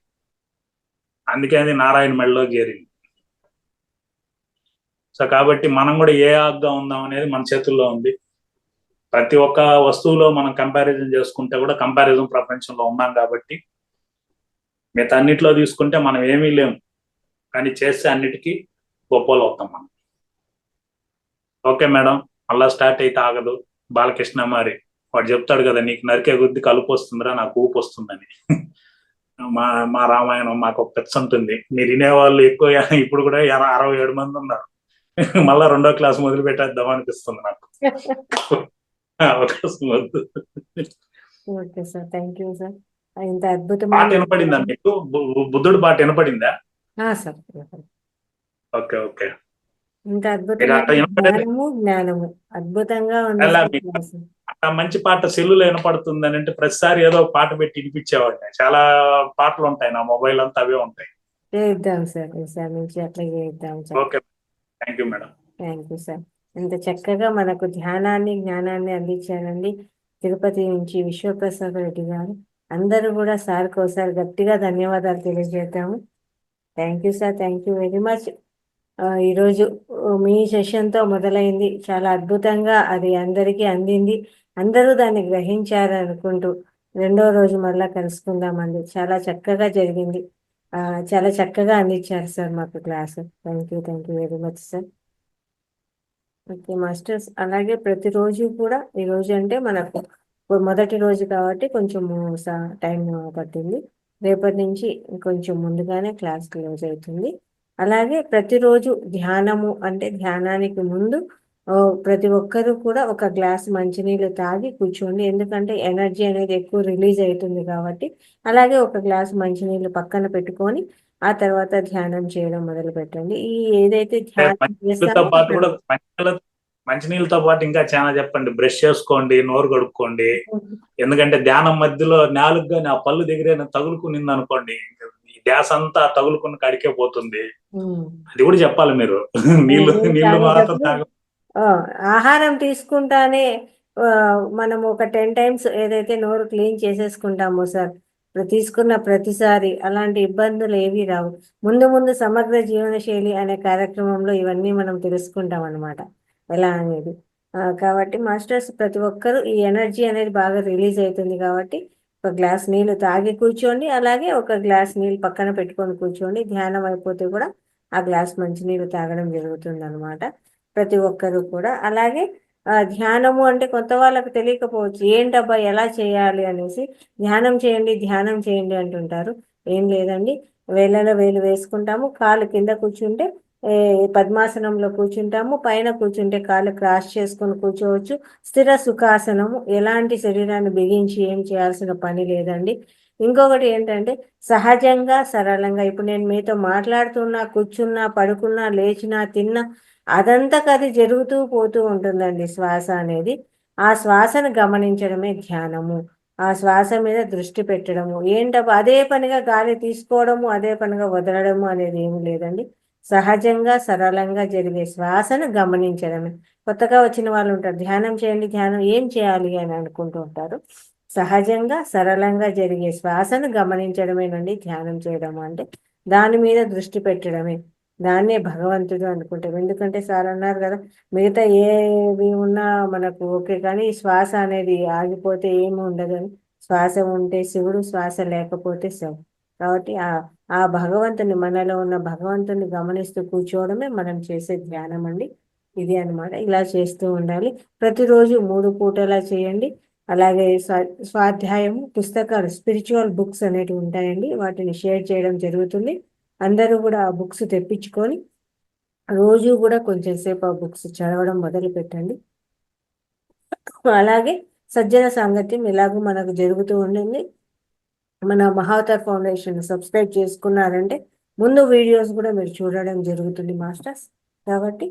అందుకే అది నారాయణ మెడలో చేరింది. సో కాబట్టి మనం కూడా ఏ ఆకుగా ఉందాం అనేది మన చేతుల్లో ఉంది. ప్రతి ఒక్క వస్తువులో మనం కంపారిజన్ చేసుకుంటే కూడా కంపారిజన్ ప్రపంచంలో ఉన్నాం కాబట్టి మిగతా అన్నిట్లో తీసుకుంటే మనం ఏమీ లేము, కానీ చేస్తే అన్నిటికీ గొప్పలు అవుతాం మనం. ఓకే మేడం, మళ్ళా స్టార్ట్ అయితే ఆగదు. బాలకృష్ణ మరి వాడు చెప్తాడు కదా, నీకు నరికే కొద్ది కలుపు వస్తుందిరా, నాకు ఊపు వస్తుందని. మా రామాయణం మాకు ఒక పెచ్చ ఉంటుంది. మీరు వినేవాళ్ళు ఎక్కువ, ఇప్పుడు కూడా 67 మంది ఉన్నారు. మళ్ళా 2వ క్లాస్ మొదలు పెట్టేద్దాం అనిపిస్తుంది నాకు. అవకాశం వద్దు. Okay sir, thank you sir. ఇంత పాట అద్భుతమైన వినపడిందా మీకు? బుద్ధుడు పాట వినపడిందా? Sir, okay okay. ఇంత అద్భుతమైన జ్ఞానము అద్భుతంగా ఉంది సార్. ఆ మంచి పాట సెల్లులో వినపడుతుంది అని అంటే ప్రతిసారి ఏదో ఒక పాట పెట్టి వినిపించేవాడిని. చాలా పాటలు ఉంటాయి, నా మొబైల్ అంతా అవే ఉంటాయి. చేద్దాం సార్, ఈసారి నుంచి అట్లా చేద్దాం sir. Okay, thank you madam. Thank you sir. ఇంత చక్కగా మనకు జ్ఞానాన్ని అందించారండి తిరుపతి నుంచి విశ్వప్రసాద్ రెడ్డి గారు. అందరూ కూడా సార్కి ఒకసారి గట్టిగా ధన్యవాదాలు తెలియజేద్దాము. Thank you sir, thank you very much. ఈరోజు మీ సెషన్తో మొదలైంది, చాలా అద్భుతంగా అది అందరికీ అందింది, అందరూ దాన్ని గ్రహించారు అనుకుంటూ రెండో రోజు మళ్ళా కలుసుకుందామండి. చాలా చక్కగా జరిగింది, చాలా చక్కగా అందించారు సార్ మాకు class. Thank you very much sir. Okay masters, అలాగే ప్రతిరోజు కూడా ఈరోజు అంటే మనకు మొదటి రోజు కాబట్టి కొంచెం టైం పట్టింది, రేపటి నుంచి కొంచెం ముందుగానే క్లాస్ క్లోజ్ అవుతుంది. అలాగే ప్రతిరోజు ధ్యానము అంటే ధ్యానానికి ముందు ప్రతి ఒక్కరూ కూడా ఒక గ్లాస్ మంచినీళ్ళు తాగి కూర్చోండి, ఎందుకంటే ఎనర్జీ అనేది ఎక్కువ రిలీజ్ అవుతుంది కాబట్టి. అలాగే ఒక గ్లాస్ మంచినీళ్ళు పక్కన పెట్టుకొని ఆ తర్వాత ధ్యానం చేయడం మొదలు పెట్టండి. ఈ ఏదైతే ధ్యానం మంచినీళ్ళతో పాటు కూడా మంచినీళ్ళతో పాటు ఇంకా చాలా చెప్పండి. బ్రష్ చేసుకోండి, నోరు కడుక్కోండి, ఎందుకంటే ధ్యానం మధ్యలో నాలుగుగా నా పళ్ళు దగ్గర తగులుకునింది అనుకోండి, ఈ ధ్యాస అంతా తగులుకుని కడికే పోతుంది. అది కూడా చెప్పాలి మీరు. నీళ్లు మాత్రం తాగ. ఆహారం తీసుకుంటానే మనం ఒక 10 times ఏదైతే నోరు క్లీన్ చేసేసుకుంటామో సార్, తీసుకున్న ప్రతిసారి అలాంటి ఇబ్బందులు ఏవి రావు. ముందు సమగ్ర జీవన శైలి అనే కార్యక్రమంలో ఇవన్నీ మనం తెలుసుకుంటాం అన్నమాట, ఎలా అనేది. కాబట్టి మాస్టర్స్ ప్రతి ఒక్కరూ ఈ ఎనర్జీ అనేది బాగా రిలీజ్ అవుతుంది కాబట్టి ఒక గ్లాస్ నీళ్ళు తాగి కూర్చోండి, అలాగే ఒక గ్లాస్ నీళ్ళు పక్కన పెట్టుకొని కూర్చోండి. ధ్యానం అయిపోతే కూడా ఆ గ్లాస్ మంచినీళ్ళు తాగడం జరుగుతుంది అనమాట ప్రతి ఒక్కరూ కూడా. అలాగే ధ్యానము అంటే కొత్త వాళ్ళకు తెలియకపోవచ్చు, ఏంటబ్బా ఎలా చేయాలి అనేసి. ధ్యానం చేయండి అంటుంటారు. ఏం లేదండి, వేళ్ళలో వేలు వేసుకుంటాము, కాలు కింద కూర్చుంటే పద్మాసనంలో కూర్చుంటాము, పైన కూర్చుంటే కాళ్ళు క్రాస్ చేసుకొని కూర్చోవచ్చు. స్థిర సుఖాసనము, ఎలాంటి శరీరాన్ని బిగించి ఏం చేయాల్సిన పని లేదండి. ఇంకొకటి ఏంటంటే సహజంగా సరళంగా, ఇప్పుడు నేను మీతో మాట్లాడుతున్నా, కూర్చున్నా, పడుకున్నా, లేచినా, తిన్నా, అదంతకది జరుగుతూ పోతూ ఉంటుందండి శ్వాస అనేది. ఆ శ్వాసను గమనించడమే ధ్యానము, ఆ శ్వాస మీద దృష్టి పెట్టడము. ఏంటబ్బా అదే పనిగా గాలి తీసుకోవడము, అదే పనిగా వదలడము అనేది ఏమి లేదండి. సహజంగా సరళంగా జరిగే శ్వాసను గమనించడమే. కొత్తగా వచ్చిన వాళ్ళు ఉంటారు, ధ్యానం చేయండి, ధ్యానం ఏం చేయాలి అని అనుకుంటూ ఉంటారు. సహజంగా సరళంగా జరిగే శ్వాసను గమనించడమేనండి ధ్యానం చేయడం అంటే. దాని మీద దృష్టి పెట్టడమే, దాన్నే భగవంతుడు అనుకుంటాం. ఎందుకంటే సార్ అన్నారు కదా, మిగతా ఏవి ఉన్నా మనకు ఓకే, కానీ శ్వాస అనేది ఆగిపోతే ఏమి ఉండదని. శ్వాస ఉంటే శివుడు, శ్వాస లేకపోతే శవం. కాబట్టి ఆ భగవంతుని, మనలో ఉన్న భగవంతుని గమనిస్తూ కూర్చోవడమే మనం చేసే ధ్యానం అండి. ఇది అన్నమాట, ఇలా చేస్తూ ఉండాలి. ప్రతిరోజు 3 పూటలా చేయండి. అలాగే స్వాధ్యాయం పుస్తకాలు, స్పిరిచువల్ బుక్స్ అనేటివి ఉంటాయండి, వాటిని షేర్ చేయడం జరుగుతుంది. అందరూ కూడా ఆ బుక్స్ తెప్పించుకొని రోజు కూడా కొంచెం సేపు ఆ బుక్స్ చదవడం మొదలు పెట్టండి. అలాగే సజ్జన సాంగత్యం ఎలాగో మనకు జరుగుతూ ఉండింది. మన మహావతార్ ఫౌండేషన్ సబ్స్క్రైబ్ చేసుకున్నారంటే ముందు వీడియోస్ కూడా మీరు చూడడం జరుగుతుంది మాస్టర్స్, కాబట్టి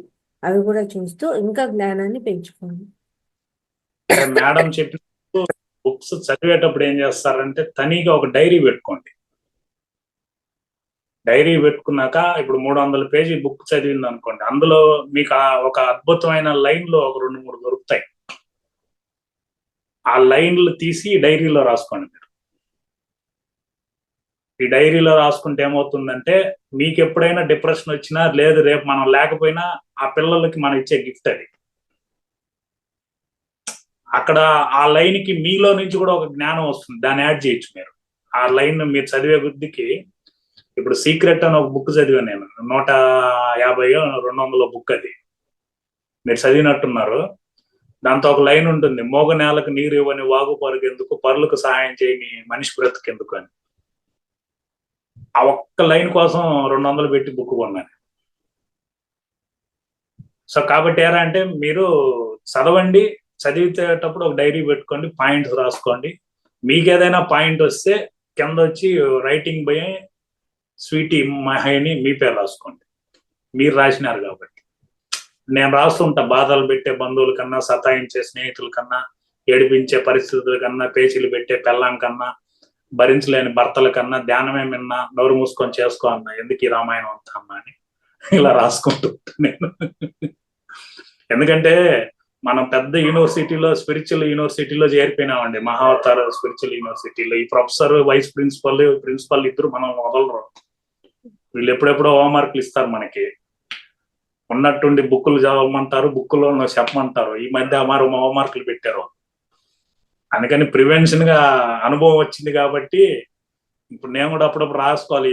అవి కూడా చూస్తూ ఇంకా జ్ఞానాన్ని పెంచుకోండి. మేడం చెప్పినప్పుడు బుక్స్ చదివేటప్పుడు ఏం చేస్తారంటే తనీగా ఒక డైరీ పెట్టుకోండి. డైరీ పెట్టుకున్నాక ఇప్పుడు 300 పేజీ బుక్ చదివింది అనుకోండి, అందులో మీకు ఒక అద్భుతమైన లైన్లు ఒక 2-3 దొరుకుతాయి. ఆ లైన్లు తీసి డైరీలో రాసుకోండి మీరు. ఈ డైరీలో రాసుకుంటే ఏమవుతుందంటే మీకు ఎప్పుడైనా డిప్రెషన్ వచ్చినా, లేదు రేపు మనం లేకపోయినా, ఆ పిల్లలకి మనం ఇచ్చే గిఫ్ట్ అది. అక్కడ ఆ లైన్ కి మీలో నుంచి కూడా ఒక జ్ఞానం వస్తుంది, దాన్ని యాడ్ చేయొచ్చు మీరు. ఆ లైన్ మీరు చదివే బుద్ధికి, ఇప్పుడు సీక్రెట్ అని ఒక బుక్ చదివాను నేను, 150-200 బుక్, అది మీరు చదివినట్టున్నారు. దాంతో ఒక లైన్ ఉంటుంది, మోగ నేలకు నీరు ఇవ్వని వాగు పరుగెందుకు, పరులకు సహాయం చేయని మనిషి బ్రతుకెందుకు అని. ఆ ఒక్క లైన్ కోసం 200 పెట్టి బుక్ కొన్నాను. సో కాబట్టి ఏరా అంటే మీరు చదవండి, చదివేటప్పుడు ఒక డైరీ పెట్టుకోండి, పాయింట్స్ రాసుకోండి. మీకు ఏదైనా పాయింట్ వస్తే కింద వచ్చి రైటింగ్ బై స్వీటీ మహేని మీ పేరు రాసుకోండి, మీరు రాసినారు కాబట్టి. నేను రాస్తుంటా, బాధలు పెట్టే బంధువుల కన్నా, సతాయించే స్నేహితుల కన్నా, ఏడిపించే పరిస్థితుల కన్నా, పేచీలు పెట్టే పెళ్ళాం కన్నా, భరించలేని భర్తల కన్నా ధ్యానమే మిన్నా, నోరు మూసుకొని చేసుకో అన్న, ఎందుకు ఈ రామాయణం అంతా అన్నా అని ఇలా రాసుకుంటూ నేను. ఎందుకంటే మనం పెద్ద యూనివర్సిటీలో, స్పిరిచువల్ యూనివర్సిటీలో చేరిపోయినామండి, మహావతార స్పిరిచువల్ యూనివర్సిటీలో. ఈ ప్రొఫెసర్, వైస్ ప్రిన్సిపల్ ఇద్దరు మనం వదలరు. వీళ్ళు ఎప్పుడెప్పుడో హోంవర్క్లు ఇస్తారు మనకి. ఉన్నట్టుండి బుక్కులు చదవమంటారు, బుక్కులో చెప్పమంటారు. ఈ మధ్య హోంవర్క్లు పెట్టారు. అందుకని ప్రివెన్షన్ గా అనుభవం వచ్చింది కాబట్టి ఇప్పుడు నేను కూడా అప్పుడప్పుడు రాసుకోవాలి.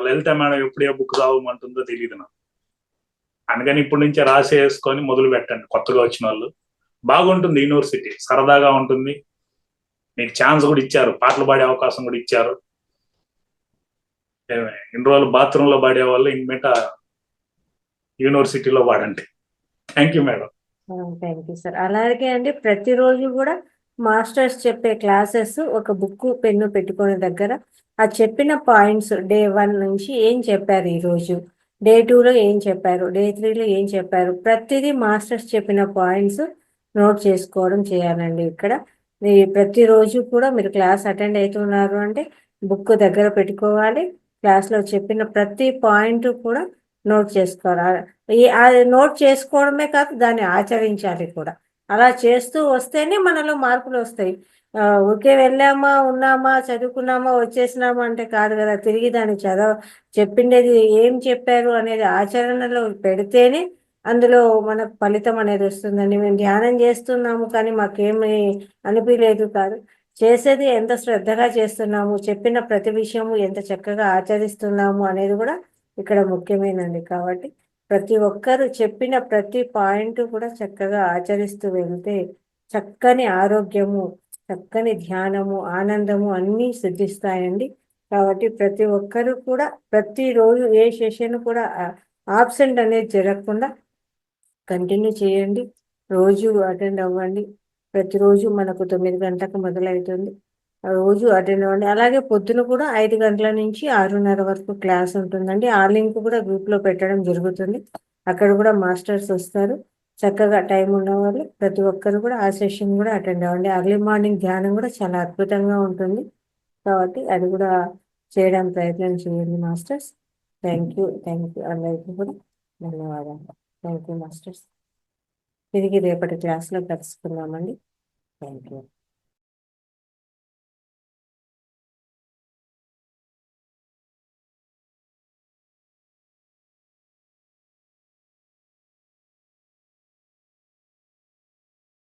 లలిత మేడం ఎప్పుడు ఏ బుక్ చదవమంటుందో తెలియదు నాకు. అందుకని ఇప్పటి నుంచే రాసేసుకొని మొదలు పెట్టండి. కొత్తగా వచ్చిన వాళ్ళు బాగుంటుంది, యూనివర్సిటీ సరదాగా ఉంటుంది. మీకు ఛాన్స్ కూడా ఇచ్చారు, పాటలు పాడే అవకాశం కూడా ఇచ్చారు. ఇన్ని రోజులు బాత్రూంలో పాడే వాళ్ళు ఇంకమిట యూనివర్సిటీలో పాడండి. Thank you madam. Thank you sir. అలాగే అండి, ప్రతిరోజు కూడా మాస్టర్స్ చెప్పే క్లాసెస్ ఒక బుక్ పెన్ను పెట్టుకునే దగ్గర ఆ చెప్పిన పాయింట్స్ డే 1 నుంచి ఏం చెప్పారు, ఈరోజు డే 2లో ఏం చెప్పారు, డే 3లో ఏం చెప్పారు, ప్రతిదీ మాస్టర్స్ చెప్పిన పాయింట్స్ నోట్ చేసుకోవడం చేయాలండి. ఇక్కడ ప్రతిరోజు కూడా మీరు క్లాస్ అటెండ్ అవుతున్నారు అంటే బుక్ దగ్గర పెట్టుకోవాలి. క్లాస్లో చెప్పిన ప్రతి పాయింట్ కూడా నోట్ చేసుకోవాలి. అది నోట్ చేసుకోవడమే కాదు, దాన్ని ఆచరించాలి కూడా. అలా చేస్తూ వస్తేనే మనలో మార్పులు వస్తాయి. ఊరికే వెళ్ళామా, ఉన్నామా, చదువుకున్నామా, వచ్చేసినామా అంటే కాదు కదా. తిరిగి దాన్ని చెప్పిండేది ఏం చెప్పారు అనేది ఆచరణలో పెడితేనే అందులో మనకు ఫలితం అనేది వస్తుందండి. మేము ధ్యానం చేస్తున్నాము కానీ మాకేమీ అనిపించలేదు కాదు, చేసేది ఎంత శ్రద్ధగా చేస్తున్నాము, చెప్పిన ప్రతి విషయము ఎంత చక్కగా ఆచరిస్తున్నాము అనేది కూడా ఇక్కడ ముఖ్యమైనది. కాబట్టి ప్రతి ఒక్కరు చెప్పిన ప్రతి పాయింట్ కూడా చక్కగా ఆచరిస్తూ వెళ్తే చక్కని ఆరోగ్యము, చక్కని ధ్యానము, ఆనందము అన్నీ సిద్ధిస్తాయండి. కాబట్టి ప్రతి ఒక్కరు కూడా ప్రతిరోజు ఏ సెషన్ కూడా ఆబ్సెంట్ అనేది జరగకుండా కంటిన్యూ చేయండి. రోజు అటెండ్ అవ్వండి. ప్రతిరోజు మనకు 9 గంటలకు మొదలవుతుంది. రోజు అటెండ్ అవ్వండి. అలాగే పొద్దున కూడా 5 గంటల నుంచి 6:30 వరకు క్లాస్ ఉంటుందండి. ఆ లింక్ కూడా గ్రూప్లో పెట్టడం జరుగుతుంది. అక్కడ కూడా మాస్టర్స్ వస్తారు. చక్కగా టైం ఉన్నవాళ్ళు ప్రతి ఒక్కరు కూడా ఆ సెషన్ కూడా అటెండ్ అవ్వండి. అర్లీ మార్నింగ్ ధ్యానం కూడా చాలా అద్భుతంగా ఉంటుంది. కాబట్టి అది కూడా చేయడానికి ప్రయత్నం చేయండి మాస్టర్స్. థ్యాంక్ యూ అందరికీ కూడా ధన్యవాదాలు. Thank you masters. తిరిగి రేపటి క్లాస్లో కలుసుకుందామండి. Thank you.